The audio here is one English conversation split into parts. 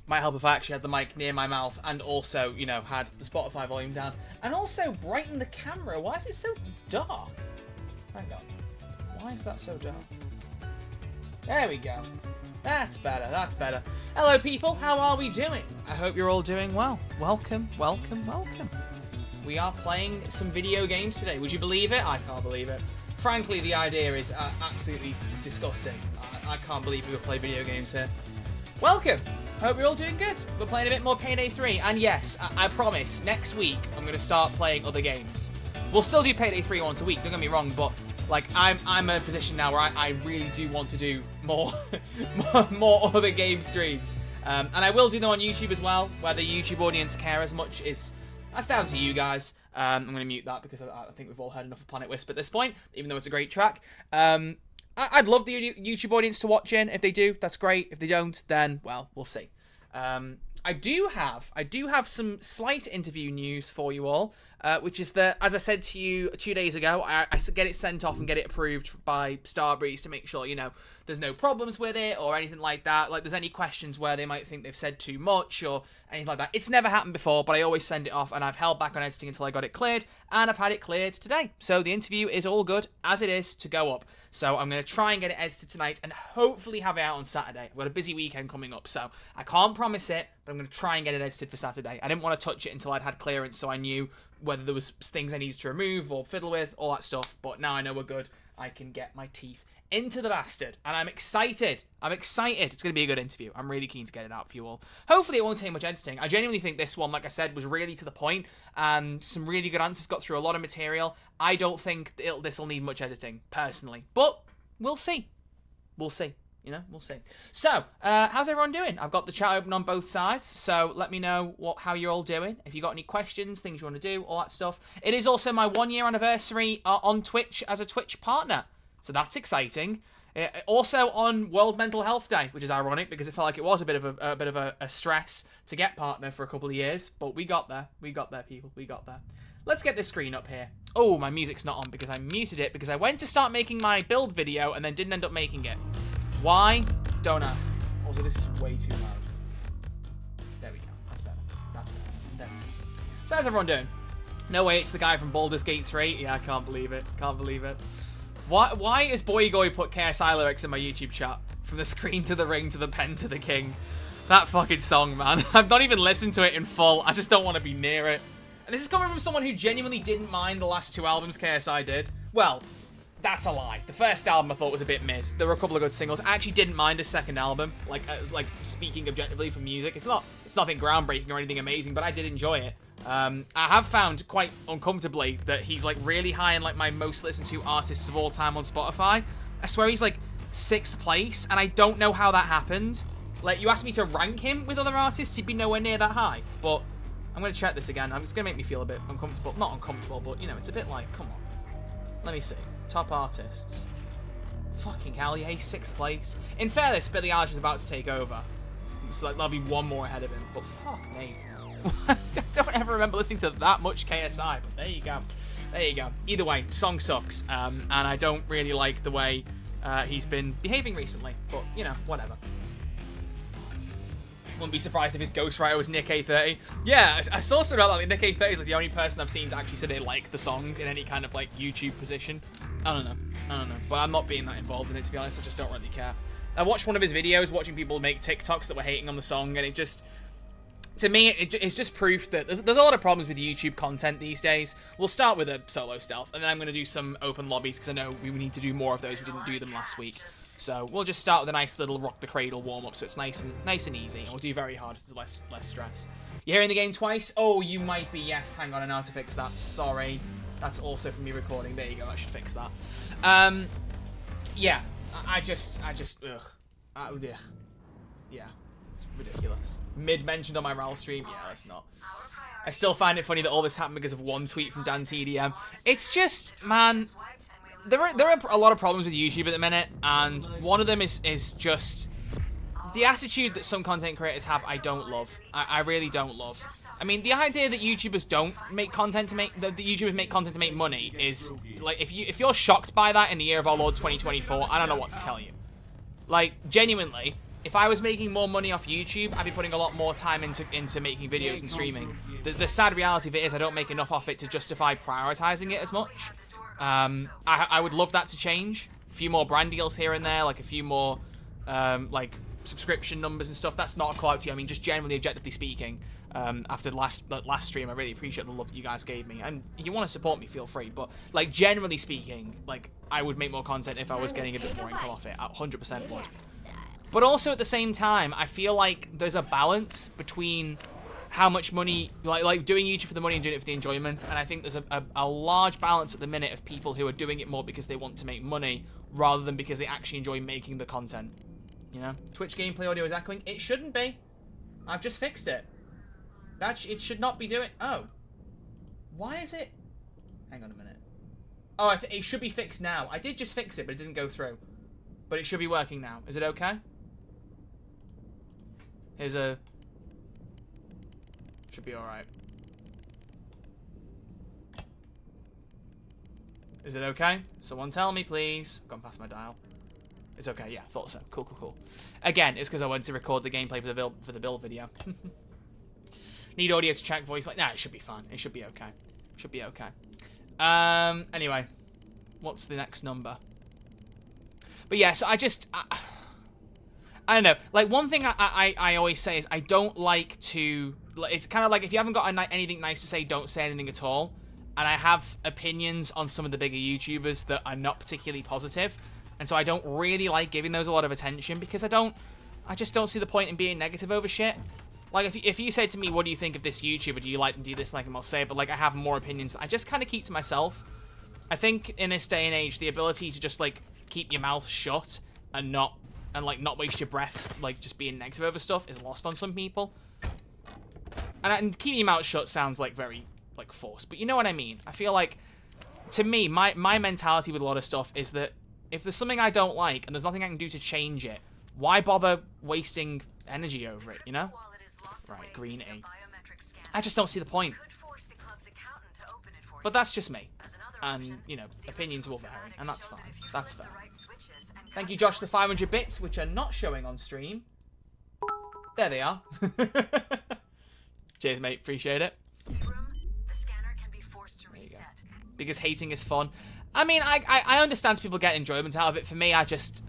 Might help if I actually had the mic near my mouth and also, you know, had the Spotify volume down. And also brighten the camera. Why is it so dark? Hang on. Why is that so dark? There we go. That's better, that's better. Hello people, how are we doing? I hope you're all doing well. Welcome, welcome, welcome. We are playing some video games today. Would you believe it? I can't believe it. Frankly, the idea is absolutely disgusting. I can't believe we would play video games here. Welcome! I hope you're all doing good. We're playing a bit more Payday 3. And yes, I promise, next week I'm going to start playing other games. We'll still do Payday 3 once a week, don't get me wrong, but like I'm in a position now where I really do want to do more more other game streams. And I will do them on YouTube as well, where the YouTube audience care as much is... That's down to you guys. I'm going to mute that because I think we've all heard enough of Planet Wisp at this point, even though it's a great track. I'd love the YouTube audience to watch in. If they do, that's great. If they don't, then, well, we'll see. I do have some slight interview news for you all, which is that, as I said to you 2 days ago, I get it sent off and get it approved by Starbreeze to make sure, you know, there's no problems with it or anything like that. Like, there's any questions where they might think they've said too much or anything like that. It's never happened before, but I always send it off, and I've held back on editing until I got it cleared, and I've had it cleared today. So the interview is all good, as it is, to go up. So I'm going to try and get it edited tonight and hopefully have it out on Saturday. I've got a busy weekend coming up, so I can't promise it, but I'm going to try and get it edited for Saturday. I didn't want to touch it until I'd had clearance, so I knew whether there was things I needed to remove or fiddle with, all that stuff. But now I know we're good. I can get my teeth into the bastard, and I'm excited. I'm excited. It's going to be a good interview. I'm really keen to get it out for you all. Hopefully it won't take much editing. I genuinely think this one, like I said, was really to the point, and some really good answers, got through a lot of material. I don't think this will need much editing, personally, but we'll see. We'll see. You know, we'll see. So, how's everyone doing? I've got the chat open on both sides, so let me know how you're all doing. If you got any questions, things you want to do, all that stuff. It is also my 1 year anniversary on Twitch as a Twitch partner, so that's exciting. Also on World Mental Health Day, which is ironic because it felt like it was a bit of a stress to get partner for a couple of years, but we got there. We got there, people. We got there. Let's get this screen up here. Oh, my music's not on because I muted it because I went to start making my build video and then didn't end up making it. Why? Don't ask. Also, this is way too loud. There we go. That's better. That's better. There we go. So how's everyone doing? No way, it's the guy from Baldur's Gate 3. Yeah, I can't believe it. Can't believe it. Why is Boygoy put KSI lyrics in my YouTube chat? From the screen to the ring to the pen to the king. That fucking song, man. I've not even listened to it in full. I just don't want to be near it. And this is coming from someone who genuinely didn't mind the last 2 albums KSI did. Well, that's a lie. The first album I thought was a bit mid. There were a couple of good singles. I actually didn't mind his second album. Like, speaking objectively for music, it's nothing groundbreaking or anything amazing, but I did enjoy it. I have found quite uncomfortably that he's like really high in like my most listened to artists of all time on Spotify. I swear he's like 6th place, and I don't know how that happened. Like, you asked me to rank him with other artists, he'd be nowhere near that high. But I'm gonna check this again. It's gonna make me feel a bit uncomfortable. Not uncomfortable, but you know, it's a bit like, come on. Let me see. Top artists. Fucking hell, yeah, he's 6th place. In fairness, Billie Eilish is about to take over. So like, there'll be one more ahead of him. But fuck me. I don't ever remember listening to that much KSI, but there you go. There you go. Either way, song sucks. And I don't really like the way he's been behaving recently. But, you know, whatever. Wouldn't be surprised if his ghostwriter was Nick A30. Yeah, I saw something about that. Like, Nick A30 is like the only person I've seen to actually say they like the song in any kind of like YouTube position. I don't know. But I'm not being that involved in it, to be honest. I just don't really care. I watched one of his videos, watching people make TikToks that were hating on the song, and it just... To me, it's just proof that there's a lot of problems with YouTube content these days. We'll start with a solo stealth, and then I'm going to do some open lobbies, because I know we need to do more of those. We didn't do them last week. So we'll just start with a nice little rock the cradle warm-up, so it's nice and easy. We'll do very hard, so there's less stress. You're hearing the game twice? Oh, you might be. Yes, hang on, I know how to fix that. Sorry. That's also from me recording. There you go, that should fix that. Yeah, I just, ugh. Ugh. Yeah, it's ridiculous. Mid-mentioned on my RAL stream? Yeah, it's not. I still find it funny that all this happened because of one tweet from Dan TDM. It's just, man, there are a lot of problems with YouTube at the minute, and one of them is just the attitude that some content creators have. I don't love. I really don't love. I mean, the idea that YouTubers don't make content to make that YouTubers make content to make money is like, if you're shocked by that in the year of our Lord 2024, I don't know what to tell you. Like, genuinely, if I was making more money off YouTube, I'd be putting a lot more time into making videos and streaming. The sad reality of it is I don't make enough off it to justify prioritizing it as much. I would love that to change. A few more brand deals here and there, like a few more like subscription numbers and stuff. That's not a call out to you. I mean, just generally, objectively speaking, after the last stream, I really appreciate the love that you guys gave me. And if you want to support me, feel free. But like generally speaking, like I would make more content if I was getting a bit more income off it. 100% would. But also at the same time, I feel like there's a balance between how much money, like doing YouTube for the money and doing it for the enjoyment. And I think there's a large balance at the minute of people who are doing it more because they want to make money rather than because they actually enjoy making the content. You know, Twitch gameplay audio is echoing. It shouldn't be. I've just fixed it. It should not be doing. Oh, why is it? Hang on a minute. Oh, it should be fixed now. I did just fix it, but it didn't go through. But it should be working now. Is it okay? Here's a. Should be all right. Is it okay? Someone tell me, please. I've gone past my dial. It's okay, yeah, thought so. Cool, cool, cool. Again, it's because I went to record the gameplay for the build video. Need audio to check voice. Like, nah, it should be fine. It should be okay. Should be okay. Anyway, what's the next number? But yeah, so I don't know. Like, one thing I always say is I don't like to. It's kind of like if you haven't got anything nice to say, don't say anything at all. And I have opinions on some of the bigger YouTubers that are not particularly positive. And so I don't really like giving those a lot of attention because I just don't see the point in being negative over shit. Like, if you say to me, what do you think of this YouTuber? Do you like them? Do you dislike them? I'll say it, but, like, I have more opinions. I just kind of keep to myself. I think in this day and age, the ability to just, like, keep your mouth shut and not waste your breath, like, just being negative over stuff is lost on some people. And keeping your mouth shut sounds, like, very, like, forced. But you know what I mean? I feel like, to me, my mentality with a lot of stuff is that if there's something I don't like and there's nothing I can do to change it, why bother wasting energy over it, you know? Right, green E. I just don't see the point. But that's just me. And, you know, opinions will vary, and that's fine. That's fair. Thank you, Josh, for the 500 bits, which are not showing on stream. There they are. Cheers, mate. Appreciate it. There you go. Because hating is fun. I mean, I understand people get enjoyment out of it. For me, I just...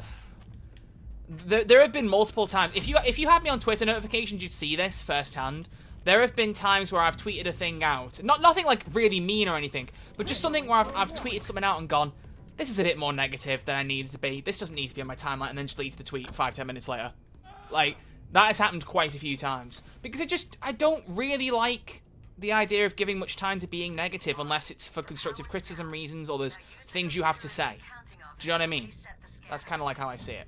There have been multiple times. If you had me on Twitter notifications, you'd see this firsthand. There have been times where I've tweeted a thing out. Nothing like really mean or anything, but just something where I've tweeted something out and gone, this is a bit more negative than I needed to be. This doesn't need to be on my timeline, and then deletes the tweet 5-10 minutes later. Like, that has happened quite a few times. Because I don't really like the idea of giving much time to being negative unless it's for constructive criticism reasons or there's things you have to say. Do you know what I mean? That's kind of like how I see it.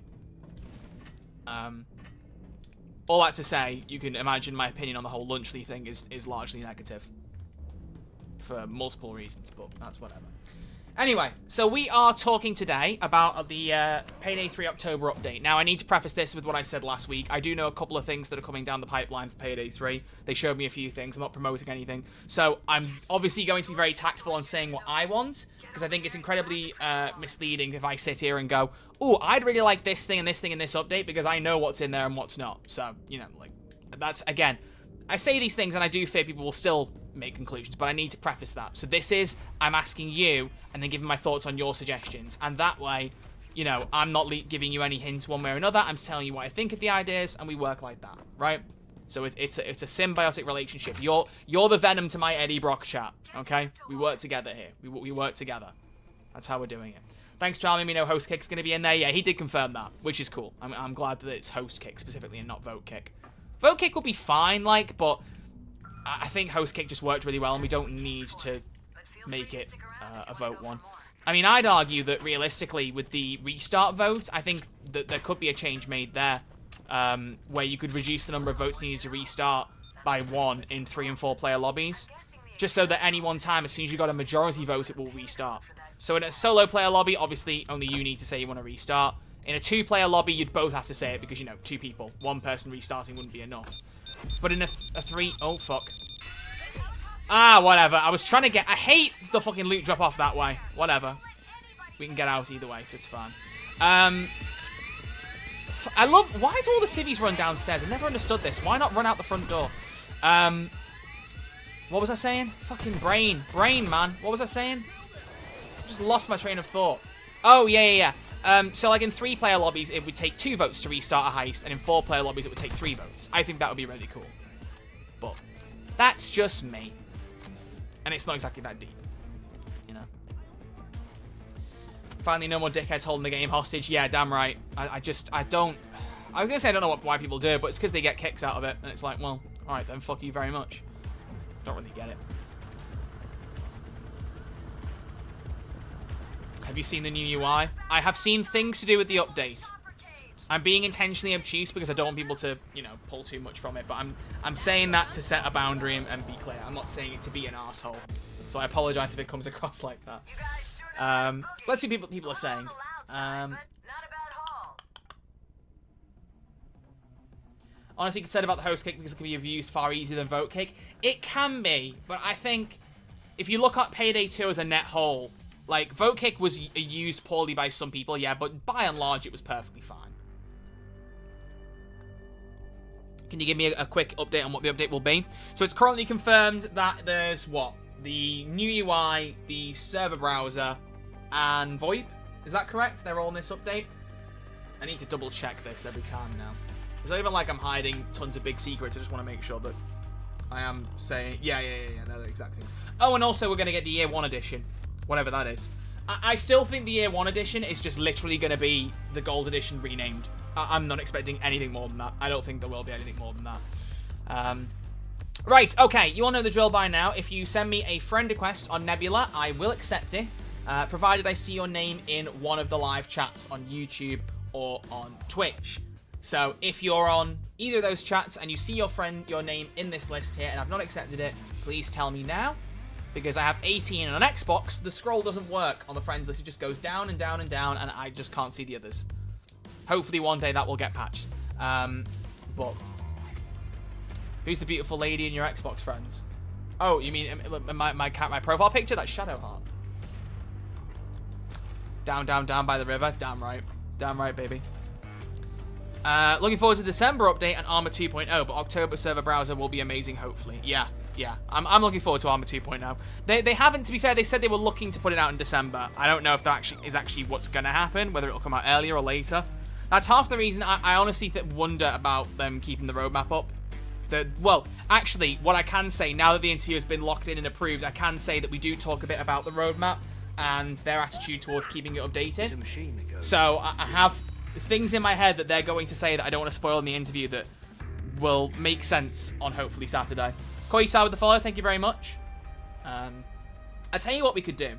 All that to say, you can imagine my opinion on the whole Lunchly thing is largely negative. For multiple reasons, but that's whatever. Anyway, so we are talking today about the Payday 3 October update. Now, I need to preface this with what I said last week. I do know a couple of things that are coming down the pipeline for Payday 3. They showed me a few things. I'm not promoting anything. So I'm obviously going to be very tactful on saying what I want, because I think it's incredibly misleading if I sit here and go, oh, I'd really like this thing and this thing in this update because I know what's in there and what's not. So, you know, like, that's, again, I say these things and I do fear people will still make conclusions, but I need to preface that. So this is, I'm asking you and then giving my thoughts on your suggestions. And that way, you know, I'm not giving you any hints one way or another. I'm telling you what I think of the ideas and we work like that, right? So it's a symbiotic relationship. You're the Venom to my Eddie Brock chat, okay? We work together here. We work together. That's how we're doing it. Thanks for telling me no host kick's going to be in there. Yeah, he did confirm that, which is cool. I'm glad that it's host kick specifically and not vote kick. Vote kick will be fine, like, but I think host kick just worked really well and we don't need to make it a vote one. I mean, I'd argue that realistically with the restart vote, I think that there could be a change made there where you could reduce the number of votes needed to restart by 1 in 3 and 4 player lobbies, just so that any one time, as soon as you got a majority vote, it will restart. So in a solo player lobby, obviously only you need to say you want to restart. In a 2-player lobby, you'd both have to say it because, you know, 2 people. 1 person restarting wouldn't be enough. But in a 3... Oh, fuck. Ah, whatever. I was trying to get... I hate the fucking loot drop off that way. Whatever. We can get out either way, so it's fine. I love... Why do all the civvies run downstairs? I've never understood this. Why not run out the front door? What was I saying? Fucking brain. Brain, man. What was I saying? Just lost my train of thought. Oh, yeah. So, like, in 3-player lobbies, it would take 2 votes to restart a heist, and in 4-player lobbies, it would take 3 votes. I think that would be really cool. But that's just me. And it's not exactly that deep. You know? Finally, no more dickheads holding the game hostage. Yeah, damn right. I don't... I was going to say I don't know why people do it, but it's because they get kicks out of it. And it's like, well, alright then, fuck you very much. Don't really get it. Have you seen the new UI? I have seen things to do with the update. I'm being intentionally obtuse because I don't want people to, you know, pull too much from it. But I'm saying that to set a boundary and be clear. I'm not saying it to be an arsehole. So I apologize if it comes across like that. Let's see what people are saying. Honestly, concerned about the host kick because it can be abused far easier than vote kick. It can be, but I think if you look at Payday 2 as a net whole, like, vote kick was used poorly by some people, yeah, but by and large, it was perfectly fine. Can you give me a quick update on what the update will be? So it's currently confirmed that there's, what? The new UI, the server browser, and VoIP. Is that correct? They're all in this update? I need to double check this every time now. It's not even like I'm hiding tons of big secrets. I just want to make sure that I am saying... Yeah, they're the exact things. Oh, and also we're going to get the Year 1 edition. Whatever that is. I still think the Year 1 edition is just literally going to be the Gold edition renamed. I'm not expecting anything more than that. I don't think there will be anything more than that. Right, okay. You all know the drill by now. If you send me a friend request on Nebula, I will accept it, provided I see your name in one of the live chats on YouTube or on Twitch. So if you're on either of those chats and you see your name in this list here and I've not accepted it, please tell me now. Because I have 18 on Xbox, the scroll doesn't work on the friends list. It just goes down and down and down, and I just can't see the others. Hopefully one day that will get patched. But who's the beautiful lady in your Xbox friends? Oh, you mean my profile picture? That's Shadowheart. Down by the river. Damn right, baby. Looking forward to December update and Armor 2.0, but October server browser will be amazing, hopefully. Yeah. I'm looking forward to Armor 2.0. They haven't, to be fair, they said they were looking to put it out in December. I don't know if that is actually what's going to happen, whether it'll come out earlier or later. That's half the reason I honestly wonder about them keeping the roadmap up. Well, actually, what I can say, now that the interview has been locked in and approved, I can say that we do talk a bit about the roadmap and their attitude towards keeping it updated. So I have things in my head that they're going to say that I don't want to spoil in the interview that will make sense on hopefully Saturday. Koisar with the follow, thank you very much. I'll tell you what we could do.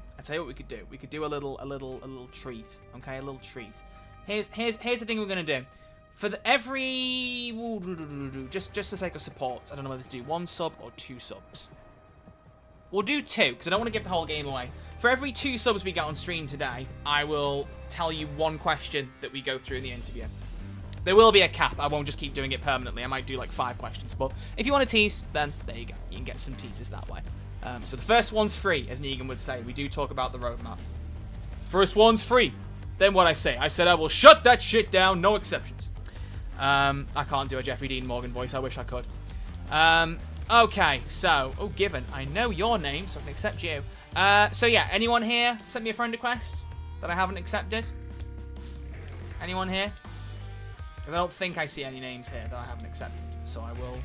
We could do a little treat. Okay, a little treat. Here's the thing we're gonna do. For every just for the sake of support, I don't know whether to do 1 sub or 2 subs. We'll do 2 because I don't want to give the whole game away. For every 2 subs we get on stream today, I will tell you 1 question that we go through in the interview. There will be a cap. I won't just keep doing it permanently. I might do like 5 questions. But if you want to tease, then there you go. You can get some teases that way. So the first one's free, as Negan would say. We do talk about the roadmap. First one's free. Then what I say? I said I will shut that shit down. No exceptions. I can't do a Jeffrey Dean Morgan voice. I wish I could. Okay, so... Oh, Given. I know your name, so I can accept you. So yeah, anyone here sent me a friend request that I haven't accepted? Anyone here? Because I don't think I see any names here that I haven't accepted. So I will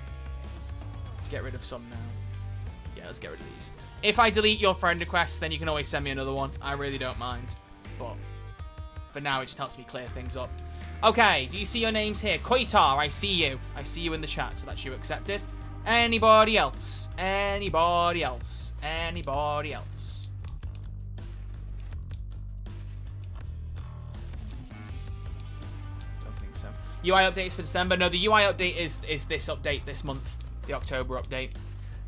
get rid of some now. Yeah, let's get rid of these. If I delete your friend request, then you can always send me another one. I really don't mind. But for now, it just helps me clear things up. Okay, do you see your names here? Koitar, I see you. I see you in the chat, so that's you accepted. Anybody else? Anybody else? Anybody else? UI updates for December. No, the UI update is this update this month, the October update.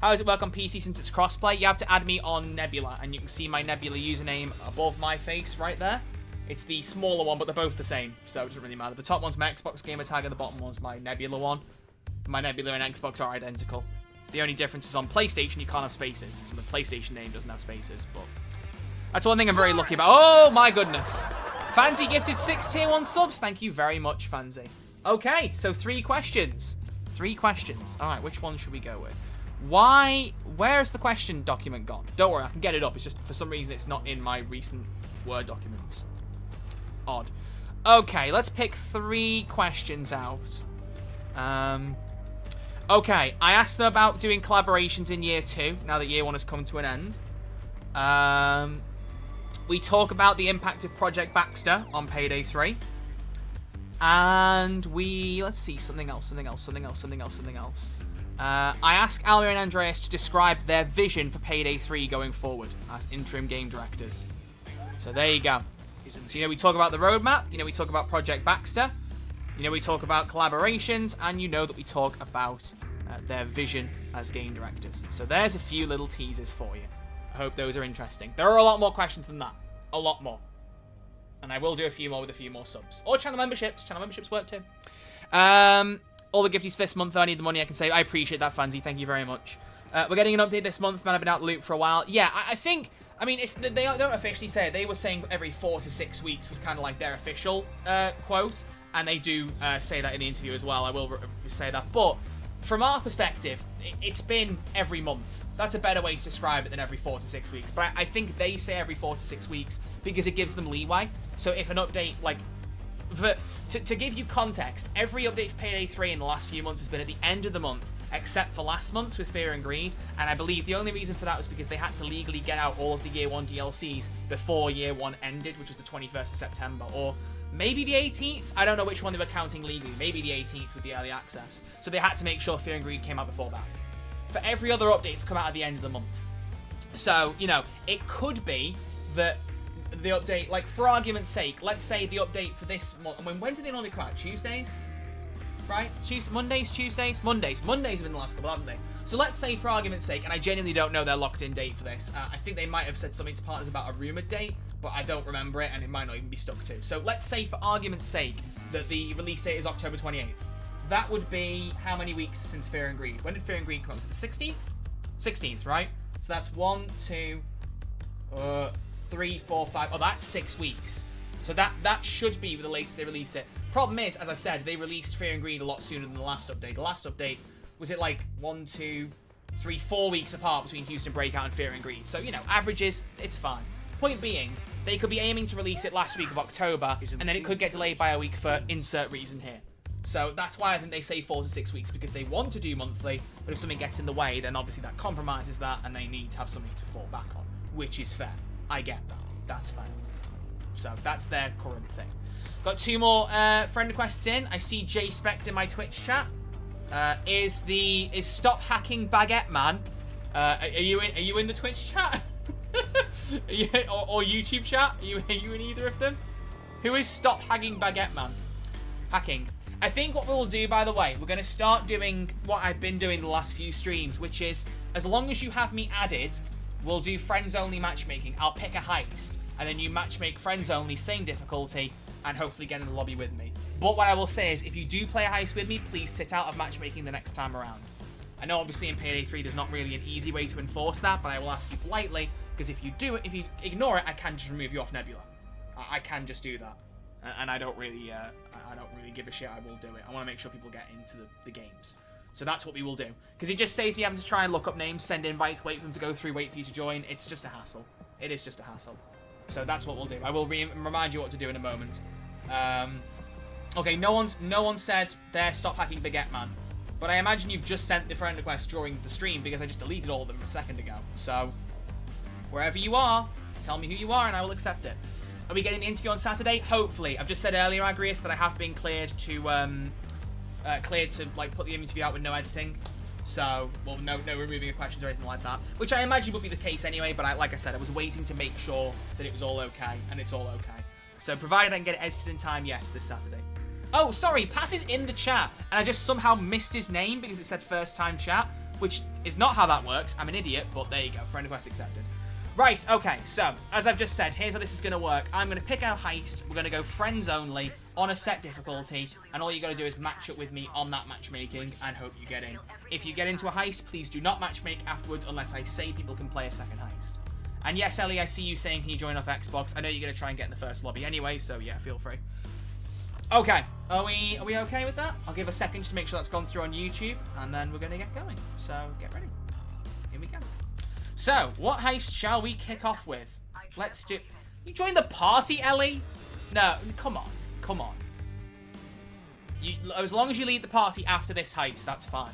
How does it work on PC since it's crossplay? You have to add me on Nebula, and you can see my Nebula username above my face right there. It's the smaller one, but they're both the same, so it doesn't really matter. The top one's my Xbox gamer tag, and the bottom one's my Nebula one. My Nebula and Xbox are identical. The only difference is on PlayStation, you can't have spaces. So my PlayStation name doesn't have spaces, but that's one thing I'm very lucky about. Oh, my goodness. Fancy gifted 6 tier 1 subs. Thank you very much, Fancy. Okay, so 3 questions. 3 questions. All right, which one should we go with? Where's the question document gone? Don't worry, I can get it up. It's just, for some reason, it's not in my recent Word documents. Odd. Okay, let's pick 3 questions out. Okay, I asked them about doing collaborations in year 2, now that year 1 has come to an end. We talk about the impact of Project Baxter on Payday 3. And let's see, something else. I asked Alia and Andreas to describe their vision for Payday 3 going forward as interim game directors. So there you go. So, we talk about the roadmap, we talk about Project Baxter, we talk about collaborations, and that we talk about their vision as game directors. So there's a few little teasers for you. I hope those are interesting. There are a lot more questions than that. A lot more. And I will do a few more with a few more subs. Or channel memberships. Channel memberships work too. All the gifties for this month, though. I need the money, I can say. I appreciate that, Fancy. Thank you very much. We're getting an update this month. Man, I've been out of the loop for a while. Yeah, I think... they don't officially say it. They were saying every 4 to 6 weeks was kind of like their official quote. And they do say that in the interview as well. I will say that. But from our perspective, it's been every month. That's a better way to describe it than every 4 to 6 weeks. But I think they say every 4 to 6 weeks because it gives them leeway. So if an update, to give you context, every update for Payday 3 in the last few months has been at the end of the month, except for last month's with Fear and Greed. And I believe the only reason for that was because they had to legally get out all of the Year 1 DLCs before Year 1 ended, which was the 21st of September. Or maybe the 18th? I don't know which one they were counting legally. Maybe the 18th with the early access. So they had to make sure Fear and Greed came out before that. For every other update to come out at the end of the month. So, it could be that the update, for argument's sake, let's say the update for this month. When do they normally come out? Tuesdays? Right? Mondays, Tuesdays? Mondays. Mondays have been the last couple, haven't they? So let's say, for argument's sake, and I genuinely don't know their locked-in date for this. I think they might have said something to partners about a rumoured date, but I don't remember it, and it might not even be stuck to. So let's say, for argument's sake, that the release date is October 28th. That would be how many weeks since Fear and Greed? When did Fear and Greed come out? Was it the 16th? 16th, right? So that's 1, 2, 3, 4, 5. Oh, that's 6 weeks. So that should be the latest they release it. Problem is, as I said, they released Fear and Greed a lot sooner than the last update. The last update, was it 1, 2, 3, 4 weeks apart between Houston Breakout and Fear and Greed? So, averages, it's fine. Point being, they could be aiming to release it last week of October, and then it could get delayed by a week for insert reason here. So that's why I think they say 4 to 6 weeks, because they want to do monthly, but if something gets in the way, then obviously that compromises that, and they need to have something to fall back on, which is fair. I get that. That's fine. So that's their current thing. Got 2 more friend requests in. I see Jay Spect in my Twitch chat. Is Stop Hacking Baguette Man? Are you in the Twitch chat? or YouTube chat? Are you in either of them? Who is Stop Hacking Baguette Man? Hacking. I think what we'll do, by the way, we're going to start doing what I've been doing the last few streams, which is, as long as you have me added, we'll do friends-only matchmaking. I'll pick a heist, and then you matchmake friends-only, same difficulty, and hopefully get in the lobby with me. But what I will say is, if you do play a heist with me, please sit out of matchmaking the next time around. I know, obviously, in Payday 3, there's not really an easy way to enforce that, but I will ask you politely, because if you ignore it, I can just remove you off Nebula. I can just do that. And I don't really give a shit. I will do it. I want to make sure people get into the games. So that's what we will do. Because it just saves me having to try and look up names, send invites, wait for them to go through, wait for you to join. It's just a hassle. It is just a hassle. So that's what we'll do. I will remind you what to do in a moment. Okay, no one said there, Stop Hacking Baguette Man. But I imagine you've just sent the friend request during the stream, because I just deleted all of them a second ago. So, wherever you are, tell me who you are and I will accept it. Are we getting the interview on Saturday? Hopefully. I've just said earlier, Agrius, that I have been cleared to put the interview out with no editing. So, well, no removing of questions or anything like that. Which I imagine would be the case anyway, but like I said, I was waiting to make sure that it was all okay, and it's all okay. So, provided I can get it edited in time, yes, this Saturday. Oh, sorry, Pass is in the chat, and I just somehow missed his name because it said first time chat, which is not how that works. I'm an idiot, but there you go. Friend request accepted. Right, okay, so, as I've just said, here's how this is going to work. I'm going to pick our heist, we're going to go friends only, on a set difficulty, and all you got to do is match up with me on that matchmaking, and hope you get in. If you get into a heist, please do not matchmake afterwards unless I say people can play a second heist. And yes, Ellie, I see you saying, can you join off Xbox? I know you're going to try and get in the first lobby anyway, so yeah, feel free. Okay, are we okay with that? I'll give a second to make sure that's gone through on YouTube, and then we're going to get going. So get ready. Here we go. So, what heist shall we kick off with? Let's do... You join the party, Ellie? No, come on. Come on. As long as you leave the party after this heist, that's fine.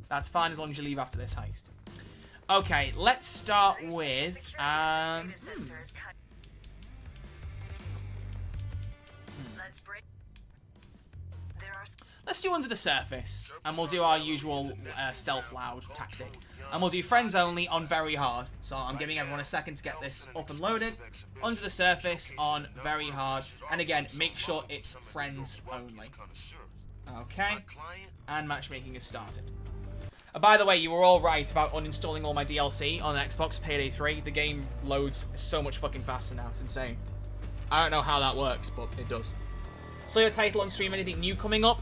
That's fine as long as you leave after this heist. Okay, let's start with... Let's do Under the Surface, and we'll do our usual stealth loud tactic. And we'll do friends only on very hard. So I'm giving everyone a second to get this up and loaded. Under the Surface on very hard. And again, make sure it's friends only. Okay. And matchmaking is started. By the way, you were all right about uninstalling all my DLC on Xbox Payday 3. The game loads so much fucking faster now. It's insane. I don't know how that works, but it does. So your title on stream, anything new coming up?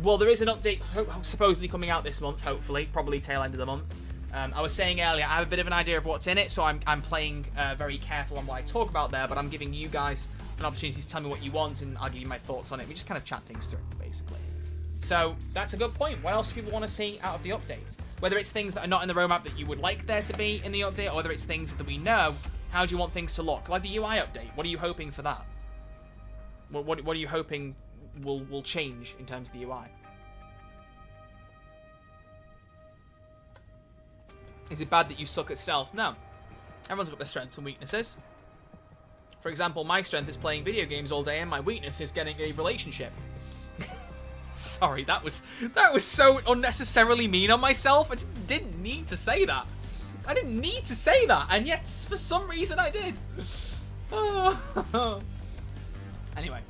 Well, there is an update supposedly coming out this month, hopefully. Probably tail end of the month. I was saying earlier, I have a bit of an idea of what's in it, so I'm playing very careful on what I talk about there, but I'm giving you guys an opportunity to tell me what you want, and I'll give you my thoughts on it. We just kind of chat things through, basically. So that's a good point. What else do people want to see out of the update? Whether it's things that are not in the roadmap that you would like there to be in the update, or whether it's things that we know, how do you want things to look? Like the UI update, what are you hoping for that? What are you hoping will change in terms of the UI? Is it bad that you suck at stealth? No. Everyone's got their strengths and weaknesses. For example, my strength is playing video games all day, and my weakness is getting a relationship. Sorry, that was so unnecessarily mean on myself. I just didn't need to say that. I didn't need to say that, and yet for some reason I did. Anyway.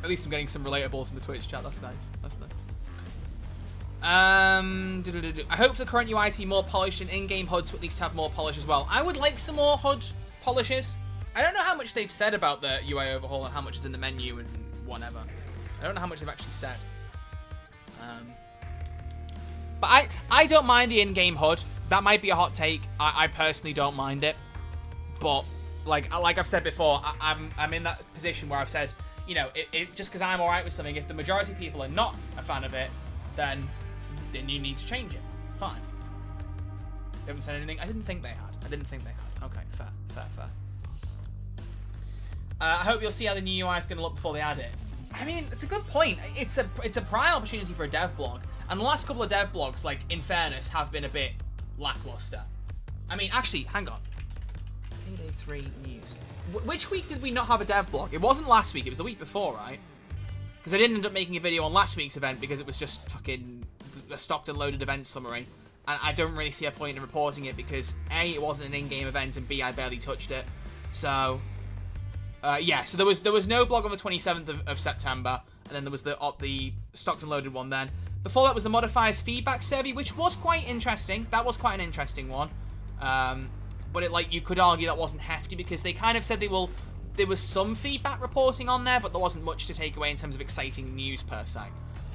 At least I'm getting some relatables in the Twitch chat. That's nice. That's nice. I hope for the current UI to be more polished and in-game HUD to at least have more polish as well. I would like some more HUD polishes. I don't know how much they've said about the UI overhaul and how much is in the menu and whatever. I don't know how much they've actually said. But I don't mind the in-game HUD. That might be a hot take. I personally don't mind it. But like I've said before, I'm in that position where I've said, you know, just because I'm alright with something, if the majority of people are not a fan of it, then you need to change it. Fine. They haven't said anything. I didn't think they had. Okay, fair. I hope you'll see how the new UI is going to look before they add it. I mean, it's a good point. It's a prime opportunity for a dev blog. And the last couple of dev blogs, like, in fairness, have been a bit lackluster. I mean, actually, hang on. Payday 3 news. Which week did we not have a dev blog? It wasn't last week, it was the week before, right? Because I didn't end up making a video on last week's event because it was just fucking a stocked and loaded event summary. And I don't really see a point in reporting it because A, it wasn't an in-game event, and B, I barely touched it. So... yeah, so there was no blog on the 27th of September, and then there was the stocked and loaded one then. Before that was the modifiers feedback survey, which was quite interesting. That was quite an interesting one. But you could argue that wasn't hefty because they kind of said there was some feedback reporting on there, but there wasn't much to take away in terms of exciting news per se.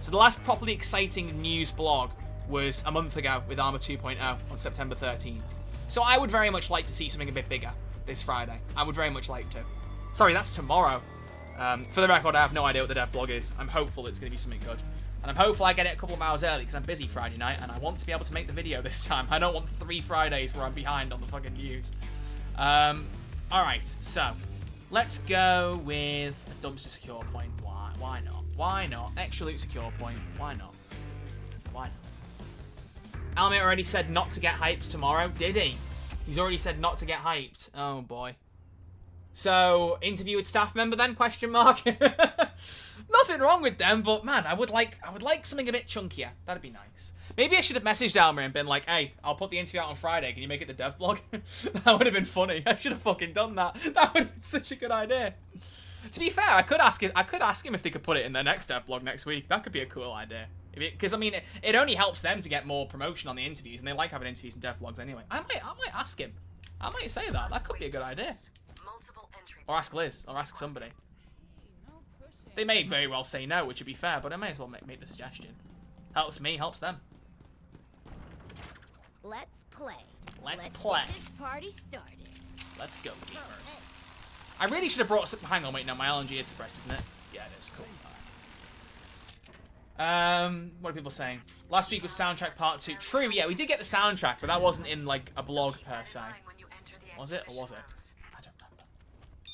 So the last properly exciting news blog was a month ago with Arma 2.0 on September 13th. So I would very much like to see something a bit bigger this Friday. I would very much like to. Sorry, that's tomorrow. For the record, I have no idea what the dev blog is. I'm hopeful it's going to be something good. And I'm hopeful I get it a couple of hours early because I'm busy Friday night and I want to be able to make the video this time. I don't want 3 Fridays where I'm behind on the fucking news. Alright, so let's go with a dumpster secure point. Why not? Why not? Extra loot secure point. Why not? Why not? Almir already said not to get hyped tomorrow. Did he? He's already said not to get hyped. Oh boy. So, interview with staff member then, question mark? Nothing wrong with them, but man, I would like something a bit chunkier. That'd be nice. Maybe I should have messaged Almer and been like, hey, I'll put the interview out on Friday, can you make it the dev blog? That would have been funny. I should have fucking done that. That would have been such a good idea. To be fair, I could ask him if they could put it in their next dev blog next week. That could be a cool idea. Because, I mean, it only helps them to get more promotion on the interviews, and they like having interviews and dev blogs anyway. I might ask him. I might say that. That could be a good idea. Or ask Liz, or ask somebody. They may very well say no, which would be fair, but I may as well make the suggestion. Helps me, helps them. Let's play. Let's play. Get this party started. Let's go, gamers. I really should have brought some... Hang on, wait, no, my LNG is suppressed, isn't it? Yeah, it is. Cool. What are people saying? Last week was soundtrack part 2. True, yeah, we did get the soundtrack, but that wasn't in, like, a blog per se. Was it, or was it? I don't remember.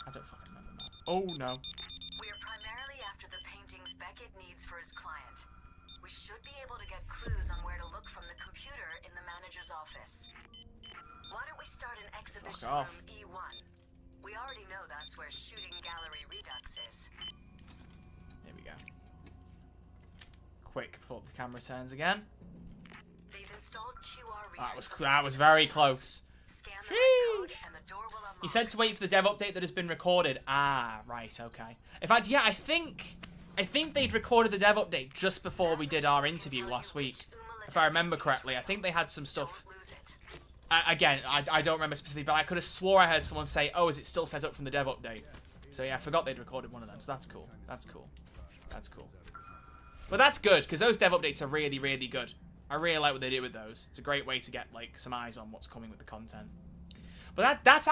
I don't fucking remember now. Oh, no. We are primarily after the paintings Beckett needs for his client. We should be able to get clues on where to look from the computer in the manager's office. Why don't we start in exhibition room E1? We already know that's where shooting gallery redux is. Here we go. Quick before the camera turns again. They've installed QR readers. That was very close. Scan the right code and the door will unlock. He said to wait for the dev update that has been recorded. Ah, right, okay. In fact, yeah, I think they'd recorded the dev update just before we did our interview last week. If I remember correctly, I think they had some stuff. Again, I don't remember specifically, but I could have swore I heard someone say, "Oh, is it still set up from the dev update?" So yeah, I forgot they'd recorded one of them. So that's cool. That's cool. That's cool. But that's good because those dev updates are really, really good. I really like what they do with those. It's a great way to get like some eyes on what's coming with the content. But that's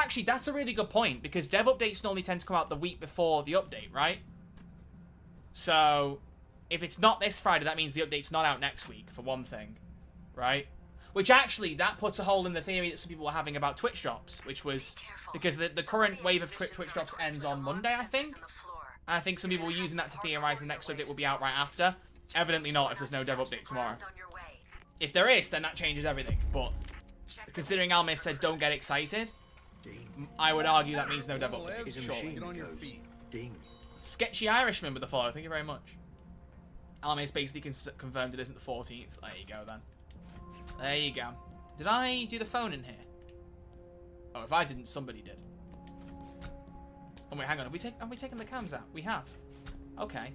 a really good point because dev updates normally tend to come out the week before the update, right? So if it's not this Friday, that means the update's not out next week for one thing, right? Which actually that puts a hole in the theory that some people were having about Twitch drops, which was because the current wave of Twitch drops ends on Monday, I think. And I think some people were using that to theorize the next update will be out right after. Evidently not if there's no dev update tomorrow. If there is, then that changes everything. But considering Almir said don't get excited, I would argue that means no dev update. Sure. Sketchy Irishman with the follow. Thank you very much. Almir's basically confirmed it isn't the 14th. There you go then. There you go. Did I do the phone in here? Oh, if I didn't, somebody did. Oh wait, hang on. Have we taken the cams out? We have. Okay.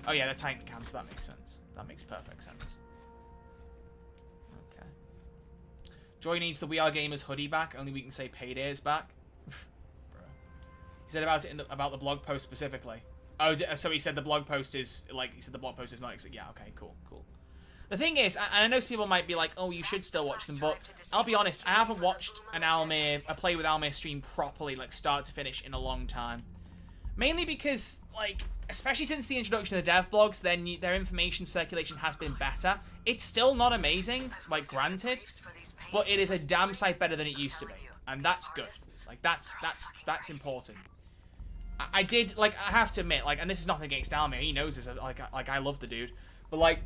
Oh yeah, they're Titan cams, so that makes sense. That makes perfect sense. Okay. Joy needs the We Are Gamers hoodie back. Only we can say Payday is back. Bro. He said about it about the blog post specifically. Oh, so he said the blog post is like the blog post is not. Yeah. Okay. Cool. Cool. The thing is, and I know some people might be like, "Oh, you should still watch them," but I'll be honest, I haven't watched a Play with Almir stream properly, like start to finish, in a long time. Mainly because, like, especially since the introduction of the dev blogs, their information circulation has been better. It's still not amazing, like, granted, but it is a damn sight better than it used to be, and that's good. Like, that's important. I did, like, I have to admit, like, and this is nothing against Almir, he knows this, like I love the dude, but, like,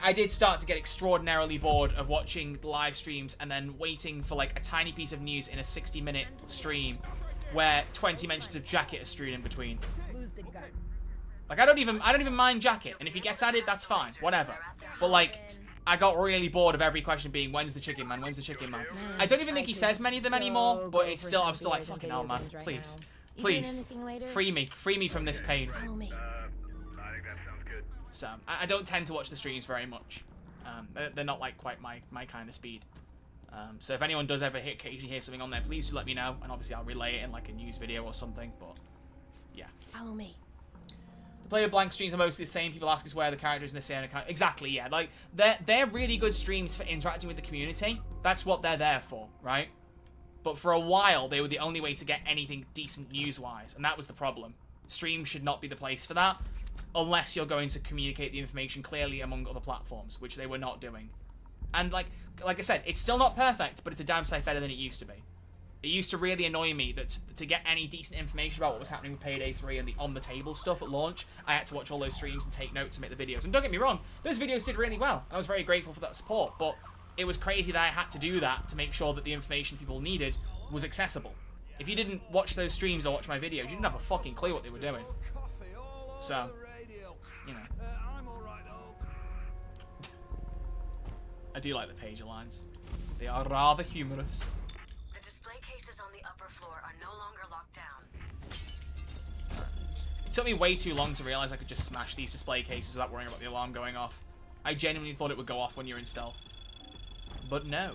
I did start to get extraordinarily bored of watching live streams and then waiting for, like, a tiny piece of news in a 60-minute stream where 20 mentions of Jacket are strewn in between. Like, I don't even mind Jacket, and if he gets at it, that's fine, whatever. But, like, I got really bored of every question being, when's the chicken man, when's the chicken man? I don't even think he says many of them anymore, but it's still, I'm still like, fucking hell, man, please. Please, free me from this pain. So, I don't tend to watch the streams very much. They're not, like, quite my kind of speed. So if anyone does ever occasionally hear something on there, please do let me know, and obviously I'll relay it in like a news video or something, but yeah. Follow me. The Play with Blank streams are mostly the same. People ask us where the characters in the same account. Exactly, yeah. Like, they're really good streams for interacting with the community. That's what they're there for, right? But for a while, they were the only way to get anything decent news-wise, and that was the problem. Streams should not be the place for that, unless you're going to communicate the information clearly among other platforms, which they were not doing. And, like I said, it's still not perfect, but it's a damn sight better than it used to be. It used to really annoy me that to get any decent information about what was happening with Payday 3 and the on-the-table stuff at launch, I had to watch all those streams and take notes and make the videos. And don't get me wrong, those videos did really well. I was very grateful for that support, but it was crazy that I had to do that to make sure that the information people needed was accessible. If you didn't watch those streams or watch my videos, you didn't have a fucking clue what they were doing. So, you know. I do like the pager lines. They are rather humorous. The display cases on the upper floor are no longer locked down. It took me way too long to realize I could just smash these display cases without worrying about the alarm going off. I genuinely thought it would go off when you're in stealth. But no.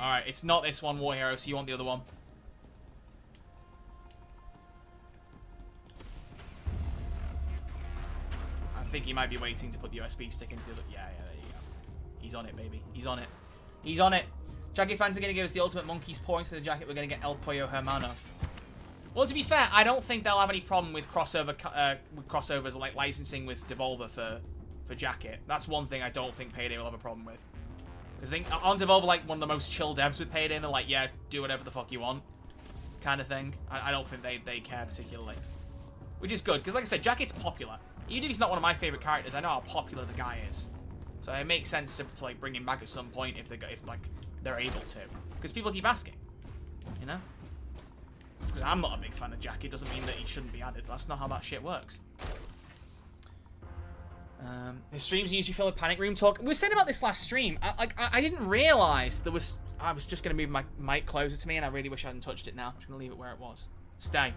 Alright, it's not this one, War Hero, so you want the other one. I think he might be waiting to put the USB stick into the... Yeah, there you go. He's on it, baby. He's on it. He's on it. Jacket fans are going to give us the ultimate monkey's paw instead of Jacket. We're going to get El Pollo Hermano. Well, to be fair, I don't think they'll have any problem with crossovers like licensing with Devolver for Jacket. That's one thing I don't think Payday will have a problem with. Because I think on Devolver, like, one of the most chill devs with Payday, and they're like, yeah, do whatever the fuck you want, kind of thing. I don't think they care particularly. Which is good, because like I said, Jacket's popular. Even if he's not one of my favorite characters, I know how popular the guy is. So it makes sense to like bring him back at some point if they're able to. Because people keep asking, you know? Because I'm not a big fan of Jacket doesn't mean that he shouldn't be added. That's not how that shit works. His streams are usually filled with panic room talk. We were saying about this last stream. I didn't realise there was... I was just going to move my mic closer to me, and I really wish I hadn't touched it now. I'm just going to leave it where it was. Stay.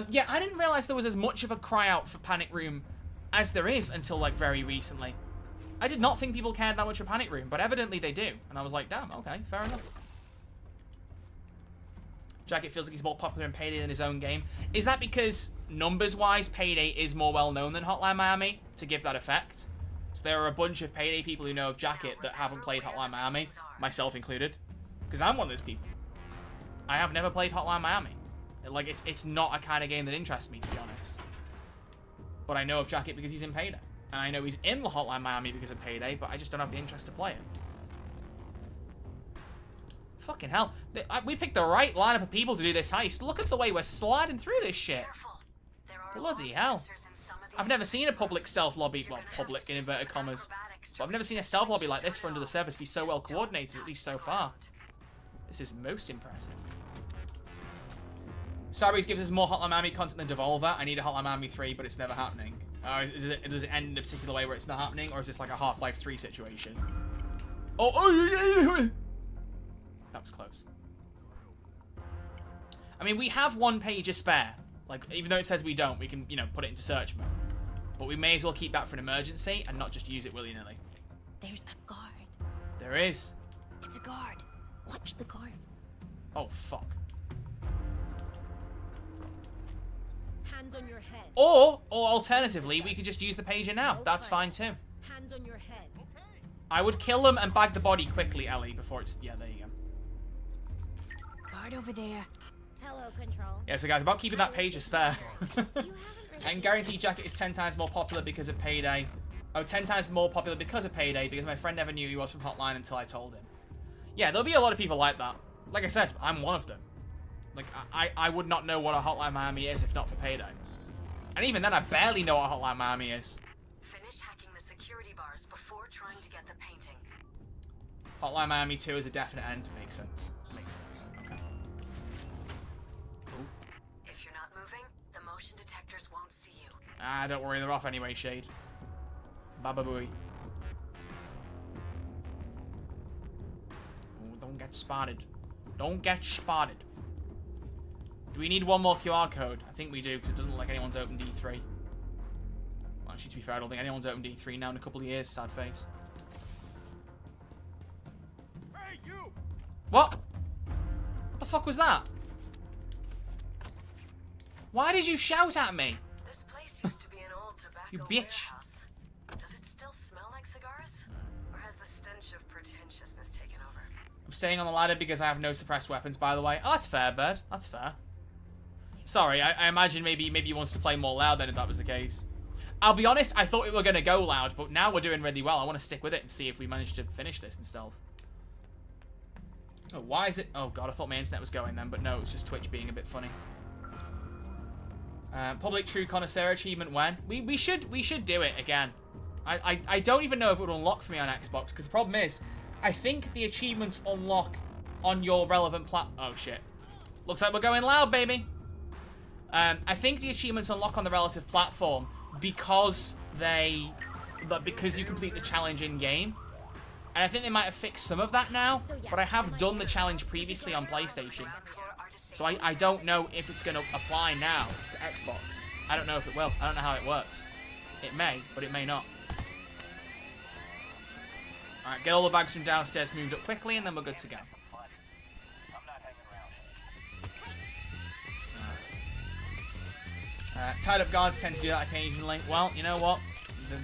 Yeah, I didn't realise there was as much of a cry out for panic room as there is until, like, very recently. I did not think people cared that much for panic room, but evidently they do. And I was like, damn, okay, fair enough. Jacket feels like he's more popular in Payday than his own game. Is that because, numbers-wise, Payday is more well-known than Hotline Miami, to give that effect? So there are a bunch of Payday people who know of Jacket that haven't played Hotline Miami, myself included. Because I'm one of those people. I have never played Hotline Miami. Like, it's not a kind of game that interests me, to be honest. But I know of Jacket because he's in Payday. And I know he's in Hotline Miami because of Payday, but I just don't have the interest to play it. Fucking hell. We picked the right lineup of people to do this heist. Look at the way we're sliding through this shit. Bloody hell. I've never seen a public stealth lobby, well, public in inverted commas, but I've never seen a stealth lobby like this for Under the Surface be so well coordinated, at least so far. This is most impressive. Starbreeze gives us more Hotline Miami content than Devolver. I need a Hotline Miami 3, but it's never happening. Does it end in a particular way where it's not happening, or is this like a Half-Life 3 situation? Oh, that was close. I mean, we have one page to spare. Like, even though it says we don't, we can, you know, put it into search mode. But we may as well keep that for an emergency and not just use it willy-nilly. There's a guard. There is. It's a guard. Watch the guard. Oh, fuck. Hands on your head. Or alternatively, we could just use the pager now. That's fine too. Hands on your head. I would kill them and bag the body quickly, Ellie, before it's... Yeah, there you go. Guard over there. Hello, Control. Yeah, so guys, about keeping that pager spare. I can guarantee Jacket is 10 times more popular because of Payday. Oh, 10 times more popular because of Payday, because my friend never knew he was from Hotline until I told him. Yeah, there'll be a lot of people like that. Like I said, I'm one of them. Like, I would not know what a Hotline Miami is if not for Payday. And even then, I barely know what Hotline Miami is. Finish hacking the security bars before trying to get the painting. Hotline Miami 2 is a definite end. Makes sense. Makes sense. Okay. Ooh. If you're not moving, the motion detectors won't see you. Ah, don't worry. They're off anyway, Shade. Baba booey. Oh, don't get spotted. Don't get spotted. Do we need one more QR code? I think we do, because it doesn't look like anyone's opened D3. Well, actually, to be fair, I don't think anyone's opened D3 now in a couple of years. Sad face. Hey, you! What? What the fuck was that? Why did you shout at me? This place used to be an old tobacco You bitch. warehouse. Does it still smell like cigars? Or has the stench of pretentiousness taken over? I'm staying on the ladder because I have no suppressed weapons, by the way. Oh, that's fair, Bird. That's fair. Sorry, I imagine maybe he wants to play more loud then if that was the case. I'll be honest, I thought we were going to go loud, but now we're doing really well. I want to stick with it and see if we manage to finish this in stealth. Oh, why is it... Oh, God, I thought my internet was going then, but no, it's just Twitch being a bit funny. Public True Connoisseur achievement when? We should do it again. I don't even know if it would unlock for me on Xbox, because the problem is, I think the achievements unlock on your relevant oh, shit. Looks like we're going loud, baby. I think the achievements unlock on the relative platform because you complete the challenge in-game. And I think they might have fixed some of that now, but I have done the challenge previously on PlayStation. So I don't know if it's going to apply now to Xbox. I don't know if it will. I don't know how it works. It may, but it may not. Alright, get all the bags from downstairs moved up quickly, and then we're good to go. Tied up guards tend to do that occasionally. Well, you know what?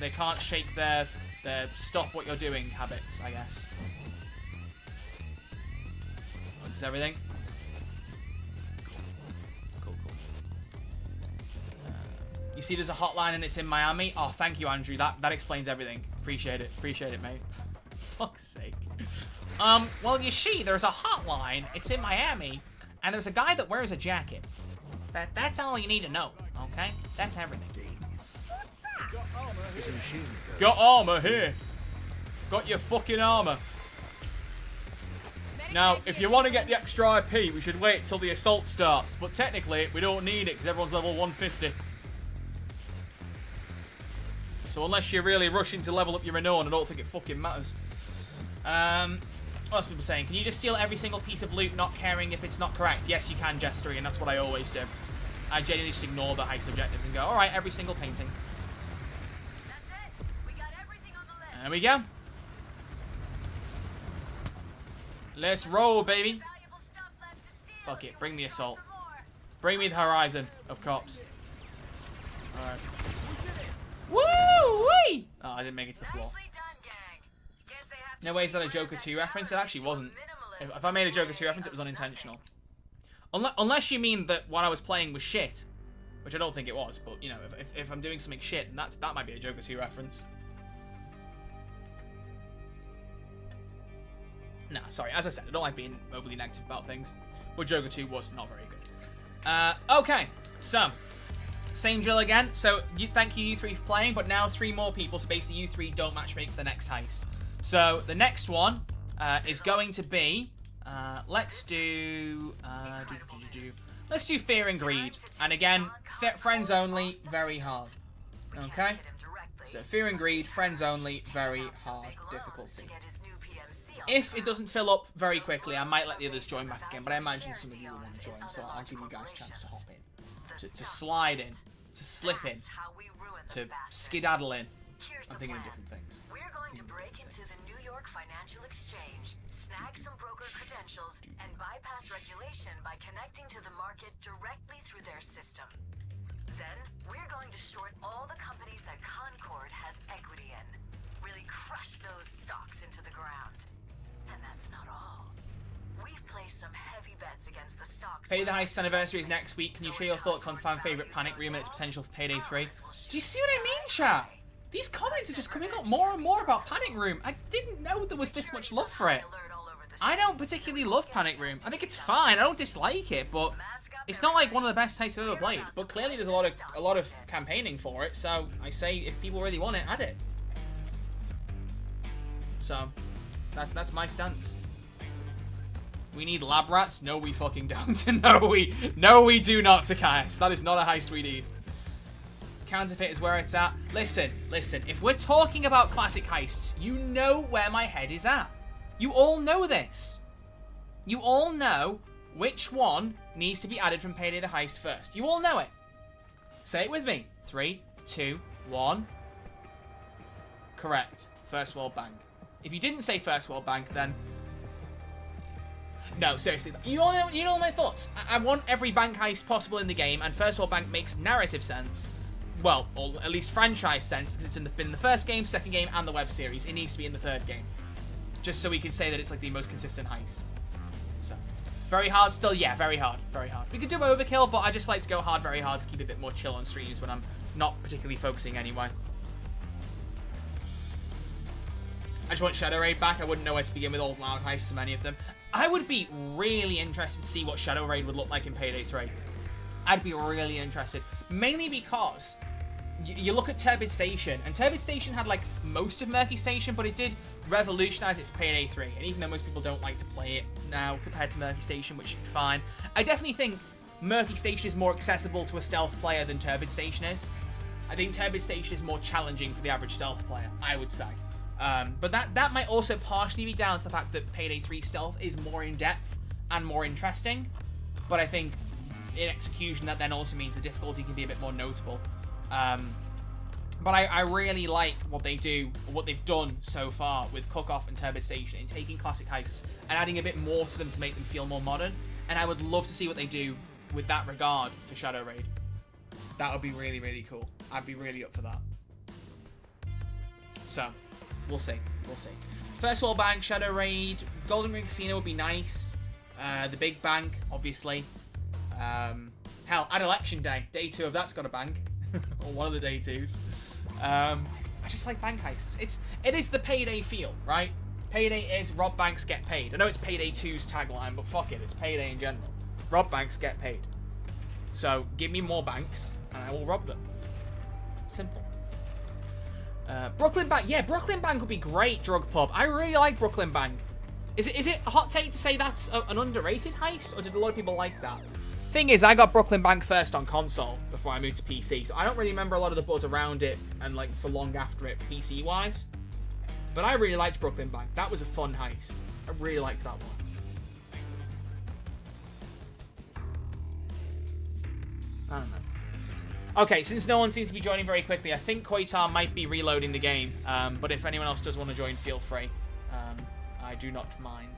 They can't shake their stop what you're doing habits, I guess. fix everything. Cool. You see there's a hotline and it's in Miami? Oh, thank you, Andrew. That explains everything. Appreciate it, mate. Fuck's sake. Well, you see, there's a hotline. It's in Miami. And there's a guy that wears a jacket. That's all you need to know, okay? That's everything. Got armor here. Got your fucking armor. Now, if you want to get the extra IP, we should wait till the assault starts. But technically, we don't need it because everyone's level 150. So unless you're really rushing to level up your renown, I don't think it fucking matters. What else are people saying? Can you just steal every single piece of loot, not caring if it's not correct? Yes, you can, Jestery, and that's what I always do. I genuinely just ignore the heist objectives and go, alright, every single painting. That's it. We got everything on the list. There we go. Let's roll, baby. Valuable stuff left to steal. Fuck it, You bring the can count assault. for more. Bring me the horizon of cops. Alright. Woo-wee! Oh, I didn't make it to the floor. Nicely done, gang. Guess they have to No way is that a reword Joker that 2 reference? It cover actually into a wasn't. minimalist If I made a Joker 2 display reference, it was of unintentional. nothing. Unless you mean that what I was playing was shit. Which I don't think it was, but, you know, if I'm doing something shit, then that might be a Joker 2 reference. Nah, sorry, as I said, I don't like being overly negative about things. But Joker 2 was not very good. Okay, so, same drill again. So, thank you three for playing, but now 3 more people, so basically you 3 don't matchmake for the next heist. So, the next one is going to be, let's do, let's do Fear and Greed. And again, friends only, very hard. Okay? So Fear and Greed, friends only, very hard difficulty. If it doesn't fill up very quickly, I might let the others join back again, but I imagine some of you will want to join, so I'll give you guys a chance to hop in. To slide in, to slip in, to skedaddle in. I'm thinking of different things. We're going to break into the New York Financial Exchange, snag some broker credentials, and bypass regulation by connecting to the market directly through their system. Then, we're going to short all the companies that Concord has equity in. Really crush those stocks into the ground. And that's not all. We've placed some heavy bets against the stocks. Payday the Heist anniversary is next week. Can you share your thoughts on fan favorite Panic Room and its potential for Payday 3? Do you see what I mean, chat? These comments are just coming up more and more about Panic Room. I didn't know there was this much love for it. I don't particularly love Panic Room. I think it's fine. I don't dislike it, but it's not like one of the best heists I've ever played. But clearly there's a lot of campaigning for it, so I say if people really want it, add it. So that's my stance. We need lab rats? No, we fucking don't. No, we do not, Takayas. That is not a heist we need. Counterfeit is where it's at. Listen. If we're talking about classic heists, you know where my head is at. You all know this. You all know which one needs to be added from Payday the Heist first. You all know it. Say it with me. 3, 2, 1. Correct. First World Bank. If you didn't say First World Bank, then... No, seriously. You know my thoughts. I want every bank heist possible in the game, and First World Bank makes narrative sense. Well, or at least franchise sense, because it's been in the first game, second game, and the web series. It needs to be in the third game. Just so we can say that it's like the most consistent heist. So, very hard still? Yeah, very hard. Very hard. We could do overkill, but I just like to go hard, very hard to keep it a bit more chill on streams when I'm not particularly focusing anyway. I just want Shadow Raid back. I wouldn't know where to begin with old loud heists, so many of them. I would be really interested to see what Shadow Raid would look like in Payday 3. I'd be really interested. Mainly because you look at Turbid Station, and Turbid Station had like most of Murky Station, but it did revolutionize it for Payday 3. And even though most people don't like to play it now compared to Murky Station, which is fine, I definitely think Murky Station is more accessible to a stealth player than Turbid Station is. I think Turbid Station is more challenging for the average stealth player, I would say. But that might also partially be down to the fact that Payday 3 stealth is more in-depth and more interesting. But I think in execution, that then also means the difficulty can be a bit more notable. But I really like what they've done so far with Cook-Off and Turbid Station in taking classic heists and adding a bit more to them to make them feel more modern. And I would love to see what they do with that regard for Shadow Raid. That would be really, really cool. I'd be really up for that. So, we'll see. We'll see. First World Bank, Shadow Raid, Golden Ring Casino would be nice. The big bank, obviously. Hell, at election day, day 2 of that's got a bank, or one of the day 2s. I just like bank heists. It is the Payday feel, right? Payday is rob banks, get paid. I know it's Payday 2's tagline, but fuck it, it's Payday in general. Rob banks, get paid. So give me more banks, and I will rob them. Simple. Brooklyn Bank, yeah, Brooklyn Bank would be great. Drug pub. I really like Brooklyn Bank. Is it a hot take to say that's an underrated heist, or did a lot of people like that? Thing is, I got Brooklyn Bank first on console before I moved to PC, so I don't really remember a lot of the buzz around it and like for long after it PC wise. But I really liked Brooklyn Bank. That was a fun heist. I really liked that one. I don't know. Okay, since no one seems to be joining very quickly, I think Koitar might be reloading the game. But if anyone else does want to join, feel free. I do not mind.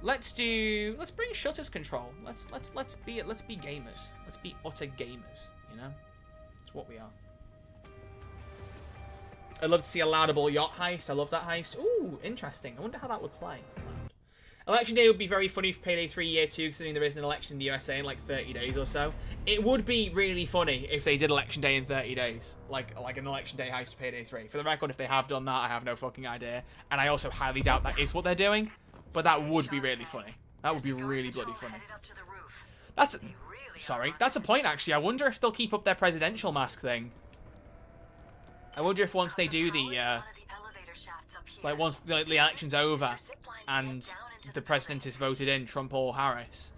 Let's bring Shutter's control. Let's be gamers. Let's be utter gamers. You know, it's what we are. I'd love to see a laudable yacht heist. I love that heist. Ooh, interesting. I wonder how that would play. Election day would be very funny for Payday 3 Year 2, considering there isn't an election in the USA in like 30 days or so. It would be really funny if they did election day in 30 days. Like an election day heist for Payday 3. For the record, if they have done that, I have no fucking idea. And I also highly doubt that is what they're doing. But that would be really funny. That would be really bloody funny. That's a point, actually. I wonder if they'll keep up their presidential mask thing. I wonder if once they do the, like once the election's over and the president is voted in, Trump or Harris,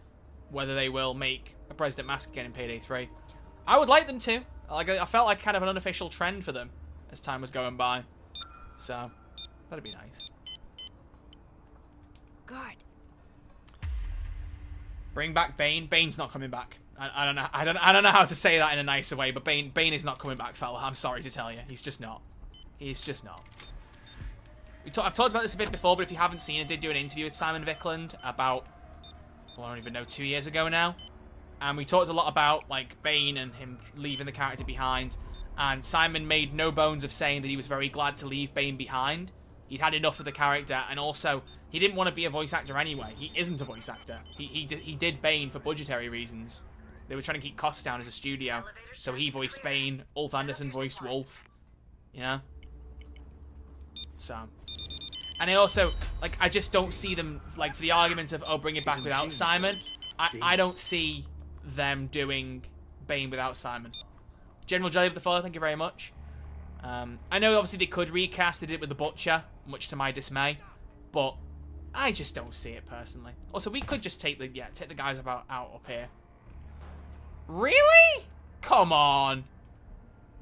whether they will make a president mask again in Payday 3. I would like them to. Like, I felt like kind of an unofficial trend for them as time was going by. So, that'd be nice. Guard. Bring back Bane. Bane's not coming back. I don't know how to say that in a nicer way, but Bane is not coming back, fella. I'm sorry to tell you. He's just not. He's just not. I've talked about this a bit before, but if you haven't seen it, I did do an interview with Simon Vickland about, well, I don't even know, 2 years ago now. And we talked a lot about, like, Bane and him leaving the character behind. And Simon made no bones of saying that he was very glad to leave Bane behind. He'd had enough of the character, and also, he didn't want to be a voice actor anyway. He isn't a voice actor. He did Bane for budgetary reasons. They were trying to keep costs down as a studio. So he voiced Bane, Ulf Anderson voiced Wolf. You know? So. And I also, like, I just don't see them, like, for the argument of, oh, bring it back without Simon. I don't see them doing Bane without Simon. General Jelly with the follow, thank you very much. I know, obviously, they could recast. They did it with the Butcher, much to my dismay. But I just don't see it, personally. Also, we could just take the guys out up here. Really? Come on.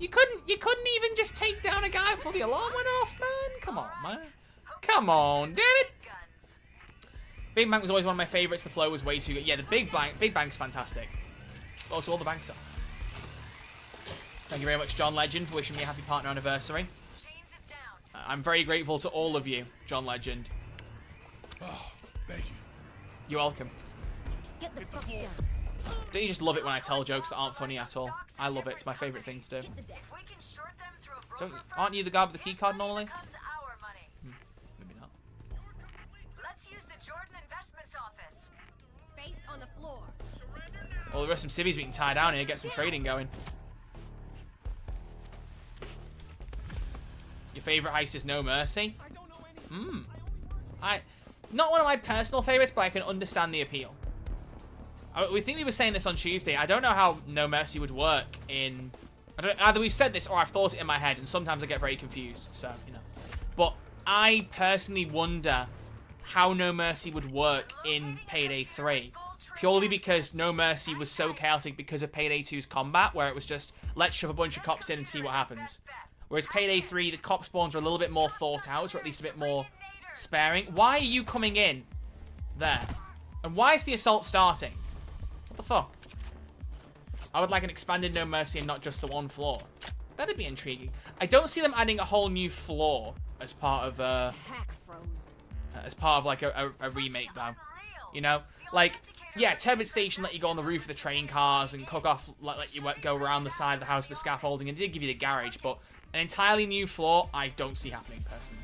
You couldn't even just take down a guy before the alarm went off, man? Come on, man. Come on, damn it. Big Bank was always one of my favorites. The flow was way too good. Yeah, the Big Bank's fantastic. Also, all the banks are. Thank you very much, John Legend, for wishing me a happy partner anniversary. I'm very grateful to all of you, John Legend. Oh, thank you. You're welcome. Get the fuck down. Don't you just love it when I tell jokes that aren't funny at all? I love it. It's my favourite thing to do. Aren't you the guy with the key card normally? Maybe not. Let's use the Jordan Investments office. Face on the floor. Well, there are some civvies we can tie down here, get some trading going. Your favourite heist is No Mercy? Not one of my personal favourites, but I can understand the appeal. We think we were saying this on Tuesday. I don't know how No Mercy would work in... either we've said this or I've thought it in my head, and sometimes I get very confused, so, you know. But I personally wonder how No Mercy would work in Payday 3. Purely because No Mercy was so chaotic because of Payday 2's combat, where it was just, let's shove a bunch of cops in and see what happens. Whereas Payday 3, the cop spawns are a little bit more thought out, or at least a bit more sparing. Why are you coming in there? And why is the assault starting? What the fuck? I would like an expanded No Mercy and not just the one floor. That'd be intriguing. I don't see them adding a whole new floor as part of like a remake though. You know, like, yeah, Turbid Station let you go on the roof of the train cars and cook off, let you go around the side of the house with the scaffolding, and it did give you the garage, but an entirely new floor I don't see happening personally.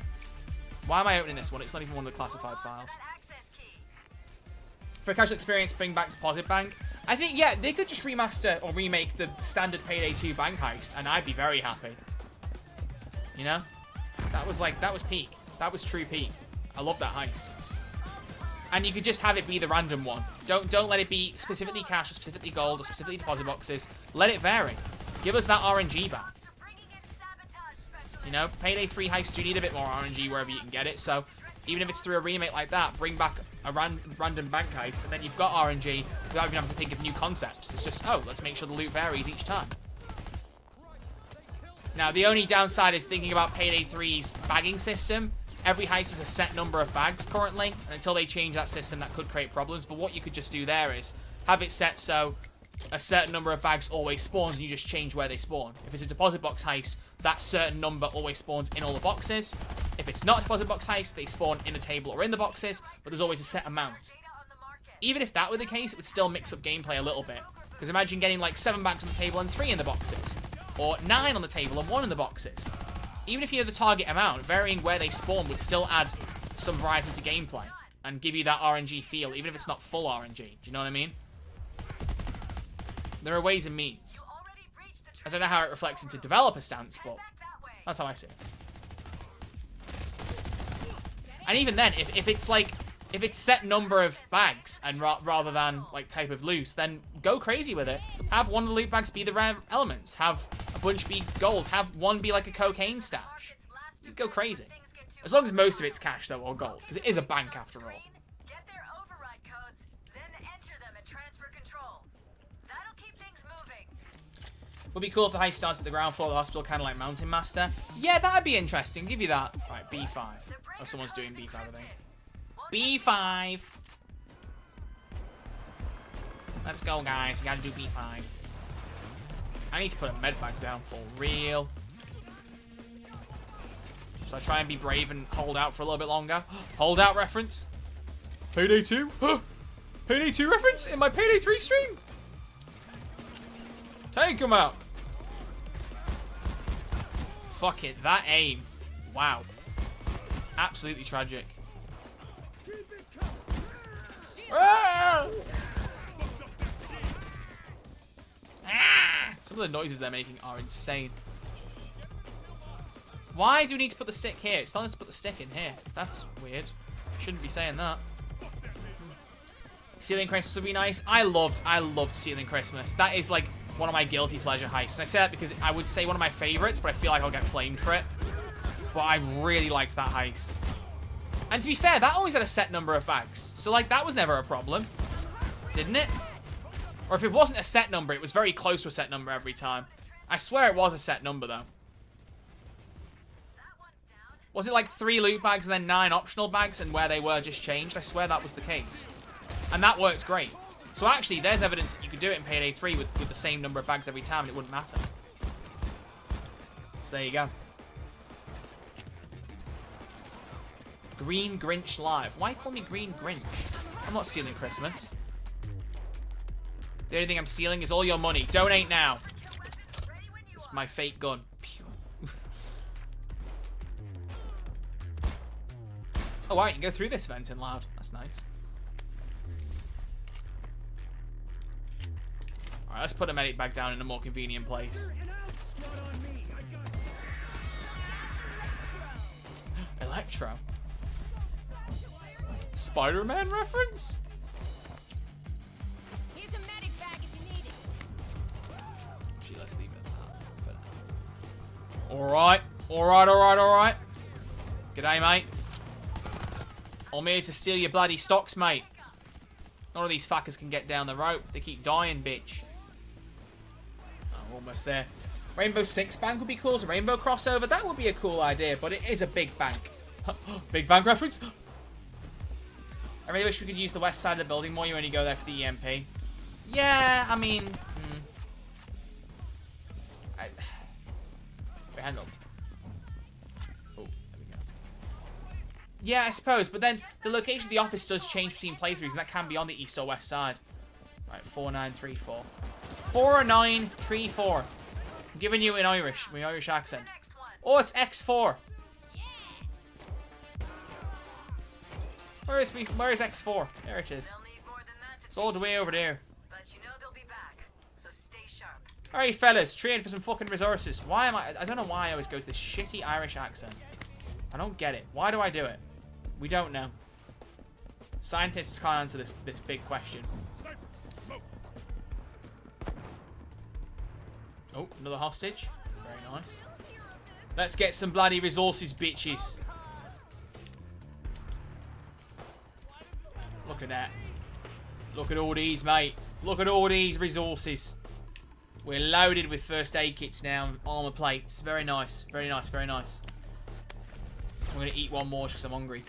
Why am I opening this one? It's not even one of the classified files. For a casual experience, bring back Deposit Bank. I think, yeah, they could just remaster or remake the standard Payday 2 bank heist, and I'd be very happy. You know? That was peak. That was true peak. I love that heist. And you could just have it be the random one. Don't let it be specifically cash or specifically gold or specifically deposit boxes. Let it vary. Give us that RNG back. You know, Payday 3 heist, you need a bit more RNG wherever you can get it. So even if it's through a remake like that, bring back a random bank heist, and then you've got RNG without even having to think of new concepts. It's just, oh, let's make sure the loot varies each time. Now, the only downside is thinking about Payday 3's bagging system. Every heist is a set number of bags currently, and until they change that system, that could create problems. But what you could just do there is have it set so a certain number of bags always spawns, and you just change where they spawn. If it's a deposit box heist, that certain number always spawns in all the boxes. If it's not a deposit box heist, they spawn in the table or in the boxes, but there's always a set amount. Even if that were the case, it would still mix up gameplay a little bit. Because imagine getting like 7 bags on the table and 3 in the boxes. Or 9 on the table and 1 in the boxes. Even if you know the target amount, varying where they spawn would still add some variety to gameplay. And give you that RNG feel, even if it's not full RNG. Do you know what I mean? There are ways and means. I don't know how it reflects into developer stance, but that's how I see it. And even then, if it's like, if it's set number of bags and rather than like type of loot, then go crazy with it. Have one of the loot bags be the rare elements. Have a bunch be gold. Have one be like a cocaine stash. Go crazy. As long as most of it's cash though, or gold, because it is a bank after all. Get their override codes, then enter them at transfer control. That'll keep things moving. Would be cool if the heist starts at the ground floor of the hospital, kind of like Mountain Master. Yeah, that'd be interesting. Give you that. Right, B5. Oh, someone's doing B5, I think. B5. Let's go, guys. You gotta do B5. I need to put a med bag down for real. So I try and be brave and hold out for a little bit longer. Hold out reference. Payday 2? Payday 2 reference in my Payday 3 stream? Take him out. Fuck it. That aim. Wow. Absolutely tragic. Ah! Ah! Some of the noises they're making are insane. Why do we need to put the stick here? It's telling us to put the stick in here. That's weird. Shouldn't be saying that. Stealing Christmas would be nice. I loved Stealing Christmas. That is like one of my guilty pleasure heists. And I say that because I would say one of my favorites, but I feel like I'll get flamed for it. But I really liked that heist. And to be fair, that always had a set number of bags. So like that was never a problem. Didn't it? Or if it wasn't a set number, it was very close to a set number every time. I swear it was a set number though. Was it like 3 loot bags and then 9 optional bags and where they were just changed? I swear that was the case. And that worked great. So actually, there's evidence that you could do it in Payday 3 with the same number of bags every time and it wouldn't matter. So there you go. Green Grinch Live. Why call me Green Grinch? I'm not stealing Christmas. The only thing I'm stealing is all your money. Donate now. It's my fake gun. Pew. Oh, wow, you can go through this vent in loud. That's nice. Alright, let's put a medic bag down in a more convenient place. Electro. Spider-Man reference? Here's a medic bag if you need it. Actually, let's leave it at that. Alright. Alright. G'day, mate. I'm here to steal your bloody stocks, mate. None of these fuckers can get down the rope. They keep dying, bitch. Oh, we're almost there. Rainbow Six Bank would be cool as a rainbow crossover. That would be a cool idea, but it is a big bank. Big bank reference? I really wish we could use the west side of the building more. You only go there for the EMP. Yeah, I mean... Wait, hang on. Oh, there we go. Yeah, I suppose, but then the location of the office does change between playthroughs, and that can be on the east or west side. Right, 4934. 4934. I'm giving you an Irish, my Irish accent. Oh, it's X4. Where is X4? There it is. It's all the way over there. but you know they'll be back, so stay sharp. Alright, fellas, trade for some fucking resources. Why am I don't know why I always go with this shitty Irish accent. I don't get it. Why do I do it? We don't know. Scientists can't answer this big question. Oh, another hostage. Very nice. Let's get some bloody resources, bitches. Look at that. Look at all these, mate. Look at all these resources. We're loaded with first aid kits now, armor plates. Very nice, very nice, very nice. I'm gonna eat one more because I'm hungry.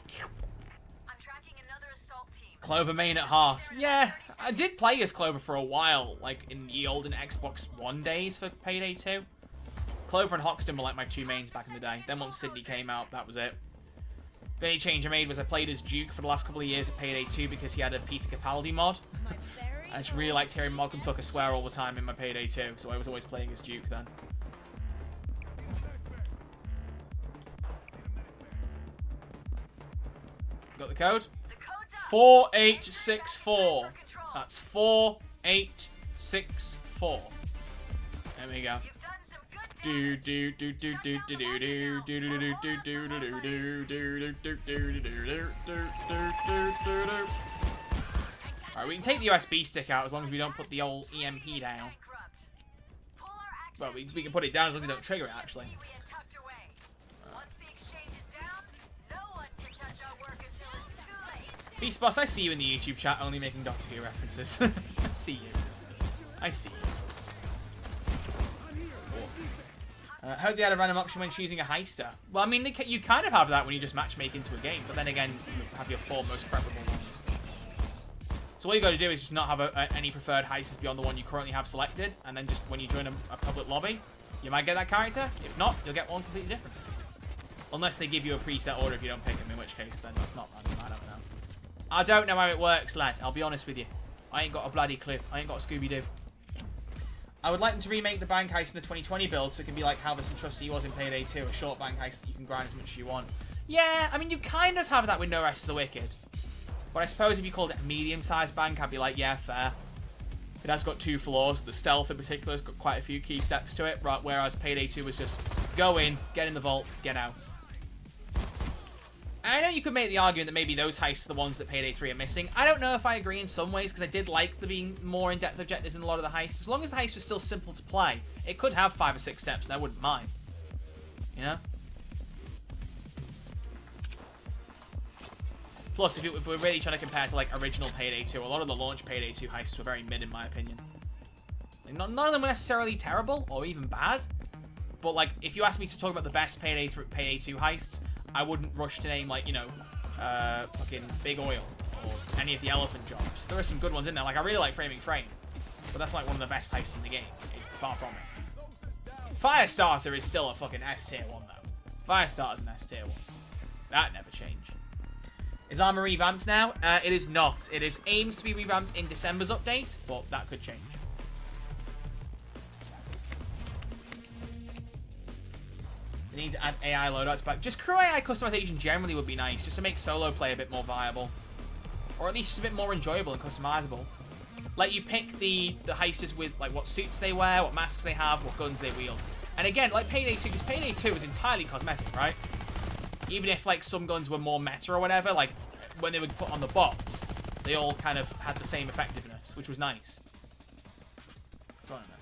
I'm tracking another assault team. Clover main at heart. Yeah, I did play as Clover for a while, like in the olden Xbox One days for Payday 2. Clover and Hoxton were like my two mains back in the day. Then once Sydney came out, that was it. The only change I made was I played as Duke for the last couple of years at Payday 2 because he had a Peter Capaldi mod. I just really liked hearing Malcolm Tucker swear all the time in my Payday 2, so I was always playing as Duke then. Got the code? The code's up. 4864. That's 4864. There we go. You've done some good Do damage. do do do do do do do do do do do do do do do do do do. Alright, we can take the USB stick out as long as we don't put the old EMP down. Bankrupt. Pull our access Well, we can put it down as long as we don't trigger it, actually. key we had tucked away. Once the exchange is down, no one can touch our work until it's too late. Beast Boss, I see you in the YouTube chat only making Doctor Who references. I see you. I see you. Heard they had a random option when choosing a heister. Well, I mean, you kind of have that when you just matchmake into a game, but then again, you have your four most preferable ones. So all you got to do is just not have any preferred heisters beyond the one you currently have selected, and then just when you join a public lobby, you might get that character. If not, you'll get one completely different. Unless they give you a preset order if you don't pick them, in which case then that's not random. I don't know. I don't know how it works, lad. I'll be honest with you. I ain't got a bloody clue. I ain't got a Scooby-Doo. I would like them to remake the bank heist in the 2020 build so it can be like Harvest and Trustee was in Payday 2, a short bank heist that you can grind as much as you want. Yeah, I mean, you kind of have that with No Rest for the Wicked. But I suppose if you called it a medium-sized bank, I'd be like, yeah, fair. It has got two flaws. The stealth in particular has got quite a few key steps to it, right? Whereas Payday 2 was just go in, get in the vault, get out. I know you could make the argument that maybe those heists are the ones that Payday 3 are missing. I don't know if I agree in some ways, because I did like there being more in-depth objectives in a lot of the heists. As long as the heist was still simple to play, it could have 5 or 6 steps, and I wouldn't mind. You know? Plus, if we're really trying to compare to, like, original Payday 2, a lot of the launch Payday 2 heists were very mid, in my opinion. Like, none of them were necessarily terrible, or even bad. But, like, if you ask me to talk about the best Payday 2 heists, I wouldn't rush to name, like, you know, fucking Big Oil, or any of the elephant jobs. There are some good ones in there. Like, I really like Framing Frame, but that's, like, one of the best heists in the game. Far from it. Firestarter is still a fucking S-tier one, though. Firestarter's an S-tier one. That never changed. Is Armor revamped now? It is not. It is aims to be revamped in December's update, but that could change. They need to add AI loadouts back. Just crew AI customization generally would be nice, just to make solo play a bit more viable. Or at least just a bit more enjoyable and customizable. Like, you pick the heisters with, like, what suits they wear, what masks they have, what guns they wield. And again, like Payday 2, because Payday 2 was entirely cosmetic, right? Even if, like, some guns were more meta or whatever, like, when they were put on the box, they all kind of had the same effectiveness, which was nice. Go on, man.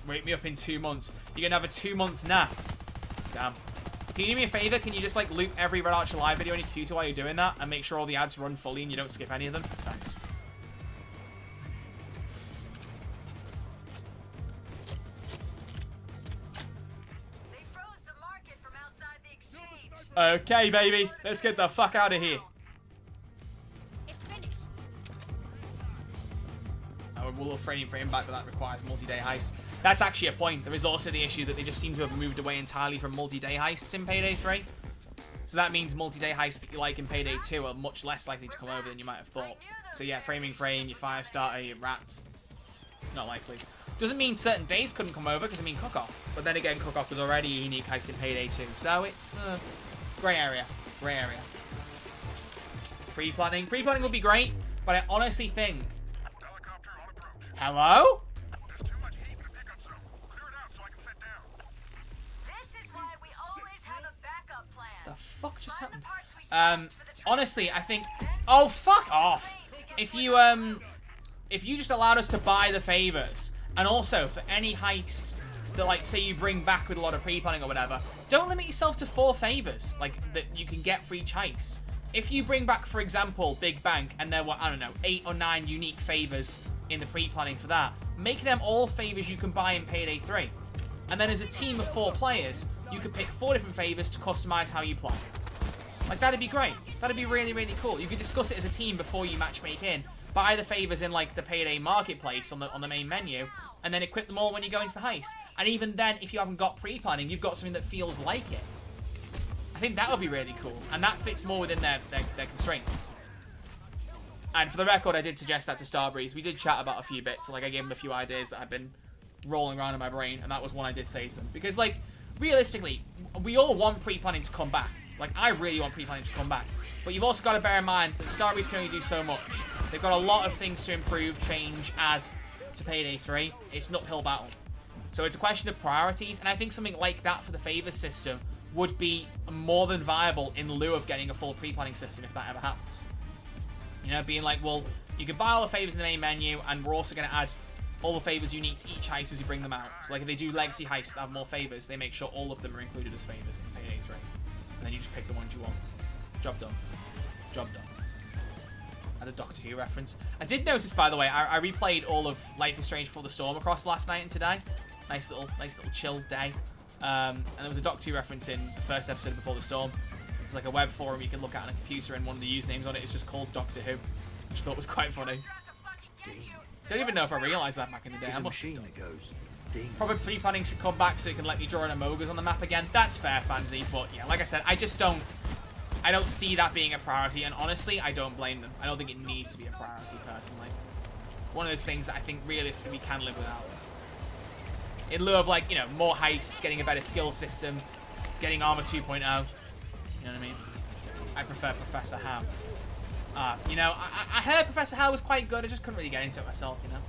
Wake me up in 2 months. You're gonna have a 2-month nap. Damn. Can you do me a favor? Can you just, like, loop every Red Archer Live video on your computer while you're doing that, and make sure all the ads run fully and you don't skip any of them? Thanks. They froze the market from outside the exchange. Okay, baby. Let's get the fuck out of here. It's finished. We'll frame back, but that requires multi-day heists. That's actually a point. There is also the issue that they just seem to have moved away entirely from multi-day heists in Payday 3. So that means multi-day heists that you like in Payday 2 are much less likely to come over than you might have thought. So yeah, Framing Frame, your Firestarter, your Rats, not likely. Doesn't mean certain days couldn't come over, because I mean Cook-Off. But then again, Cook-Off was already a unique heist in Payday 2. So it's grey area. Grey area. Pre-planning. Pre-planning would be great, but I honestly think Hello? This is why we always have a backup plan. The fuck just Find the happened? parts we stashed for the train. Honestly, I think... Oh, fuck off! If you just allowed us to buy the favors, and also for any heist that, like, say you bring back with a lot of pre-planning or whatever, don't limit yourself to 4 favors, like, that you can get for each heist. If you bring back, for example, Big Bank, and there were, I don't know, 8 or 9 unique favors in the pre-planning for that, make them all favors you can buy in Payday 3. And then as a team of 4 players, you could pick 4 different favors to customize how you play. Like, that'd be great. That'd be really, really cool. You could discuss it as a team before you matchmake in. Buy the favors in, like, the Payday marketplace on the main menu, and then equip them all when you go into the heist. And even then, if you haven't got pre-planning, you've got something that feels like it. I think that would be really cool, and that fits more within their constraints. And for the record, I did suggest that to Starbreeze. We did chat about a few bits. Like, I gave him a few ideas that had been rolling around in my brain, and that was one I did say to them. Because, like, realistically, we all want pre-planning to come back. Like, I really want pre-planning to come back. But you've also got to bear in mind that Starbreeze can only do so much. They've got a lot of things to improve, change, add to Payday 3. It's an uphill battle. So it's a question of priorities, and I think something like that for the favors system would be more than viable in lieu of getting a full pre-planning system if that ever happens. You know, being like, well, you can buy all the favors in the main menu, and we're also going to add all the favors unique to each heist as you bring them out. So, like, if they do legacy heists that have more favors, they make sure all of them are included as favors in Payday 3. And then you just pick the ones you want. Job done. Job done. Had a Doctor Who reference. I did notice, by the way, I replayed all of Life is Strange Before the Storm across last night and today. Nice little chill day. And there was a Doctor Who reference in the first episode of Before the Storm. It's like a web forum you can look at on a computer, and one of the usernames on it is just called Doctor Who, which I thought was quite funny. Don't even know if I realised that back in the day. Probably pre-planning should come back so it can let me draw in Amogas on the map again. That's fair, Fancy, but yeah, like I said, I don't see that being a priority, and honestly, I don't blame them. I don't think it needs to be a priority, personally. One of those things that I think realistically we can live without. In lieu of, like, you know, more heists, getting a better skill system, getting Armor 2.0. You know what I mean? I prefer Professor Howe. You know, I heard Professor Howe was quite good. I just couldn't really get into it myself, you know?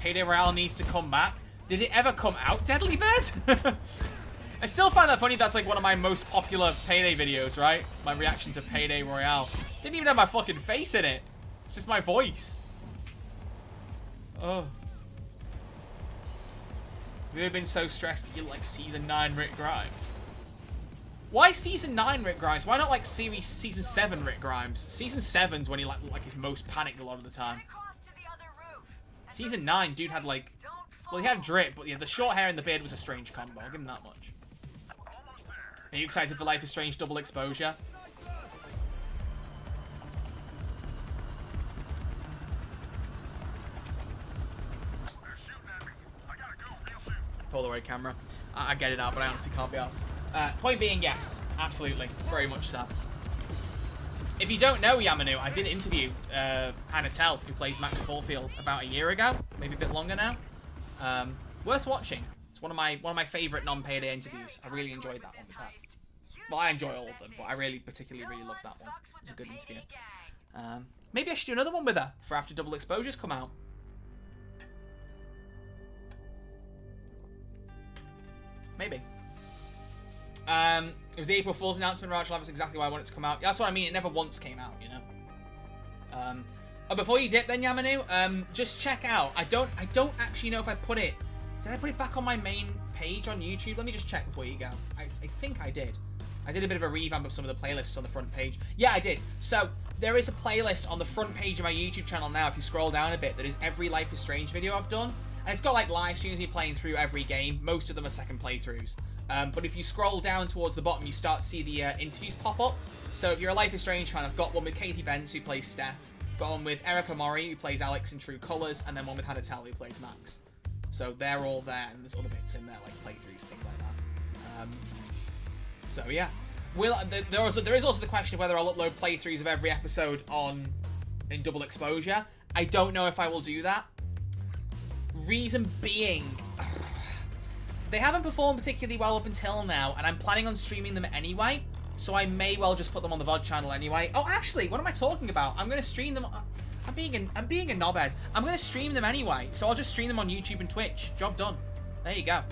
Payday Royale needs to come back. Did it ever come out, Deadly Bird? I still find that funny. That's like one of my most popular Payday videos, right? My reaction to Payday Royale. Didn't even have my fucking face in it. It's just my voice. Oh. Have you ever been so stressed that you like Season 9 Rick Grimes? Why Season 9 Rick Grimes? Why not like Season 7 Rick Grimes? Season 7's when he like is most panicked a lot of the time. Season 9, dude had like... Well, he had drip, but yeah, the short hair and the beard was a strange combo. I'll give him that much. Are you excited for Life is Strange Double Exposure? Polaroid camera. I get it out, but I honestly can't be asked. Point being, yes. Absolutely. Very much so. If you don't know Yamanu, I did interview Hannah Tell, who plays Max Caulfield, about a year ago. Maybe a bit longer now. Worth watching. It's one of my favourite non-Payday interviews. I really enjoyed that one with her. Well, I enjoy all of them, but I really particularly love that one. It was a good interview. Maybe I should do another one with her for after Double Exposure's come out. Maybe. It was the April Fool's announcement, Raj. That's exactly why I wanted it to come out. That's what I mean. It never once came out, you know. Oh, before you dip, then Yamanu, just check out. I don't actually know if I put it. Did I put it back on my main page on YouTube? Let me just check before you go. I think I did. I did a bit of a revamp of some of the playlists on the front page. Yeah, I did. So there is a playlist on the front page of my YouTube channel now. If you scroll down a bit, that is every Life is Strange video I've done, and it's got like live streams of me playing through every game. Most of them are second playthroughs. But if you scroll down towards the bottom, you start to see the interviews pop up. So if you're a Life is Strange fan, I've got one with Katie Bence, who plays Steph. Got one with Erica Mori, who plays Alex in True Colours, and then one with Hannah Tell, who plays Max. So they're all there, and there's other bits in there, like playthroughs, things like that. So yeah. There is also the question of whether I'll upload playthroughs of every episode in Double Exposure. I don't know if I will do that. Reason being... They haven't performed particularly well up until now, and I'm planning on streaming them anyway, so I may well just put them on the VOD channel anyway. Oh, actually, what am I talking about? I'm going to stream them... I'm being a knobhead. I'm gonna stream them anyway, so I'll just stream them on YouTube and Twitch. Job done. There you go.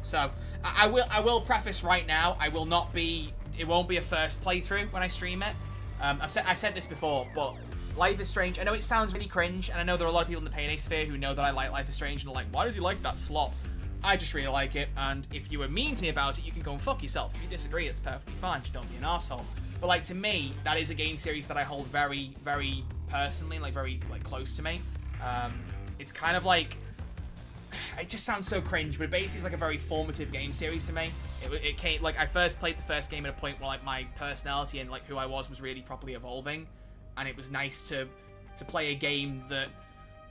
So I will preface right now. I will not be. It won't be a first playthrough when I stream it. I said this before, but Life is Strange. I know it sounds really cringe, and I know there are a lot of people in the Payday sphere who know that I like Life is Strange and are like, why does he like that slop? I just really like it, and if you were mean to me about it, you can go and fuck yourself. If you disagree, it's perfectly fine. Just don't be an arsehole. But like, to me, that is a game series that I hold very, very personally, like very close to me. It's kind of like, it just sounds so cringe, but basically it's like a very formative game series to me. It came, like, I first played the first game at a point where like my personality and like who I was really properly evolving, and it was nice to play a game that,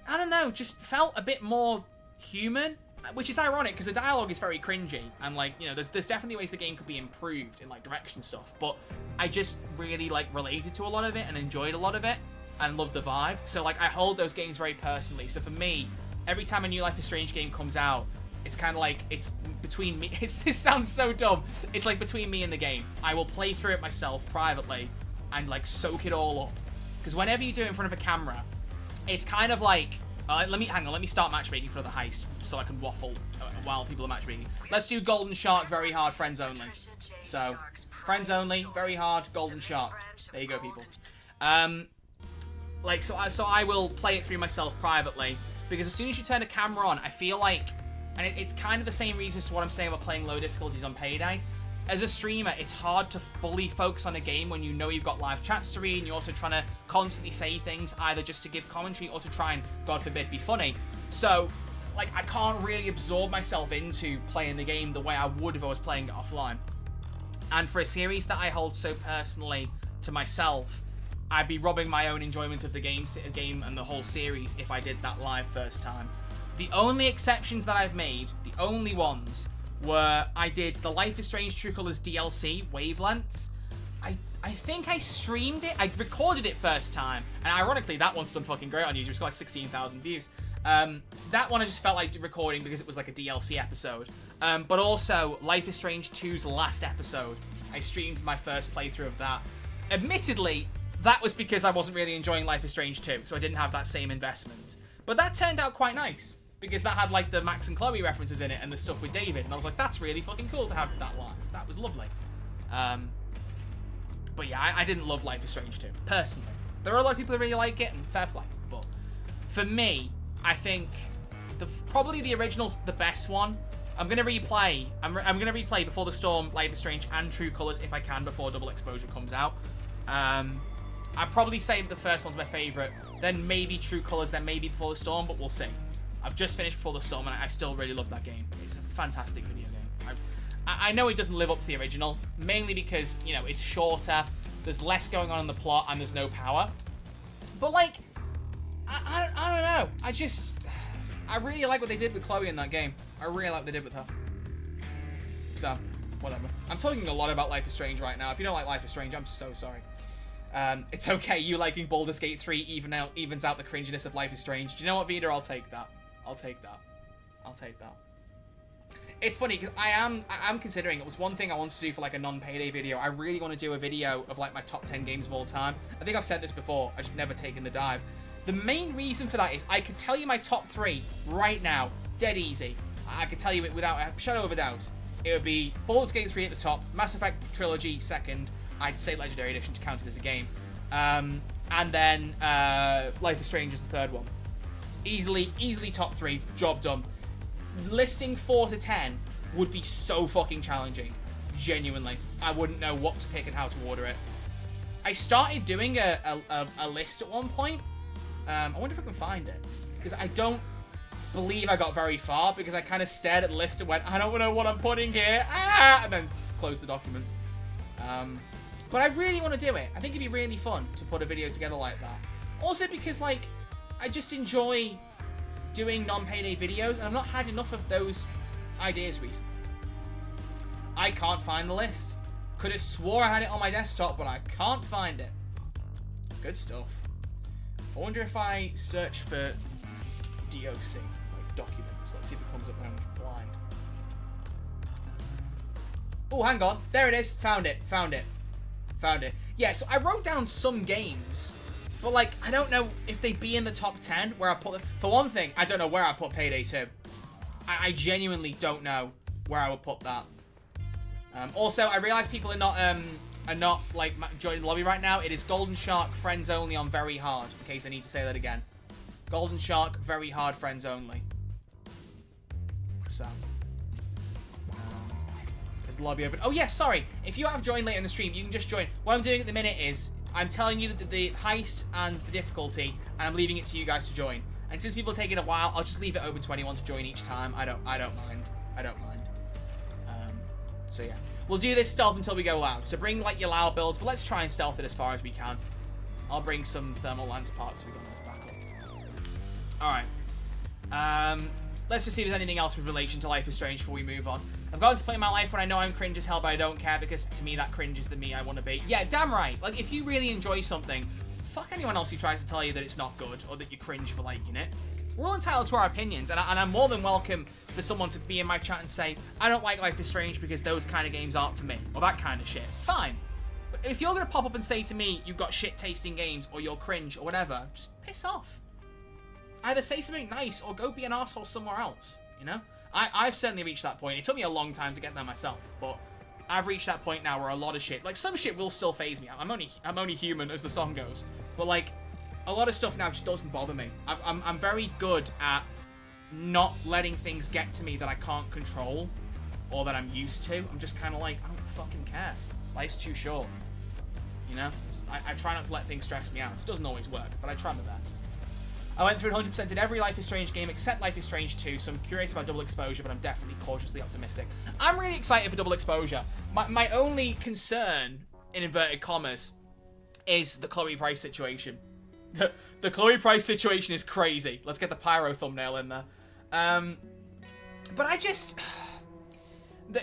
I don't know, just felt a bit more human, which is ironic because the dialogue is very cringy, and like, you know, there's definitely ways the game could be improved in like direction stuff, but I just really like related to a lot of it and enjoyed a lot of it and loved the vibe. So like, I hold those games very personally. So for me, every time a new Life is Strange game comes out, it's kind of like, it's between me. This sounds so dumb. It's like between me and the game. I will play through it myself privately and like soak it all up. Because whenever you do it in front of a camera, it's kind of like, let me start matchmaking for the heist so I can waffle while people are matchmaking. Let's do Golden Shark, very hard, friends only. So, friends only, very hard, Golden Shark. There you go, people. Like, so I will play it through myself privately, because as soon as you turn a camera on, I feel like, and it's kind of the same reasons to what I'm saying about playing low difficulties on Payday. As a streamer, it's hard to fully focus on a game when you know you've got live chats to read and you're also trying to constantly say things either just to give commentary or to try and, God forbid, be funny. So, like, I can't really absorb myself into playing the game the way I would if I was playing it offline. And for a series that I hold so personally to myself, I'd be robbing my own enjoyment of the game and the whole series if I did that live first time. The only exceptions that I've made, the only ones, were I did the Life is Strange True Colors DLC, Wavelengths. I think I streamed it. I recorded it first time, and ironically, that one's done fucking great on YouTube. It's got like 16,000 views. That one I just felt like recording because it was like a DLC episode. But also, Life is Strange 2's last episode. I streamed my first playthrough of that. Admittedly, that was because I wasn't really enjoying Life is Strange 2, so I didn't have that same investment. But that turned out quite nice, because that had like the Max and Chloe references in it and the stuff with David, and I was like, that's really fucking cool to have that live. That was lovely. But yeah, I didn't love Life is Strange 2, personally. There are a lot of people who really like it, and fair play. But for me, I think probably the original's the best one. I'm gonna replay. I'm gonna replay Before the Storm, Life is Strange, and True Colors if I can before Double Exposure comes out. I'd probably say the first one's my favorite, then maybe True Colors, then maybe Before the Storm, but we'll see. I've just finished Before the Storm, and I still really love that game. It's a fantastic video game. I know it doesn't live up to the original, mainly because, you know, it's shorter, there's less going on in the plot, and there's no power. But, like, I don't know. I really like what they did with Chloe in that game. I really like what they did with her. So, whatever. I'm talking a lot about Life is Strange right now. If you don't like Life is Strange, I'm so sorry. It's okay, you liking Baldur's Gate 3 evens out the cringiness of Life is Strange. Do you know what, Vida? I'll take that. I'll take that. I'll take that. It's funny, because I am considering, it was one thing I wanted to do for, like, a non-Payday video. I really want to do a video of, like, my top 10 games of all time. I think I've said this before, I've just never taken the dive. The main reason for that is I could tell you my top 3 right now, dead easy. I could tell you it without a shadow of a doubt. It would be Baldur's Gate 3 at the top, Mass Effect Trilogy second, I'd say Legendary Edition to count it as a game. And then Life is Strange is the third one. Easily top 3, job done. Listing 4 to 10 would be so fucking challenging. Genuinely. I wouldn't know what to pick and how to order it. I started doing a list at one point. I wonder if I can find it. Because I don't believe I got very far, because I kind of stared at the list and went, I don't know what I'm putting here. And then closed the document. But I really want to do it. I think it'd be really fun to put a video together like that. Also because, like, I just enjoy doing non-Payday videos, and I've not had enough of those ideas recently. I can't find the list. Could have swore I had it on my desktop, but I can't find it. Good stuff. I wonder if I search for DOC, like documents. Let's see if it comes up when I'm blind. Oh, hang on. There it is. Found it. Yeah, so I wrote down some games, But, like, I don't know if they'd be in the top 10 where I put them. For one thing, I don't know where I put Payday 2. I genuinely don't know where I would put that. Also, I realize people are not like joining the lobby right now. It is Golden Shark friends only on very hard. In case I need to say that again, Golden Shark very hard friends only. So, is the lobby open? Oh yeah, sorry. If you have joined later in the stream, you can just join. What I'm doing at the minute is I'm telling you the heist and the difficulty, and I'm leaving it to you guys to join. And since people are taking a while, I'll just leave it open to anyone to join each time. I don't mind. I don't mind. So yeah, we'll do this stealth until we go loud. So bring like your loud builds, but let's try and stealth it as far as we can. I'll bring some thermal lance parts so we got this back up. All right. Let's just see if there's anything else with relation to Life is Strange before we move on. I've gone to play my life when I know I'm cringe as hell, but I don't care because to me that cringe is the me I want to be. Yeah, damn right. Like if you really enjoy something, fuck anyone else who tries to tell you that it's not good or that you cringe for liking it. We're all entitled to our opinions, and I'm more than welcome for someone to be in my chat and say, I don't like Life is Strange because those kind of games aren't for me, or that kind of shit. Fine. But if you're going to pop up and say to me, you've got shit-tasting games, or you're cringe, or whatever, just piss off. Either say something nice, or go be an arsehole somewhere else, you know? I've certainly reached that point. It took me a long time to get there myself, but I've reached that point now where a lot of shit, like some shit will still faze me. I'm only human, as the song goes. But like, a lot of stuff now just doesn't bother me. I'm very good at not letting things get to me that I can't control or that I'm used to. I'm just kind of like, I don't fucking care. Life's too short, you know? I try not to let things stress me out. It doesn't always work, but I try my best. I went through 100% in every Life is Strange game except Life is Strange 2, so I'm curious about Double Exposure, but I'm definitely cautiously optimistic. I'm really excited for Double Exposure. My only concern, in inverted commas, is the Chloe Price situation. The Chloe Price situation is crazy. Let's get the pyro thumbnail in there. But I just...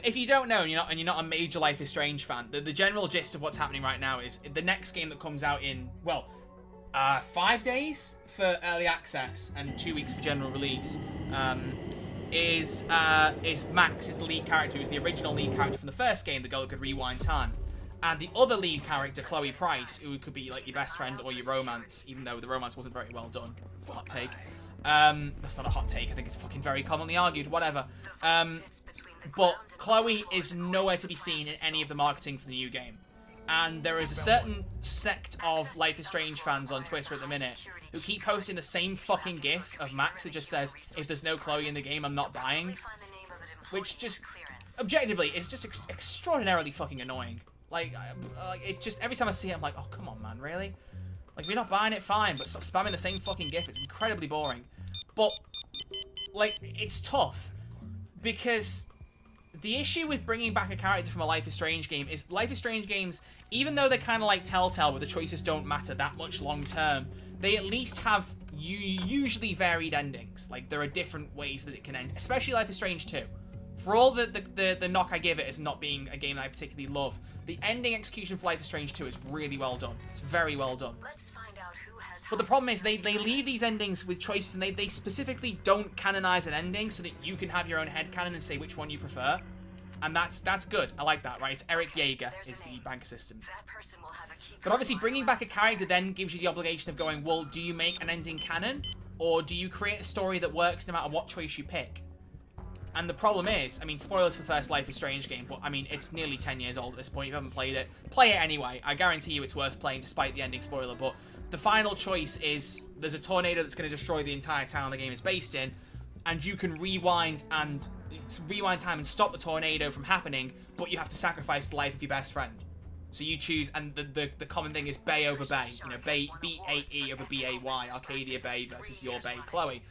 if you don't know and you're not a major Life is Strange fan, the general gist of what's happening right now is the next game that comes out in, well, 5 days for early access and 2 weeks for general release, is Max, is the lead character, who's the original lead character from the first game, the girl who could rewind time. And the other lead character, Chloe Price, who could be like your best friend or your romance, even though the romance wasn't very well done. Hot take. That's not a hot take. I think it's fucking very commonly argued. Whatever. But Chloe is nowhere to be seen in any of the marketing for the new game. And there is a certain sect of Life is Strange fans on Twitter at the minute who keep posting the same fucking gif of Max that just says, if there's no Chloe in the game, I'm not buying. Which just, objectively, is just extraordinarily fucking annoying. Like, it just, every time I see it, I'm like, oh, come on, man, really? Like, if you're not buying it, fine, but stop spamming the same fucking gif. It's incredibly boring. But, like, it's tough. Because the issue with bringing back a character from a Life is Strange game is Life is Strange games, even though they're kind of like Telltale, where the choices don't matter that much long-term, they at least have usually varied endings. Like, there are different ways that it can end, especially Life is Strange 2. For all the knock I give it as not being a game that I particularly love, the ending execution for Life is Strange 2 is really well done. It's very well done. Let's find out who has But the problem is they leave these endings with choices, and they specifically don't canonize an ending so that you can have your own headcanon and say which one you prefer. And that's good. I like that, right? It's Eric Yeager is the bank assistant. That person will have a key But obviously bringing back a character then gives you the obligation of going, well, do you make an ending canon? Or do you create a story that works no matter what choice you pick? And the problem is, I mean, spoilers for first Life is Strange game, but I mean, it's nearly 10 years old at this point. If you haven't played it, play it anyway. I guarantee you it's worth playing despite the ending spoiler. But the final choice is there's a tornado that's going to destroy the entire town the game is based in, and you can rewind time and stop the tornado from happening, but you have to sacrifice the life of your best friend. So you choose, and the common thing is Bay over Bay. You know, Bay, B-A-E over B-A-Y, Arcadia Bay versus your Bay, Chloe.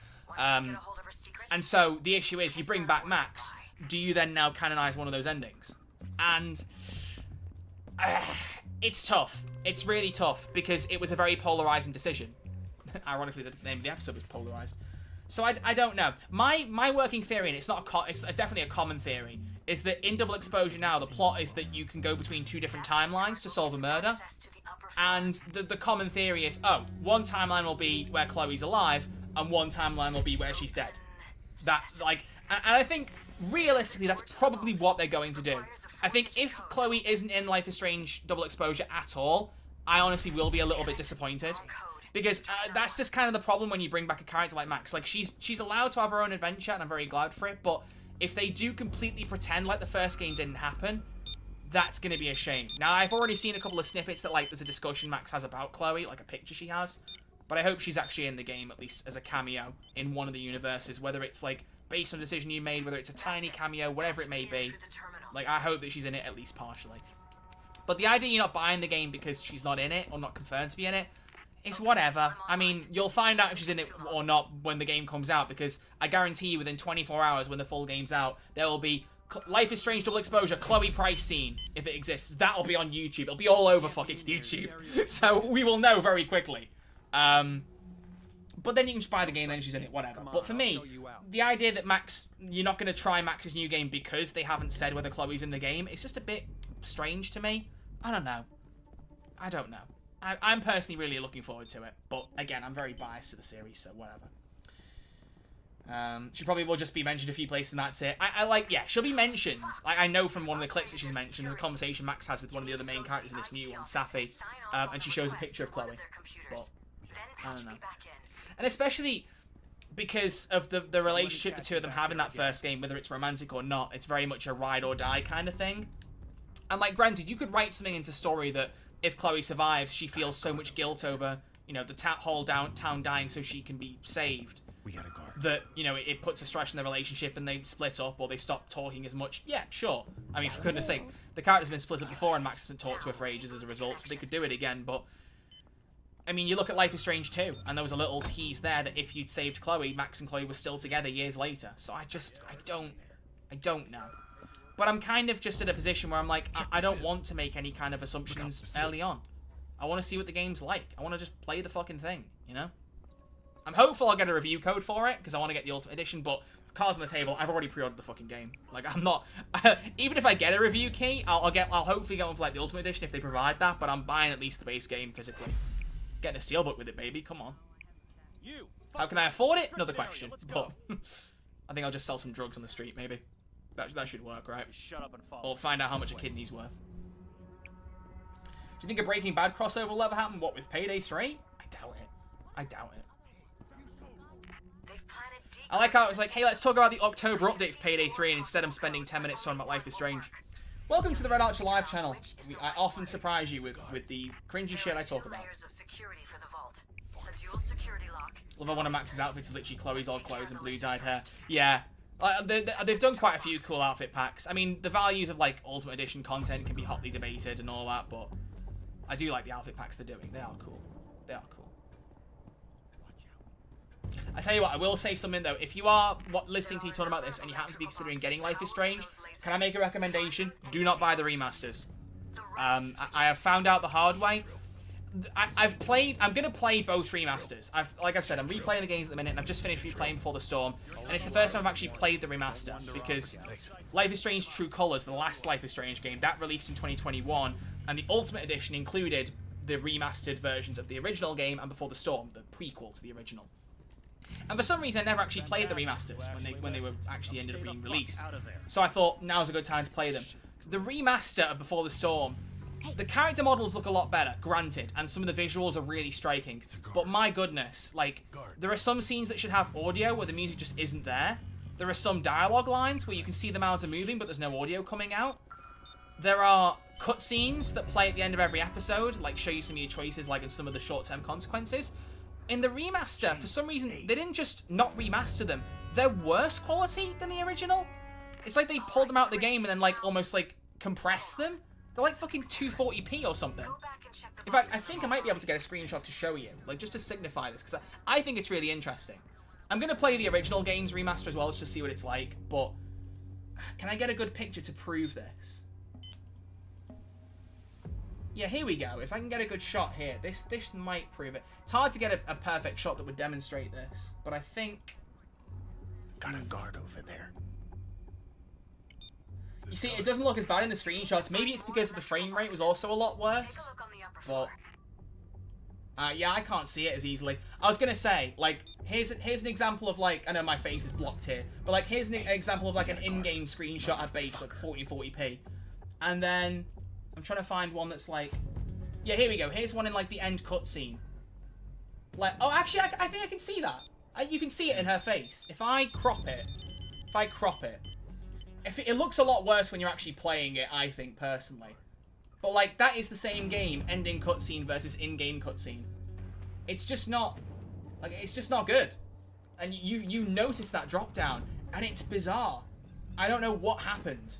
And so the issue is, you bring back Max, do you then now canonize one of those endings? And it's tough. It's really tough, because it was a very polarizing decision. Ironically, the name of the episode was polarized. So I don't know. My working theory, and it's definitely a common theory, is that in Double Exposure now, the plot is that you can go between two different timelines to solve a murder. And the common theory is, oh, one timeline will be where Chloe's alive, and one timeline will be where she's dead. That, like, and I think, realistically, that's probably what they're going to do. I think if Chloe isn't in Life is Strange Double Exposure at all, I honestly will be a little bit disappointed. Because that's just kind of the problem when you bring back a character like Max. Like, she's allowed to have her own adventure, and I'm very glad for it, but if they do completely pretend like the first game didn't happen, that's going to be a shame. Now, I've already seen a couple of snippets that, like, there's a discussion Max has about Chloe, like a picture she has, but I hope she's actually in the game, at least as a cameo, in one of the universes, whether it's, like, based on a decision you made, whether it's a tiny cameo, whatever it may be. Like, I hope that she's in it at least partially. But the idea you're not buying the game because she's not in it, or not confirmed to be in it, it's whatever. I mean, you'll find out if she's in it or not when the game comes out, because I guarantee you within 24 hours when the full game's out, there will be Life is Strange Double Exposure Chloe Price scene, if it exists. That'll be on YouTube. It'll be all over fucking YouTube. So we will know very quickly. But then you can just buy the game, then she's in it, whatever. But for me, the idea that Max, you're not going to try Max's new game because they haven't said whether Chloe's in the game, it's just a bit strange to me. I don't know. I don't know. I'm personally really looking forward to it. But again, I'm very biased to the series, so whatever. She probably will just be mentioned a few places and that's it. I like, yeah, she'll be mentioned. I know from one of the clips that she's mentioned, there's a conversation Max has with one of the other main characters in this new one, Safi, and she shows a picture of Chloe. But, I don't know. And especially because of the relationship the two of them have in that first game, whether it's romantic or not, it's very much a ride or die kind of thing. And like, granted, you could write something into story that if Chloe survives, she feels so much guilt over, you know, the whole town dying so she can be saved. We gotta guard. That, you know, it puts a stress in the relationship and they split up or they stop talking as much. Yeah, sure. I mean, for goodness sake, the character's been split up before and Max hasn't talked to her for ages as a result, so they could do it again, but I mean, you look at Life is Strange 2, and there was a little tease there that if you'd saved Chloe, Max and Chloe were still together years later. So I don't know. But I'm kind of just in a position where I'm like, I don't want to make any kind of assumptions early on. I want to see what the game's like. I want to just play the fucking thing, you know? I'm hopeful I'll get a review code for it, because I want to get the Ultimate Edition, but cards on the table, I've already pre-ordered the fucking game. Like, I'm not... even if I get a review key, I'll hopefully get one for, like, the Ultimate Edition if they provide that, but I'm buying at least the base game physically. Getting a steelbook with it, baby. Come on. How can I afford it? Another question. But I think I'll just sell some drugs on the street, maybe. That should work, right? Shut up and follow. Or find out how much a kidney's worth. Do you think a Breaking Bad crossover will ever happen? What, with Payday 3? I doubt it. I doubt it. I like how it was like, hey, let's talk about the October update for Payday 3, and instead I'm spending 10 minutes talking about Life is Strange. Welcome to the Red Archer Live channel. I often surprise you with the cringy shit I talk about. Love how one of Max's outfits is literally Chloe's old clothes and blue dyed hair. Yeah. They've done quite a few cool outfit packs. I mean, the values of, like, Ultimate Edition content can be hotly debated and all that, but I do like the outfit packs they're doing. They are cool. They are cool. I tell you what, I will say something though. If you are listening to me talking about this and you happen to be considering getting Life is Strange, can I make a recommendation? Do not buy the remasters. I have found out the hard way. I'm gonna play both remasters. Like I said, I'm replaying the games at the minute, and I've just finished replaying Before the Storm, and it's the first time I've actually played the remaster, because Life is Strange True Colors, the last Life is Strange game, that released in 2021, and the Ultimate Edition included the remastered versions of the original game and Before the Storm, the prequel to the original. And for some reason, I never actually played the remasters when they were actually ended up being released. So I thought now's a good time to play them. The remaster of Before the Storm, the character models look a lot better, granted, and some of the visuals are really striking. But my goodness, like, there are some scenes that should have audio where the music just isn't there. There are some dialogue lines where you can see the mountain moving, but there's no audio coming out. There are cutscenes that play at the end of every episode, like show you some of your choices, like in some of the short-term consequences. In the remaster, for some reason, they didn't just not remaster them. They're worse quality than the original. It's like they pulled them out of the game and then, like, almost, like, compressed them. They're like fucking 240p or something. In fact, I think I might be able to get a screenshot to show you, like, just to signify this, because I think it's really interesting. I'm going to play the original game's remaster as well, just to see what it's like, but can I get a good picture to prove this? Yeah, here we go. If I can get a good shot here, this might prove it. It's hard to get a perfect shot that would demonstrate this, but I think... Got a guard over there. You see, it doesn't look as bad in the screenshots. Maybe it's because the frame rate was also a lot worse. But yeah, I can't see it as easily. I was gonna say, like, here's an example of, like, I know my face is blocked here, but, like, here's an example of, like, an in-game screenshot at base, like 40p. And then I'm trying to find one that's like, yeah, here we go. Here's one in, like, the end cutscene. Like, oh, actually, I think I can see that. You can see it in her face. If I crop it, it looks a lot worse when you're actually playing it, I think, personally. But, like, that is the same game, ending cutscene versus in-game cutscene. It's just not, like, it's just not good. And you notice that drop down, and it's bizarre. I don't know what happened.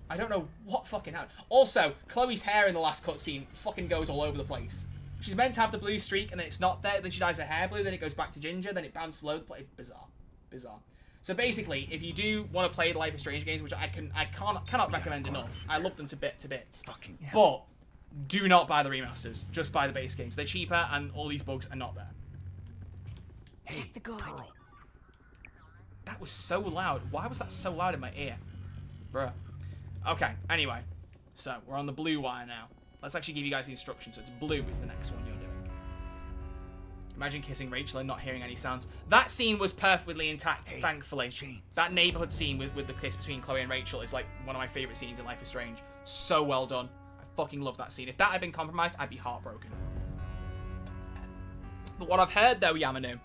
I don't know what fucking happened. Also, Chloe's hair in the last cutscene fucking goes all over the place. She's meant to have the blue streak, and then it's not there. Then she dyes her hair blue, then it goes back to ginger, then it bounces all over the place. Bizarre. Bizarre. So basically, if you do want to play the Life is Strange games, which I cannot recommend enough, I love them to bits. Fucking But do not buy the remasters. Just buy the base games. They're cheaper, and all these bugs are not there. Hey, Pearl. That was so loud. Why was that so loud in my ear? Bruh. Okay, anyway. So, we're on the blue wire now. Let's actually give you guys the instructions. So it's blue is the next one you're doing. Imagine kissing Rachel and not hearing any sounds. That scene was perfectly intact, thankfully. That neighborhood scene with the kiss between Chloe and Rachel is like one of my favorite scenes in Life is Strange. So well done. I fucking love that scene. If that had been compromised, I'd be heartbroken. But what I've heard, though, Yamanu,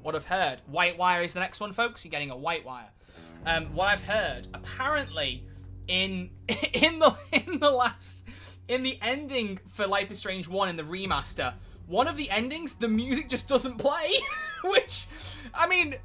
white wire is the next one, folks. You're getting a white wire. What I've heard, apparently, in the ending for Life is Strange 1 in the remaster, one of the endings, the music just doesn't play. Which, I mean,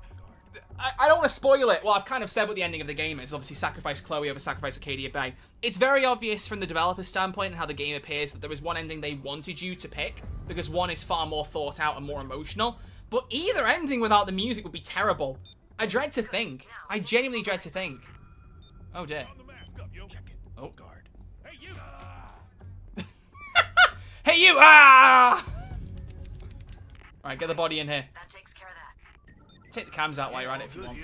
I don't want to spoil it. Well, I've kind of said what the ending of the game is. Obviously, sacrifice Chloe over sacrifice Arcadia Bay. It's very obvious from the developer's standpoint and how the game appears that there was one ending they wanted you to pick, because one is far more thought out and more emotional. But either ending without the music would be terrible. I dread to think. I genuinely dread to think. Oh dear. Check it. Oh. Guard. Hey, you! Hey you! Ah! Alright, get the body in here. That takes care of that. Take the cams out while you're at it if you want.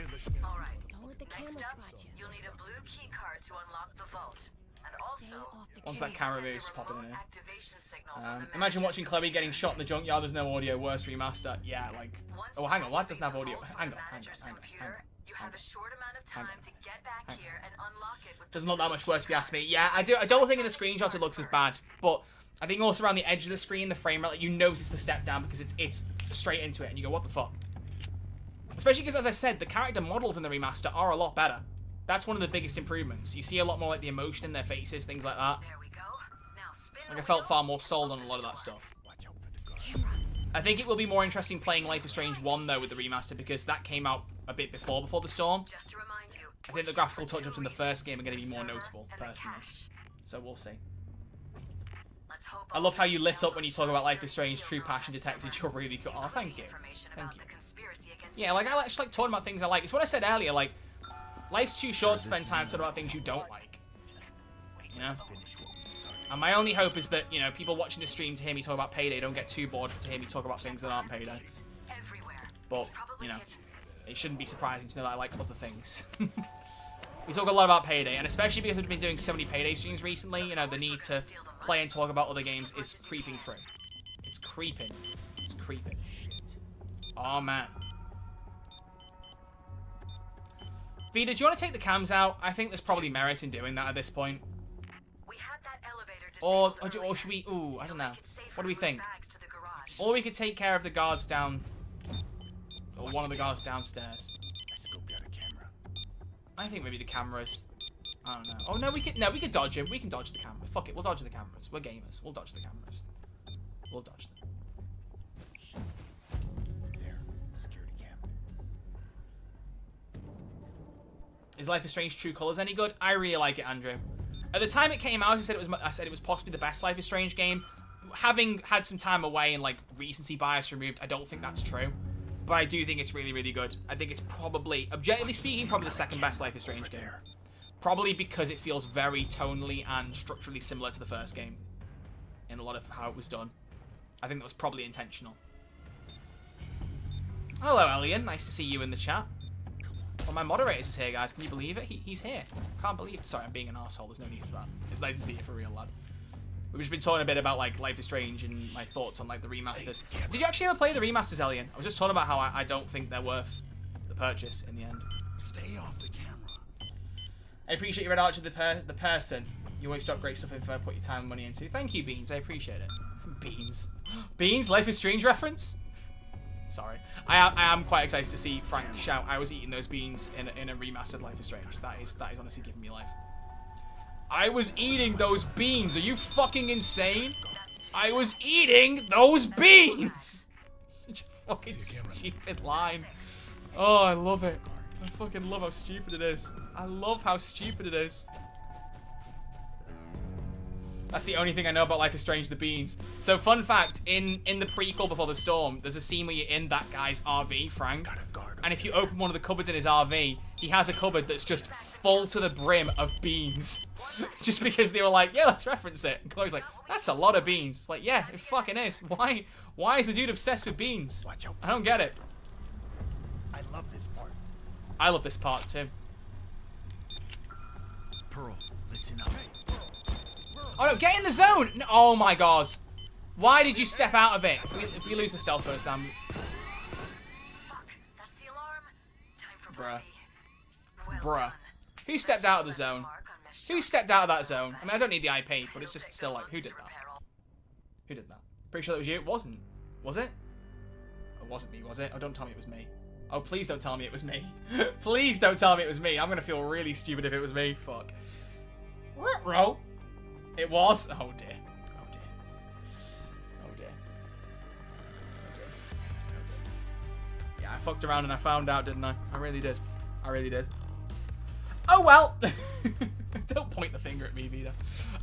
All right. Don't let the camera Next up, spot you. you'll need a blue key card to unlock the vault. And also, off the Once camera. that camera send a moves, pop it in remote here. activation signal from the Imagine manager's watching Chloe computer. getting shot in the junkyard, there's no audio, worst remaster. Yeah, like... Once Oh, you hang on, what? Doesn't activate have the audio. vault Hang from on, the hang on, manager's hang on, computer, hang on. you have a short amount of Hang time on. to get back Hang on. here and unlock it with Doesn't look that much worse if you ask me. Yeah, I don't think in the screenshots it looks as bad, but I think also around the edge of the screen, the frame rate, like, you notice the step down because it's straight into it, and you go, what the fuck? Especially because, as I said, the character models in the remaster are a lot better. That's one of the biggest improvements. You see a lot more, like, the emotion in their faces, things like that. There we go. Now spin Like, the I felt wheel. far more sold on a lot of that stuff. Watch out for the guard. Camera. I think it will be more interesting playing Life is Strange 1, though, with the remaster, because that came out a bit before the storm. Just to remind you, I think the graphical touch-ups in the first game are going to be more notable, and the personally. cache. So we'll see. Let's hope I all love the how you lit details up when you on talk about Sean's Life is dirty Strange, deals True are on Passion that detected. server, You're really cool. Oh, thank you. including information Thank about you. the conspiracy against Yeah, like, I actually like talking about things I like. It's what I said earlier, like, life's too short to spend time talking about things you don't like. You know? Finish what we started. And my only hope is that, you know, people watching the stream to hear me talk about Payday don't get too bored to hear me talk about things that aren't Payday. It's everywhere. But, It's probably you know, hidden. it shouldn't be surprising to know that I like other things. We talk a lot about Payday, and especially because I've been doing so many Payday streams recently, you know, the need to play and talk about other games is creeping through. It's creeping. It's creeping. Oh, man. Vida, do you want to take the cams out? I think there's probably merit in doing that at this point. We had that elevator Or disabled or should we... Ooh, I don't know. Make it safer What do we to move think? bags to the garage. Or we could take care of the guards down... Or one of the guards downstairs. I scoped out a camera. I think maybe the cameras... I don't know. Oh, no, we could dodge him. We can dodge the camera. Fuck it, we'll dodge the cameras. We're gamers. We'll dodge the cameras. We'll dodge them. There. Security cam. Is Life is Strange True Colors any good? I really like it, Andrew. At the time it came out, I said it was possibly the best Life is Strange game. Having had some time away and, like, recency bias removed, I don't think that's true. But I do think it's really, really good. I think it's probably, objectively speaking, probably the second best Life is Strange game. Probably because it feels very tonally and structurally similar to the first game in a lot of how it was done. I think that was probably intentional. Hello, Elian. Nice to see you in the chat. Well, my moderator is here, guys. Can you believe it? He's here. Can't believe it. Sorry, I'm being an arsehole. There's no need for that. It's nice to see you for real, lad. We've just been talking a bit about, like, Life is Strange and my thoughts on, like, the remasters. Did you actually ever play the remasters, Elian? I was just talking about how I don't think they're worth the purchase in the end. Stay off the camera. I appreciate you, Red Archer, the person. You always drop great stuff info to put your time and money into. Thank you, Beans. I appreciate it. Beans. Beans? Life is Strange reference? Sorry. I am quite excited to see Frank shout, I was eating those beans in a remastered Life is Strange. That is honestly giving me life. I was eating those beans. Are you fucking insane? I was eating those beans! Such a fucking stupid line. Oh, I love it. I fucking love how stupid it is. I love how stupid it is. That's the only thing I know about Life is Strange, the beans. So, fun fact, in the prequel Before the Storm, there's a scene where you're in that guy's RV, Frank. And if you open one of the cupboards in his RV, he has a cupboard that's just full to the brim of beans. Just because they were like, yeah, let's reference it. And Chloe's like, that's a lot of beans. It's like, yeah, it fucking is. Why is the dude obsessed with beans? I don't get it. I love this part. I love this part too. Pearl, listen up. Oh no, get in the zone! No, oh my god. Why did you step out of it? If we lose the stealth first, Fuck, that's the alarm. Time for Bruh. Well Bruh. done. Who stepped out of the zone? Mark on Miss Who Sharp's stepped out of that zone? I mean, I don't need the IP, but it's It'll just take still them like, who months did to that? repair all- Who did that? Pretty sure that was you. It wasn't. Was it? It wasn't me, was it? Oh, don't tell me it was me. Oh, please don't tell me it was me. Please don't tell me it was me. I'm gonna feel really stupid if it was me. Fuck. Ruh-roh. It was. Oh dear. Oh dear. Oh dear. Oh dear. Oh dear. Yeah, I fucked around and I found out, didn't I? I really did. I really did. Oh well. Don't point the finger at me, Vida.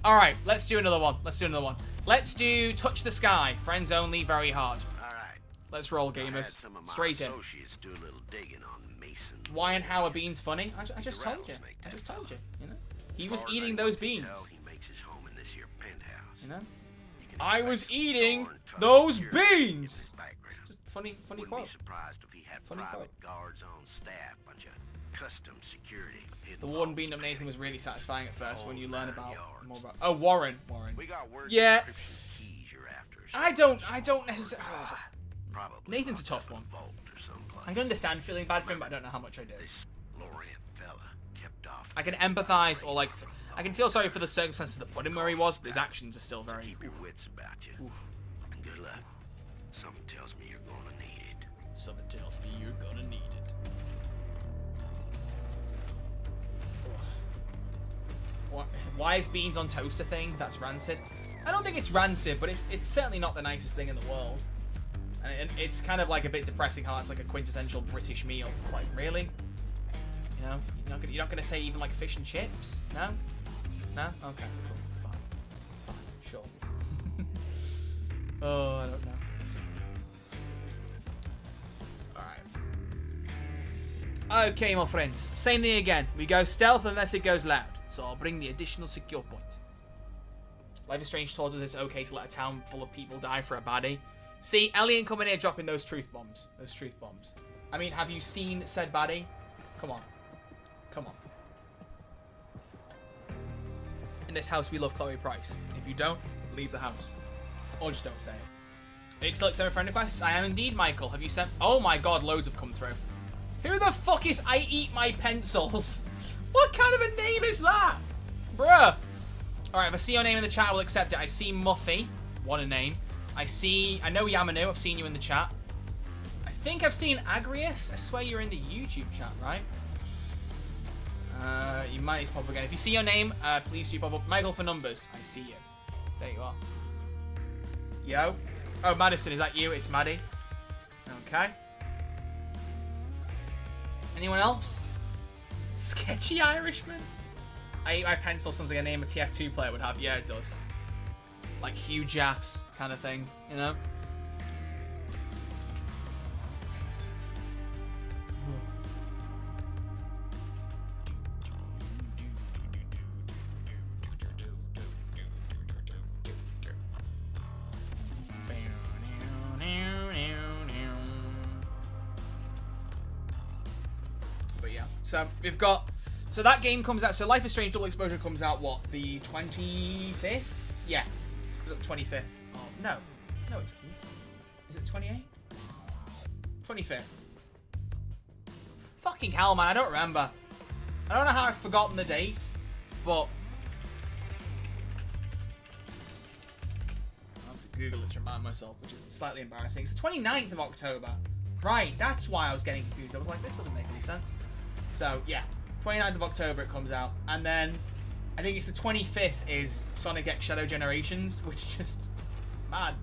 All right, let's do another one. Let's do another one. Let's do Touch the Sky. Friends only, very hard. All right. Let's roll, I had gamers. some of my Straight in. associates do a little digging on Mason. Why and how are beans funny? I just told you. I just told you. You know, he was eating those beans. He makes his home in this here penthouse. You know, You can I expect was some eating foreign touch those security in beans. his background. Just funny Wouldn't quote. be surprised if he had Funny private quote. guards on staff, bunch of custom security. hidden The warden laws being nominated was really satisfying at first when you learn about yards. more about. Oh, Warren. Warren. We got word Yeah. encryption keys you're after. I don't necessarily. Probably Nathan's a locked up tough in one. vault or someplace. I can understand feeling bad for him, but I don't know how much I do. This Laurent fella kept off. I can empathize or like, I can feel sorry for the circumstances that put him where he was, but his actions are still very. Keep your wits about you. Oof. And good luck. Something tells me you're gonna need it. Something tells me you're gonna need it. Why is beans on toast a thing? That's rancid. I don't think it's rancid, but it's certainly not the nicest thing in the world. And it's kind of like a bit depressing how it's like a quintessential British meal. It's like, really? You know, you're not gonna say even like fish and chips? No? No? Okay, cool. Fine, sure. Oh, I don't know. Alright. Okay, my friends. Same thing again. We go stealth unless it goes loud. So I'll bring the additional secure point. Life is Strange told us it's okay to let a town full of people die for a baddie. See, Elliot coming here dropping those truth bombs. Those truth bombs. I mean, have you seen said baddie? Come on. Come on. In this house, we love Chloe Price. If you don't, leave the house. Or just don't say it. Are you still accepting friend requests? I am indeed, Michael. Have you sent... Oh my god, loads have come through. Who the fuck is I Eat My Pencils? What kind of a name is that? Bruh. Alright, if I see your name in the chat, I will accept it. I see Muffy. What a name. I know Yamanu. I've seen you in the chat. I think I've seen Agrius. I swear you're in the YouTube chat, right? You might need to pop up again. If you see your name, please do pop up. Michael for numbers. I see you. There you are. Yo. Oh, Madison, is that you? It's Maddie. Okay. Anyone else? Sketchy Irishman? I Eat My Pencil sounds like a name a TF2 player would have. Yeah, it does. Like Hugh Jass kind of thing, you know? But yeah, so we've got... So that game comes out... So Life is Strange Double Exposure comes out, what, the 25th? Yeah. Is it the 25th? Oh, no. No, it isn't. Is it 28th? 25th. Fucking hell, man. I don't remember. I don't know how I've forgotten the date, but... I'll have to Google it to remind myself, which is slightly embarrassing. It's the 29th of October. Right, that's why I was getting confused. I was like, this doesn't make any sense. So, yeah. 29th of October it comes out. And then, I think it's the 25th is Sonic X Shadow Generations, which just... Man.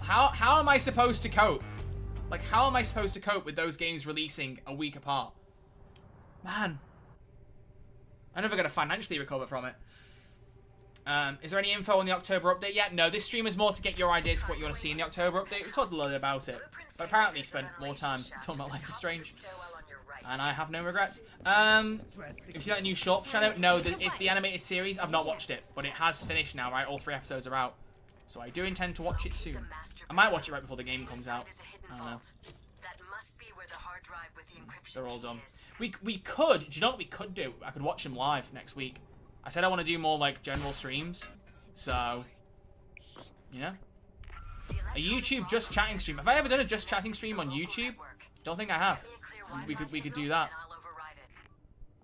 How am I supposed to cope? Like, how am I supposed to cope with those games releasing a week apart? Man. I'm never going to financially recover from it. Is there any info on the October update yet? No, this stream is more to get your ideas for what you want to see in the October update. We talked a little bit about it, but apparently spent more time talking about Life is Strange. And I have no regrets. Have you seen that new short for Shadow? No, the animated series, I've not watched it, but it has finished now, right? All 3 episodes are out. So I do intend to watch it soon. I might watch it right before the game comes out. I don't know. They're all done. We could, do you know what we could do? I could watch them live next week. I said I want to do more like general streams. So, you know. A YouTube just chatting stream. Have I ever done a just chatting stream on YouTube? Don't think I have. We could do that.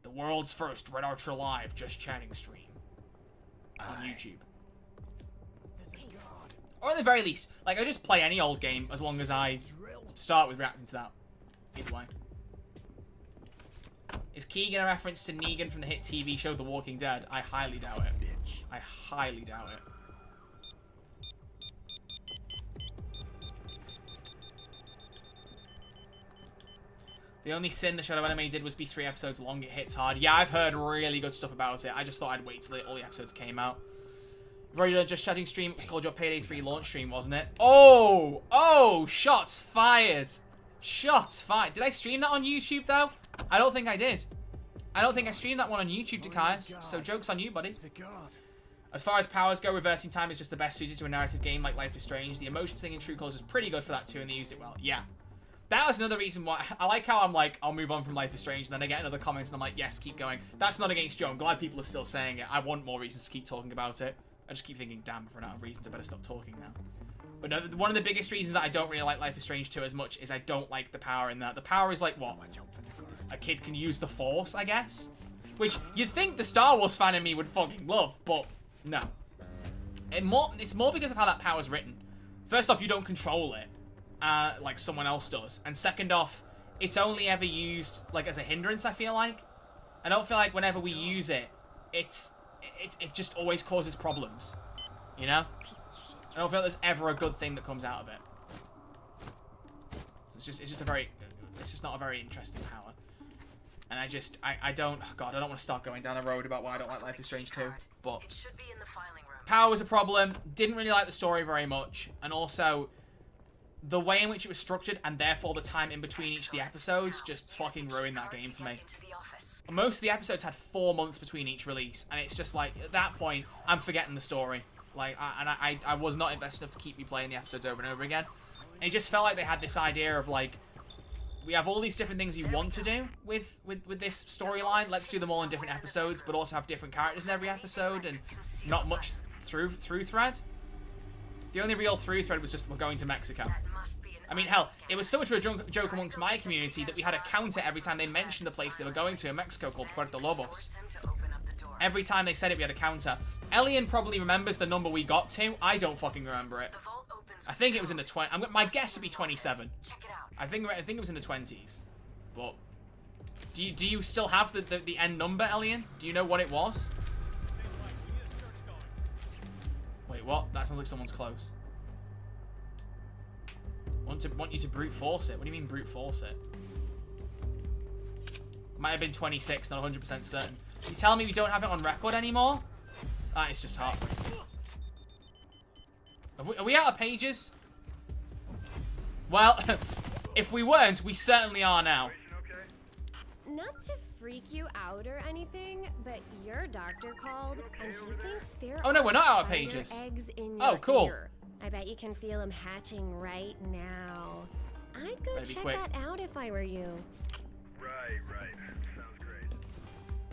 The world's first Red Archer Live just chatting stream on YouTube. Or at the very least, like, I just play any old game as long as I start with reacting to that. Either way. Is Keegan a reference to Negan from the hit TV show The Walking Dead? I highly doubt it. I highly doubt it. The only sin the Shadow Anime did was be 3 episodes long. It hits hard. Yeah, I've heard really good stuff about it. I just thought I'd wait till all the episodes came out. Regular just chatting stream. It was called your Payday 3 launch stream, wasn't it? Oh! Oh! Shots fired! Shots fired. Did I stream that on YouTube, though? I don't think I did. I don't think I streamed that one on YouTube, Takaias. So joke's on you, buddy. As far as powers go, reversing time is just the best suited to a narrative game like Life is Strange. The emotions thing in True Colors is pretty good for that too, and they used it well. Yeah. That was another reason why I like how I'm like, I'll move on from Life is Strange, and then I get another comment and I'm like, yes, keep going. That's not against you. I'm glad people are still saying it. I want more reasons to keep talking about it. I just keep thinking, damn, if I run out of reasons, I better stop talking now. But no, one of the biggest reasons that I don't really like Life is Strange 2 as much is I don't like the power in that. The power is like, what? A kid can use the Force, I guess? Which, you'd think the Star Wars fan in me would fucking love, but no. It's more because of how that power's written. First off, you don't control it, like someone else does. And second off, it's only ever used, like, as a hindrance, I feel like. I don't feel like whenever we use it, it just always causes problems. You know? I don't feel like there's ever a good thing that comes out of it. So it's just not a very interesting power. And I don't want to start going down a road about why I don't like Life is Strange 2. But power was a problem. Didn't really like the story very much. And also, the way in which it was structured and therefore the time in between each of the episodes just fucking ruined that game for me. Most of the episodes had 4 months between each release. And it's just like, at that point, I'm forgetting the story. Like, I was not invested enough to keep me playing the episodes over and over again. It just felt like they had this idea of like, we have all these different things you want to do with this storyline. Let's do them all in different episodes, but also have different characters in every episode and not much through thread. The only real through thread was just we're going to Mexico. I mean, hell, it was so much of a joke amongst my community that we had a counter every time they mentioned the place they were going to in Mexico called Puerto Lobos. Every time they said it, we had a counter. Elian probably remembers the number we got to. I don't fucking remember it. I think it was in the 20s. My guess would be 27. I think it was in the 20s. But do you still have the end number, Elian? Do you know what it was? Wait, what? That sounds like someone's close. Want you to brute force it? What do you mean brute force it? Might have been 26, not 100% certain. You tell me we don't have it on record anymore? That is just heartbreaking. Are we out of pages? Well, if we weren't, we certainly are now. Not to freak you out or anything, but your doctor called and he thinks there Oh no, we're not out of spider pages. eggs in Oh, your cool. ear. I bet you can feel them hatching right now. I'd go Better be check quick. that out if I were you. Right. Sounds great.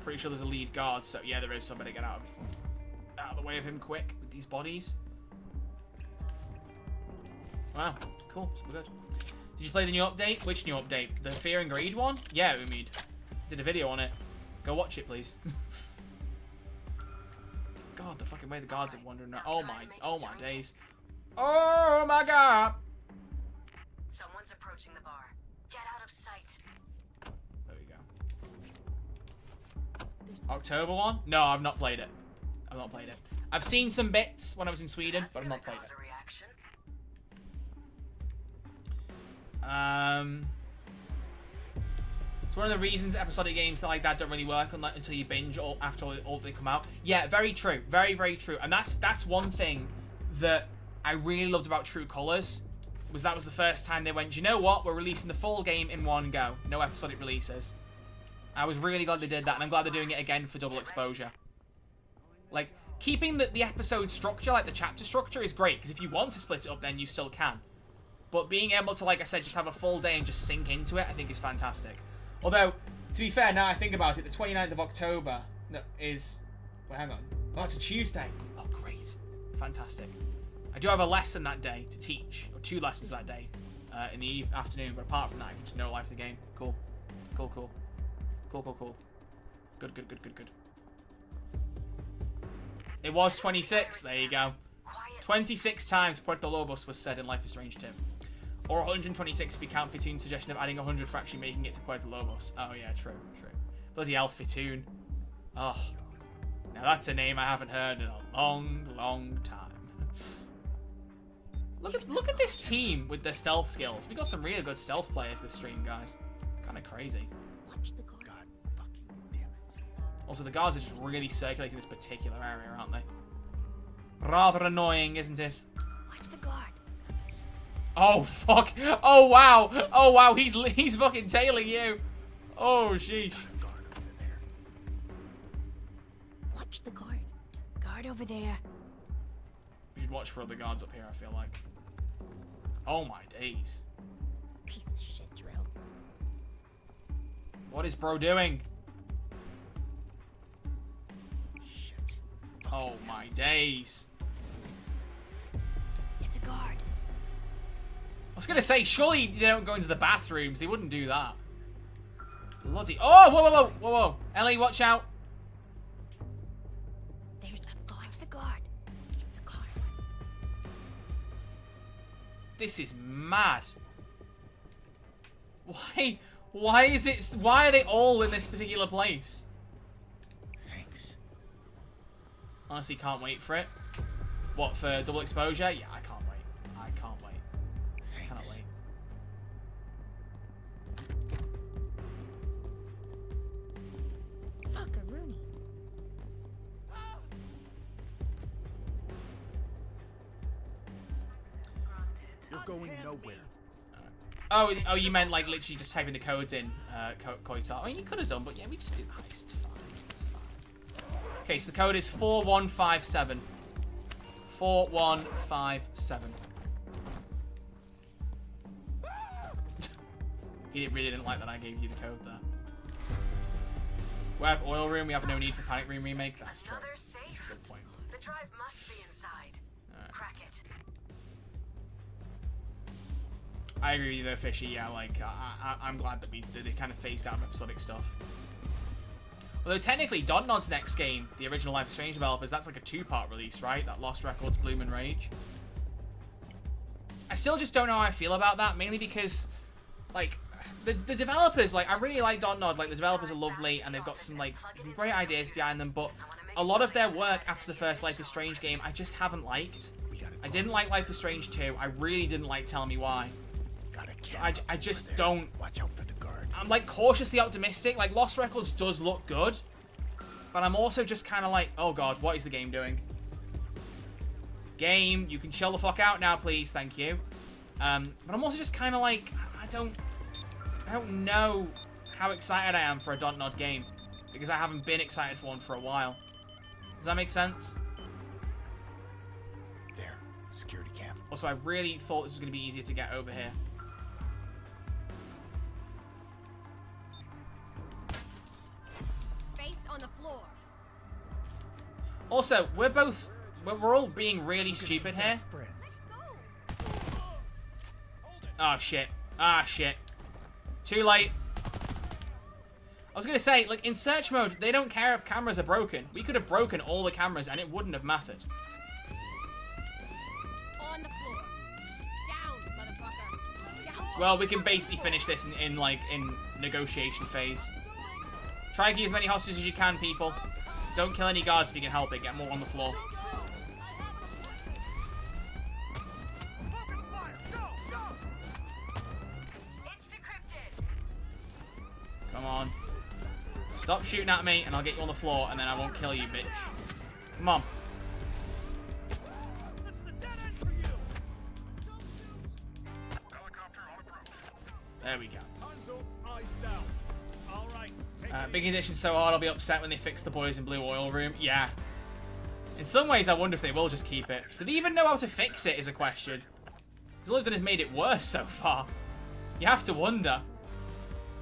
Pretty sure there's a lead guard, so yeah, there is. Somebody get out of the way of him quick with these bodies. Wow, cool, so we're good. Did you play the new update? Which new update? The Fear and Greed one? Yeah, Umid. Did a video on it. Go watch it, please. God, the fucking way the guards are wandering around. Oh my days. Oh my god. Someone's approaching the bar. Get out of sight. There we go. October one? No, I've not played it. I've not played it. I've seen some bits when I was in Sweden, but I've not played it. It's one of the reasons episodic games like that don't really work until you binge or after all they come out. Yeah, very true. Very, very true. And that's one thing that I really loved about True Colors, was that was the first time they went, you know what, we're releasing the full game in one go. No episodic releases. I was really glad they did that, and I'm glad they're doing it again for Double Exposure. Like, keeping the episode structure, like the chapter structure, is great, because if you want to split it up, then you still can. But being able to, like I said, just have a full day and just sink into it, I think is fantastic. Although, to be fair, now I think about it, the 29th of October is... Well, hang on. Oh, it's a Tuesday. Oh, great. Fantastic. I do have a lesson that day to teach, or 2 lessons that day in the afternoon, but apart from that, I can just know life the game. Cool. Cool, cool. Cool, cool, cool. Good, good, good, good, good. It was 26. There you go. 26 times Puerto Lobos was said in Life is Strange 2. Or 126 if you count Fitoon's suggestion of adding 100 for actually making it to Puerto Lobos. Oh yeah, true, true. Bloody hell, Fitoon. Oh. Now that's a name I haven't heard in a long, long time. Look at this team with their stealth skills. We got some really good stealth players this stream, guys. Kind of crazy. Watch the guard. God fucking damn it. Also, the guards are just really circulating this particular area, aren't they? Rather annoying, isn't it? Watch the guard. Oh, fuck. Oh, wow. Oh, wow. He's fucking tailing you. Oh, sheesh. Guard over there. Watch the guard. Guard over there. We should watch for other guards up here, I feel like. Oh, my days. Piece of shit drill. What is bro doing? Shit. Oh, my days. It's a guard. I was going to say, surely they don't go into the bathrooms. They wouldn't do that. Bloody... Oh, whoa, whoa, whoa, whoa, whoa. Ellie, watch out. There's a guard. Watch the guard. It's a guard. This is mad. Why is it... Why are they all in this particular place? Thanks. Honestly, can't wait for it. What, for double exposure? Yeah, I can't wait. I can't wait. Thanks. Cannot wait. Fuck a Rooney. You're going nowhere. Oh, you meant like literally just typing the codes in, Koitar. I mean, you could have done, but yeah, we just do the heist. It's fine. It's fine. Okay, so the code is 4157. 4157. He really didn't like that I gave you the code there. We have oil room. We have no need for panic room remake. That's true. Another safe? Good point. The drive must be inside. Alright. Crack it. I agree with you though, Fishy. Yeah, like I'm glad that they kind of phased out episodic stuff. Although technically, Dontnod's next game, the original Life is Strange developers, that's like a 2-part release, right? That Lost Records, Bloom and Rage. I still just don't know how I feel about that, mainly because, like, the developers, like, I really like Dontnod. Like, the developers are lovely, and they've got some, like, great ideas behind them, but a lot of their work after the first Life is Strange game, I just haven't liked. I didn't like Life is Strange 2. I really didn't like Tell Me Why. So I just don't... Watch out for the guard. I'm like cautiously optimistic. Like Lost Records does look good, but I'm also just kind of like, oh god, what is the game doing? Game, you can chill the fuck out now, please, thank you. But I'm also just kind of like, I don't know how excited I am for a Dontnod game because I haven't been excited for one for a while. Does that make sense? There, security cam. Also, I really thought this was going to be easier to get over here. On the floor. Also, we're all being really stupid here. Oh shit. Ah shit. Too late. I was gonna say, like in search mode, they don't care if cameras are broken. We could have broken all the cameras and it wouldn't have mattered. On the floor. Down, motherfucker. Down Well, we can basically finish this in negotiation phase. Try and keep as many hostages as you can, people. Don't kill any guards if you can help it. Get more on the floor. It's decrypted. Come on. Stop shooting at me, and I'll get you on the floor, and then I won't kill you, bitch. Come on. There we go. Big addition so hard I'll be upset when they fix the boys in blue oil room. Yeah. In some ways, I wonder if they will just keep it. Do they even know how to fix it is a question. Because all they've done is made it worse so far. You have to wonder.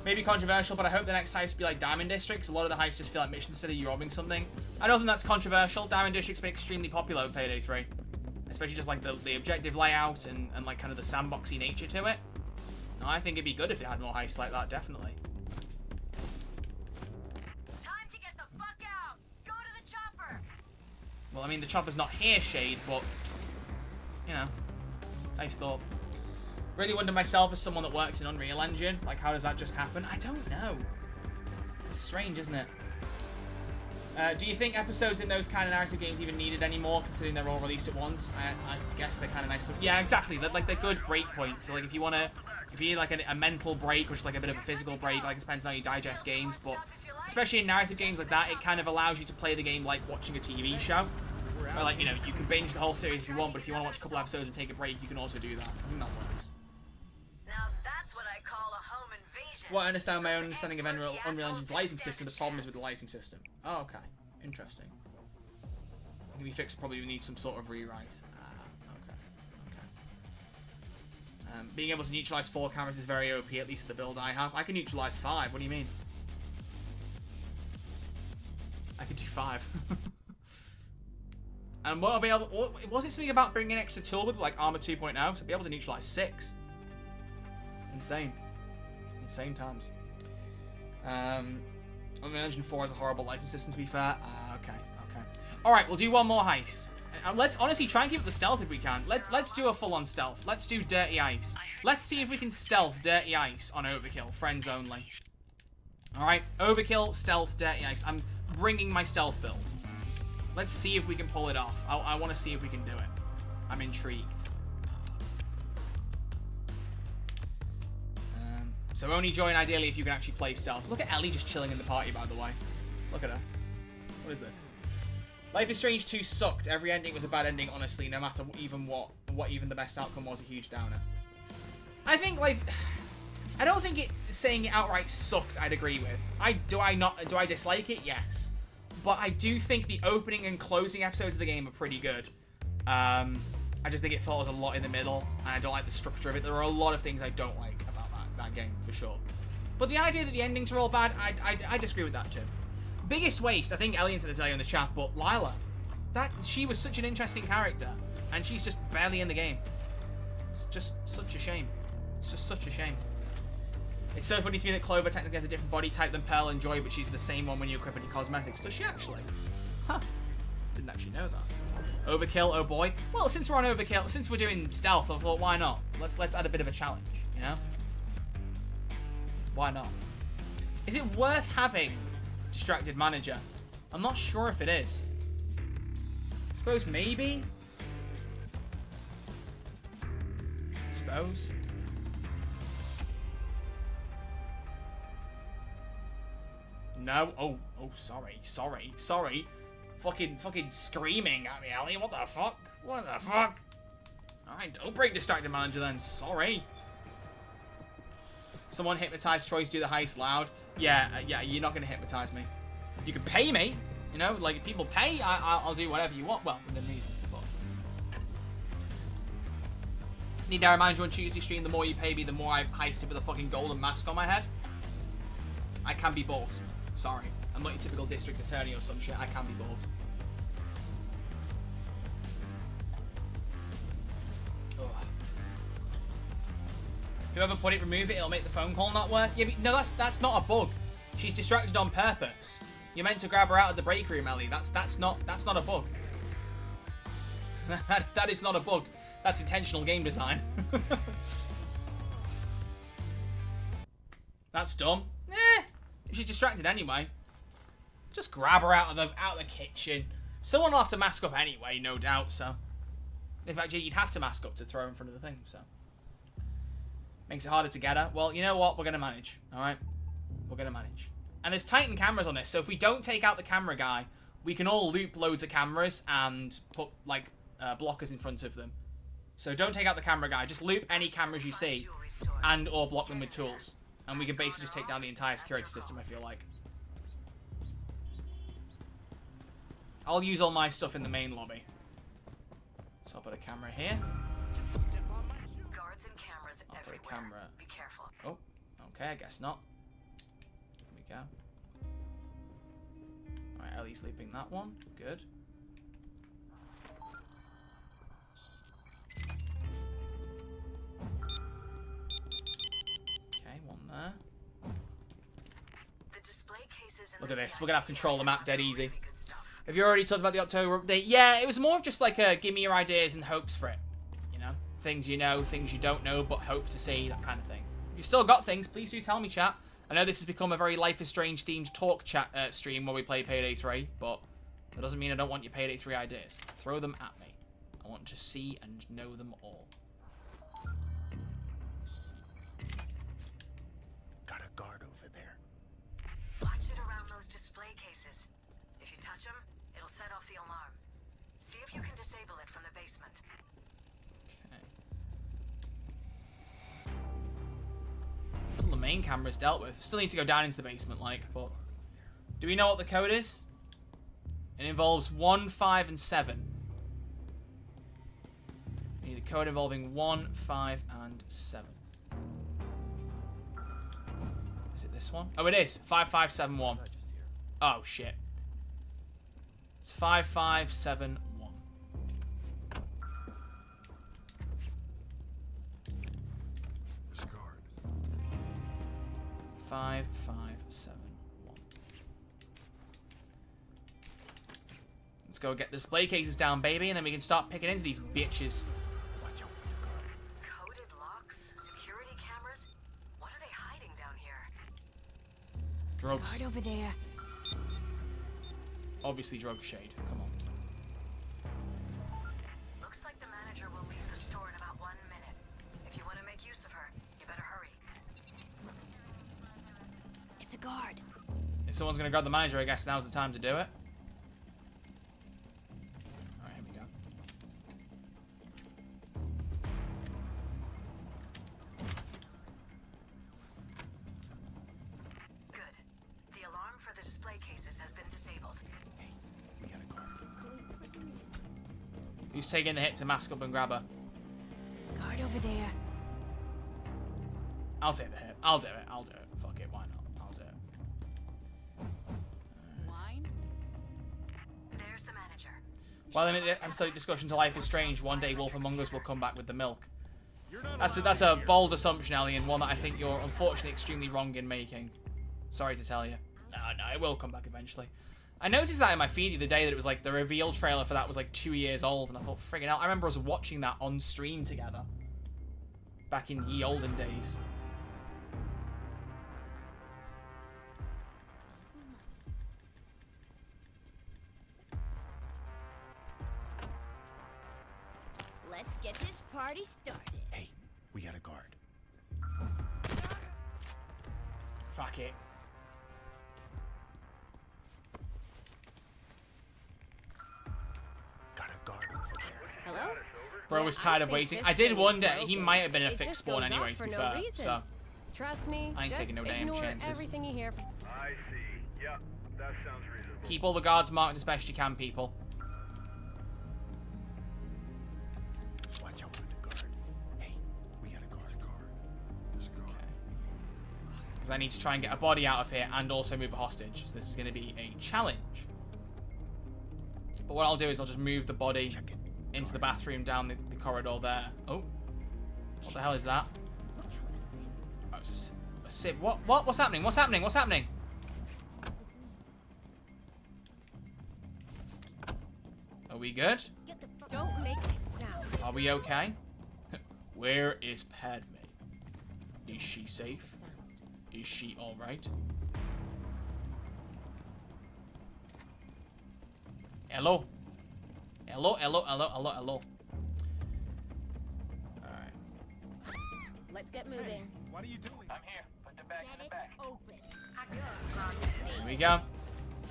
Maybe controversial, but I hope the next heist will be like Diamond District, because a lot of the heists just feel like missions instead of you robbing something. I don't think that's controversial. Diamond District's been extremely popular with Payday 3. Especially just like the objective layout and like kind of the sandboxy nature to it. No, I think it'd be good if it had more heists like that, definitely. Time to get the fuck out. Go to the chopper. Well, I mean, the chopper's not here, Shade, but, you know, nice thought. Really wonder myself as someone that works in Unreal Engine, like, how does that just happen? I don't know. It's strange, isn't it? Do you think episodes in those kind of narrative games even needed anymore, considering they're all released at once? I guess they're kind of nice. Yeah, exactly. They're good break points. So, like, if you need, like, a mental break, or just, like, a bit of a physical break, like, it depends on how you digest games, but especially in narrative games like that, it kind of allows you to play the game like watching a TV show. Or, like, you know, you can binge the whole series if you want, but if you want to watch a couple episodes and take a break, you can also do that. I think that works. Now that's what I call a home invasion. Well, I understand my own understanding of Unreal Engine's lighting system. The problem is with the lighting system. Oh, okay. Interesting. It can be fixed. Probably need some sort of rewrite. Okay. Being able to neutralize 4 cameras is very OP, at least with the build I have. I can neutralize 5. What do you mean? I could do 5. And what I'll be able... Was it something about bringing an extra tool with, like Armor 2.0? So I'll be able to neutralize 6. Insane. Insane times. Unreal Engine 4 has a horrible lighting system, to be fair. Okay. Alright, we'll do one more heist. Let's honestly try and keep it the stealth if we can. Let's do a full-on stealth. Let's do Dirty Ice. Let's see if we can stealth Dirty Ice on Overkill. Friends only. Alright, Overkill, stealth, Dirty Ice. I'm bringing my stealth build. Let's see if we can pull it off. I want to see if we can do it. I'm intrigued. So only join ideally if you can actually play stealth. Look at Ellie just chilling in the party, by the way. Look at her. What is this? Life is Strange 2 sucked. Every ending was a bad ending, honestly, no matter what even the best outcome was, a huge downer. I think, like, I don't think saying it outright sucked I'd agree with. Do I dislike it? Yes. But I do think the opening and closing episodes of the game are pretty good. I just think it falls a lot in the middle, and I don't like the structure of it. There are a lot of things I don't like about that game, for sure. But the idea that the endings are all bad, I disagree with that too. Biggest waste, I think Elliot said this earlier in the chat, but Lila. She was such an interesting character, and she's just barely in the game. It's just such a shame. It's just such a shame. It's so funny to me that Clover technically has a different body type than Pearl and Joy, but she's the same one when you equip any cosmetics. Does she actually? Huh. Didn't actually know that. Overkill, oh boy. Well, since we're on Overkill, since we're doing stealth, I thought, why not? Let's add a bit of a challenge, you know? Why not? Is it worth having Distracted Manager? I'm not sure if it is. I suppose maybe? Suppose. No. Oh, sorry. Fucking screaming at me, Ellie. What the fuck? Alright, don't break Distracted Manager then. Sorry. Someone hypnotize Troy to do the heist loud. Yeah, you're not gonna hypnotize me. You can pay me, you know, like if people pay, I'll do whatever you want. Well, within reason, but. Need I remind you on Tuesday stream, the more you pay me, the more I heisted with a fucking golden mask on my head. I can be bought. Sorry. I'm not your typical district attorney or some shit. I can be bought. Whoever put it, remove it, it'll make the phone call not work. Yeah, but no, that's not a bug. She's distracted on purpose. You're meant to grab her out of the break room, Ellie. That's not a bug. that is not a bug. That's intentional game design. That's dumb. If she's distracted anyway, just grab her out of the kitchen. Someone will have to mask up anyway, no doubt. So, in fact, you'd have to mask up to throw her in front of the thing. So, makes it harder to get her. Well, you know what? We're gonna manage. All right, we're gonna manage. And there's Titan cameras on this, so if we don't take out the camera guy, we can all loop loads of cameras and put like blockers in front of them. So don't take out the camera guy. Just loop any cameras you see, and or block them with tools. And we can basically just take down the entire security system, I feel like. I'll use all my stuff in the main lobby. So I'll put a camera here. Guards and cameras I'll put a everywhere. camera. Be careful. Oh, okay, I guess not. There we go. Alright, Ellie's sleeping that one. Good. Okay, one there. The display cases in Look the at this. VIP We're gonna have control of the map dead easy. really good stuff. Have you already talked about the October update? Yeah, it was more of just like a give me your ideas and hopes for it. You know? Things you know, things you don't know, but hope to see, that kind of thing. If you've still got things, please do tell me, chat. I know this has become a very Life is Strange themed talk chat stream where we play Payday 3, but that doesn't mean I don't want your Payday 3 ideas. Throw them at me. I want to see and know them all. Got a guard over there. Watch it around those display cases. If you touch them, it'll set off the alarm. See if you can disable it from the basement. Okay. Until the main camera's dealt with. Still need to go down into the basement, like, but... Do we know what the code is? It involves 1, 5, and 7. We need a code involving 1, 5, and 7. Is it this one? Oh, it is. 5571. Oh, shit. It's 5571. There's a guard. 5571. Let's go get the display cases down, baby, and then we can start picking into these bitches. Watch out for the guard. Coded locks, security cameras. What are they hiding down here? Drugs. Guard over there. Obviously drug shade. Come on. Looks like the manager will leave the store in about 1 minute. If you want to make use of her, you better hurry. It's a guard. If someone's gonna grab the manager, I guess now's the time to do it. Alright, here we go. Good. The alarm for the display cases has been disabled. Hey, we got a guard. Who's taking the hit to mask up and grab her? Guard over there. I'll take the hit. I'll do it. I'll do it. Fuck it. Why not? I'll do it. Wine? There's the manager. While I'm in the episodic discussion to Life is Strange, one day Wolf Among Us will come back with the milk. That's a bold assumption, Ellie, and one that I think you're unfortunately extremely wrong in making. Sorry to tell you. No, it will come back eventually. I noticed that in my feed the other day that it was like the reveal trailer for that was like 2 years old, and I thought, friggin' hell, I remember us watching that on stream together. Back in ye olden days. Let's get this party started. Hey, we got a guard. Fuck it. Got a guard over there. Hello? Bro was tired of waiting. I did wonder he might have been a fixed spawn anyway, to be fair. So Trust me. I ain't just taking no damn ignore chances. everything you hear from. I see. Yeah, that sounds reasonable. keep all the guards marked as best you can, people. Watch out for the guard. Hey, we got a guard. There's a guard. There's a guard. Because I need to try and get a body out of here and also move a hostage. So this is going to be a challenge. But what I'll do is I'll just move the body Check it. into the bathroom down the corridor there. Oh. What the hell is that? Oh, it's a sieve. What? What's happening? What's happening? What's happening? Are we good? Don't make a sound. Are we okay? Where is Padme? Is she safe? Is she alright? Hello? Hello, hello, hello, hello, hello. Alright. Let's get moving. What are you doing? I'm here. Put the bag in the back. Open. Here we go.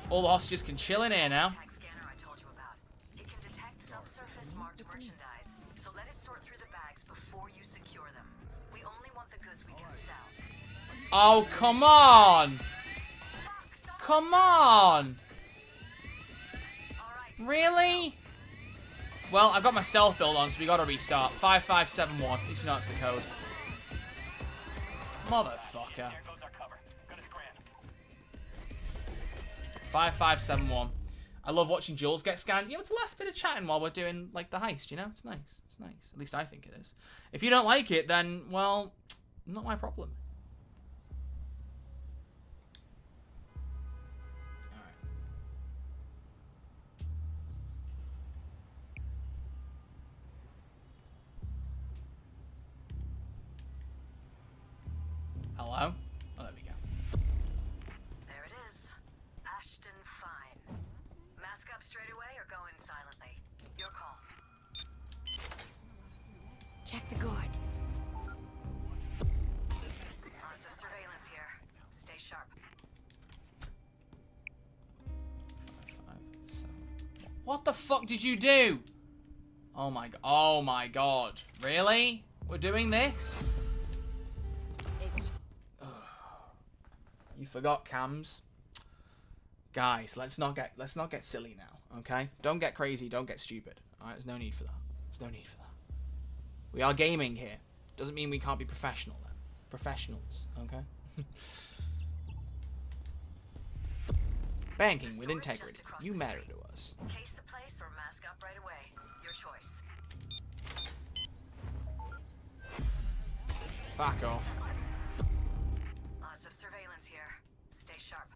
All the hostages can chill in here now. Tag scanner I told you about. It can detect subsurface marked merchandise, so let it sort through the bags before you secure them. We only want the goods we can sell. Oh, come on! Come on! Really? Well, I've got my stealth build on, so we gotta restart. 5571. At least we know it's the code. Motherfucker. There goes our cover. Gonna scram. 5571. I love watching Jules get scanned. Yeah, it's the last bit of chatting while we're doing, like, the heist, you know? It's nice. It's nice. At least I think it is. If you don't like it, then, well, not my problem. Hello? Oh, there we go. There it is. Ashton Fine. Mask up straight away or go in silently. Your call. Check the guard. Lots of surveillance here. Stay sharp. What the fuck did you do? Oh my god. Oh my god. Really? We're doing this? It's You forgot cams. Guys, let's not get silly now, okay? Don't get crazy, don't get stupid. Alright, there's no need for that. There's no need for that. We are gaming here. Doesn't mean we can't be professional then. Professionals, okay? Banking with integrity. You matter to us. Case the place or mask up right away. Your choice. Fuck off. Lots of surveillance here. Stay sharp.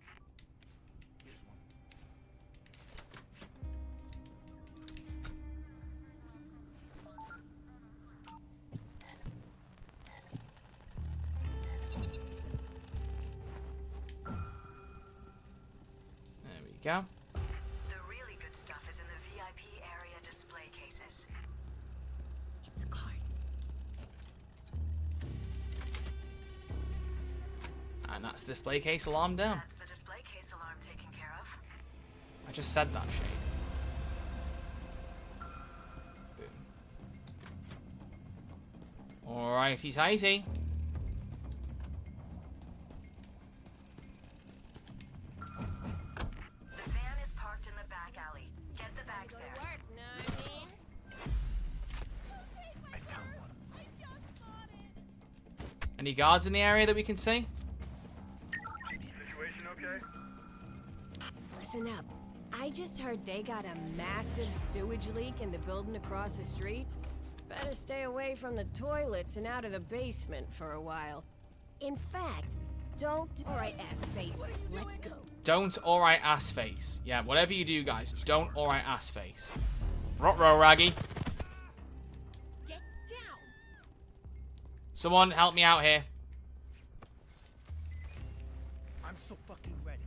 There we go. The really good stuff is in the VIP area display cases. it's a card. And that's the display case alarm down. That's the display case alarm taken care of. I just said that, Shane. Boom. Alrighty, tighty. The van is parked in the back alley. Get the bags there. Work, know what I mean? I found one. Any guards in the area that we can see? Situation okay? Listen up. I just heard they got a massive sewage leak in the building across the street. Better stay away from the toilets and out of the basement for a while. In fact, don't... Alright, ass face. Let's go. Don't alright ass face. Yeah, whatever you do, guys, don't alright ass face. Rot-row, Raggy. Get down! Someone help me out here. I'm so fucking ready.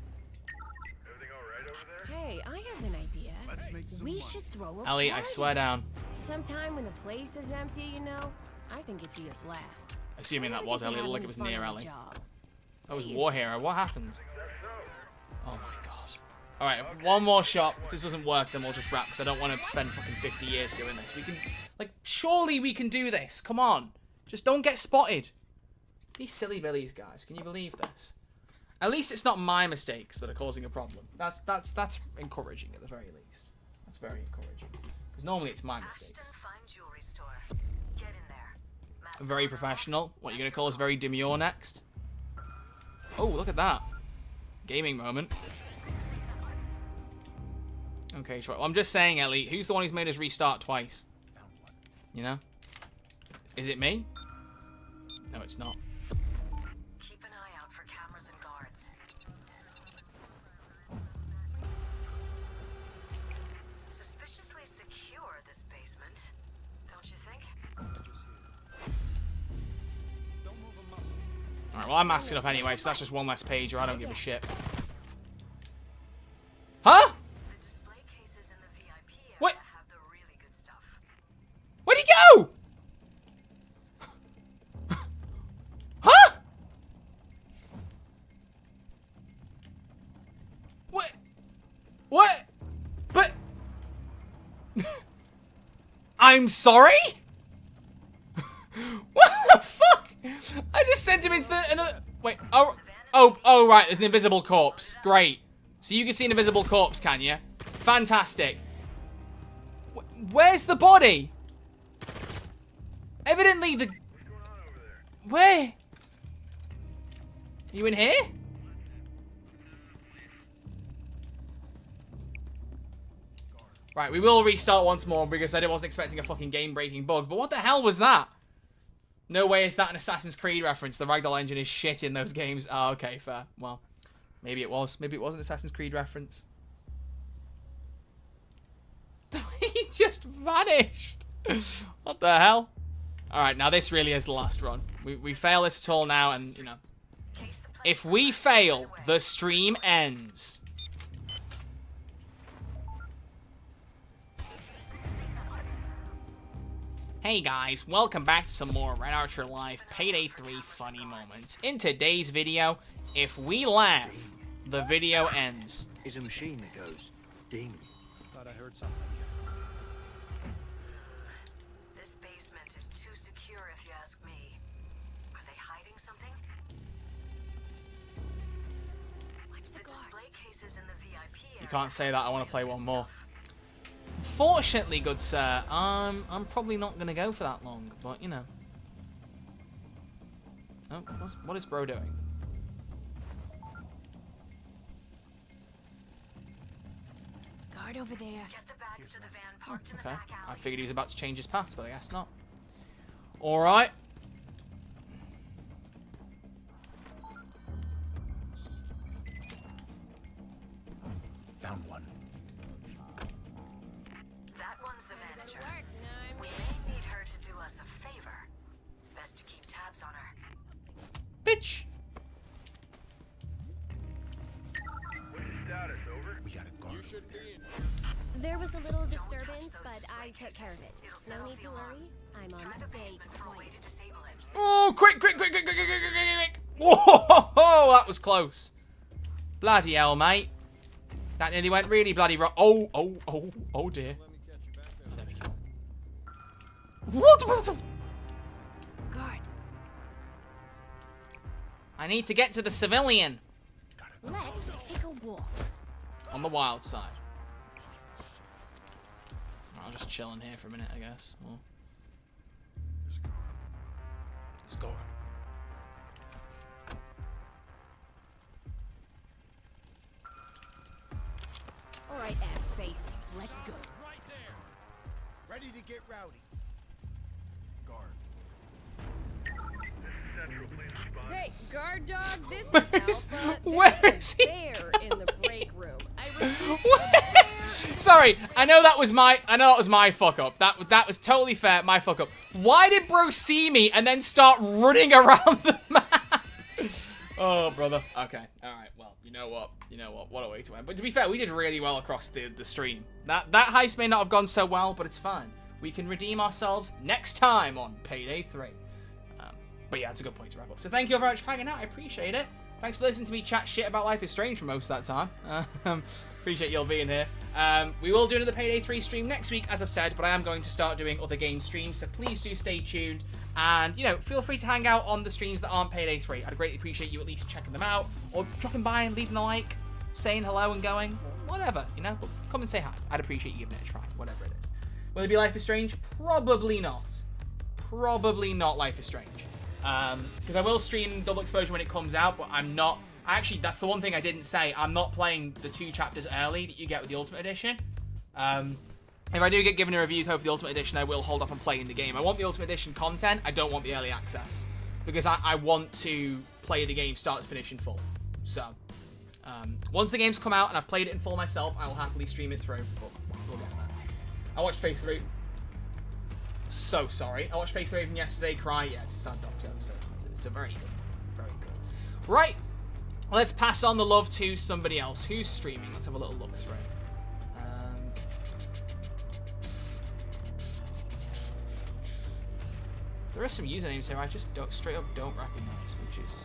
Everything alright over there? Hey, I have an idea. Let's make some We money. should throw a Ellie, I party. swear down. Sometime when the place is empty, you know, I think it feels last. Assuming that I was get to Ellie, it have looked like any it was fun near on the Ellie. job. That was War Hero. What happened? Oh my god. Alright, one more shot. If this doesn't work, then we'll just wrap, because I don't want to spend fucking 50 years doing this. We can, like, surely we can do this. Come on. Just don't get spotted. These silly billies, guys. Can you believe this? At least it's not my mistakes that are causing a problem. That's encouraging at the very least. That's very encouraging. Because normally it's my mistakes. Ashton Fine Jewelry Store. Get in there. Mask Very on or off? professional. What, you're going to That's call your us very demure next? Oh, look at that. Gaming moment. Okay, sure. Well, I'm just saying, Ellie, who's the one who's made us restart twice? You know? Is it me? No, it's not. Keep an eye out for cameras and guards. Suspiciously secure, this basement. Don't you think? Don't move a muscle. Alright, well, I'm masking up anyway, so that's just one less page, or I don't give a shit. Huh? The display cases in the VIP area What? have the really good stuff. Where'd he go? Huh? What? What? But... I'm sorry? What the fuck? I just sent him into the... another... Wait, oh, right, there's an invisible corpse. Great. So you can see an invisible corpse, can you? Fantastic. Where's the body? Evidently the... Where? You in here? Right, we will restart once more because I wasn't expecting a fucking game-breaking bug. But what the hell was that? No way is that an Assassin's Creed reference. The Ragdoll engine is shit in those games. Oh, okay, fair. Well, maybe it was. Maybe it was an Assassin's Creed reference. He just vanished. What the hell? Alright, now this really is the last run. We fail this at all now, and, you know. If we fail, the stream ends. Hey guys, welcome back to some more Red Archer Live Payday 3 funny moments. In today's video, if we laugh, the video ends. Is a machine that goes ding. Thought I heard something. This basement is too secure if you ask me. Are they hiding something? The display cases in the VIP area. You can't say that, I want to play one more. Fortunately, good sir, I'm probably not going to go for that long, but, you know. Oh, what is bro doing? Guard over there. Get the bags to the van parked in the Okay, back alley. I figured he was about to change his path, but I guess not. Alright. Found one. That one's the manager. We may need her to do us a favor. Best to keep tabs on her. Bitch! What's the status? Over? We got a guard. There was a little touch disturbance, those but display I took care of it. cases. It'll No set need off to the alarm. worry. I'm Try on the stay basement for a way quiet. to disable it. Oh, quick! Whoa, that was close. Bloody hell, mate. That nearly went really bloody wrong. Oh dear. Oh, there we go. What the... Guard. I need to get to the civilian. Let's take a walk. On the wild side. I'll just chill in here for a minute, I guess. Oh. Let's go. All right, ass face. Let's go. Right there. Ready to get rowdy. Guard. Central, please respond. Hey, guard dog, this Where's- is Alpha. where There's is a he? bear in the break room. I repeat, Sorry, I know that was my fuck up. That was totally fair, my fuck up. Why did bro see me and then start running around the map? Oh, brother. Okay, alright, well, you know what? What a way to end. But to be fair, we did really well across the stream. That heist may not have gone so well, but it's fine. We can redeem ourselves next time on Payday 3. But yeah, it's a good point to wrap up. So thank you very much for hanging out. I appreciate it. Thanks for listening to me chat shit about Life is Strange for most of that time. Appreciate you all being here. We will do another Payday 3 stream next week, as I've said, but I am going to start doing other game streams, so please do stay tuned. And, you know, feel free to hang out on the streams that aren't Payday 3. I'd greatly appreciate you at least checking them out, or dropping by and leaving a like, saying hello and going, whatever, you know? But come and say hi. I'd appreciate you giving it a try, whatever it is. Will it be Life is Strange? Probably not. Probably not Life is Strange. Because I will stream Double Exposure when it comes out, but I'm not... Actually, that's the one thing I didn't say. I'm not playing the 2 chapters early that you get with the Ultimate Edition. If I do get given a review code for the Ultimate Edition, I will hold off on playing the game. I want the Ultimate Edition content. I don't want the early access. Because I want to play the game start to finish in full. So, once the game's come out and I've played it in full myself, I will happily stream it through. But we'll get there. I watched Phase 3. So sorry. I watched Phase 3 from yesterday. Cry. Yeah, it's a sad Doctor episode. It's a very good Right. Let's pass on the love to somebody else. Who's streaming? Let's have a little look through. There are some usernames here I just straight up don't recognize, which is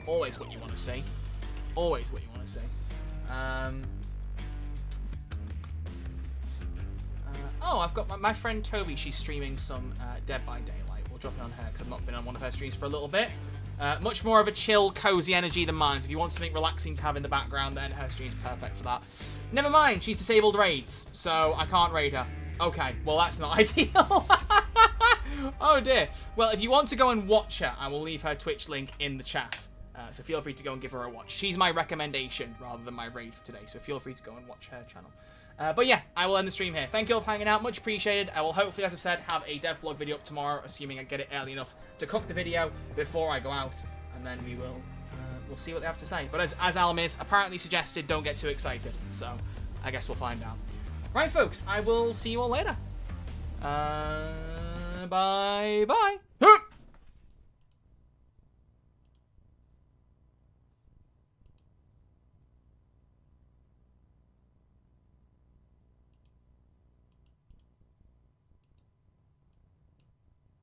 always what you want to say. Always what you want to say. Oh, I've got my friend Toby. She's streaming some Dead by Daylight. We'll drop it on her because I've not been on one of her streams for a little bit. Much more of a chill, cozy energy than mine. So if you want something relaxing to have in the background, then her stream's perfect for that. Never mind, she's disabled raids, so I can't raid her. Okay, well that's not ideal. Oh dear. Well, if you want to go and watch her, I will leave her Twitch link in the chat. So feel free to go and give her a watch. She's my recommendation rather than my raid for today, so feel free to go and watch her channel. But yeah, I will end the stream here. Thank you all for hanging out. Much appreciated. I will hopefully, as I've said, have a dev blog video up tomorrow, assuming I get it early enough to cook the video before I go out, and then we will we'll see what they have to say. But as Alamiz apparently suggested, don't get too excited. So I guess we'll find out. Right, folks, I will see you all later. Bye-bye.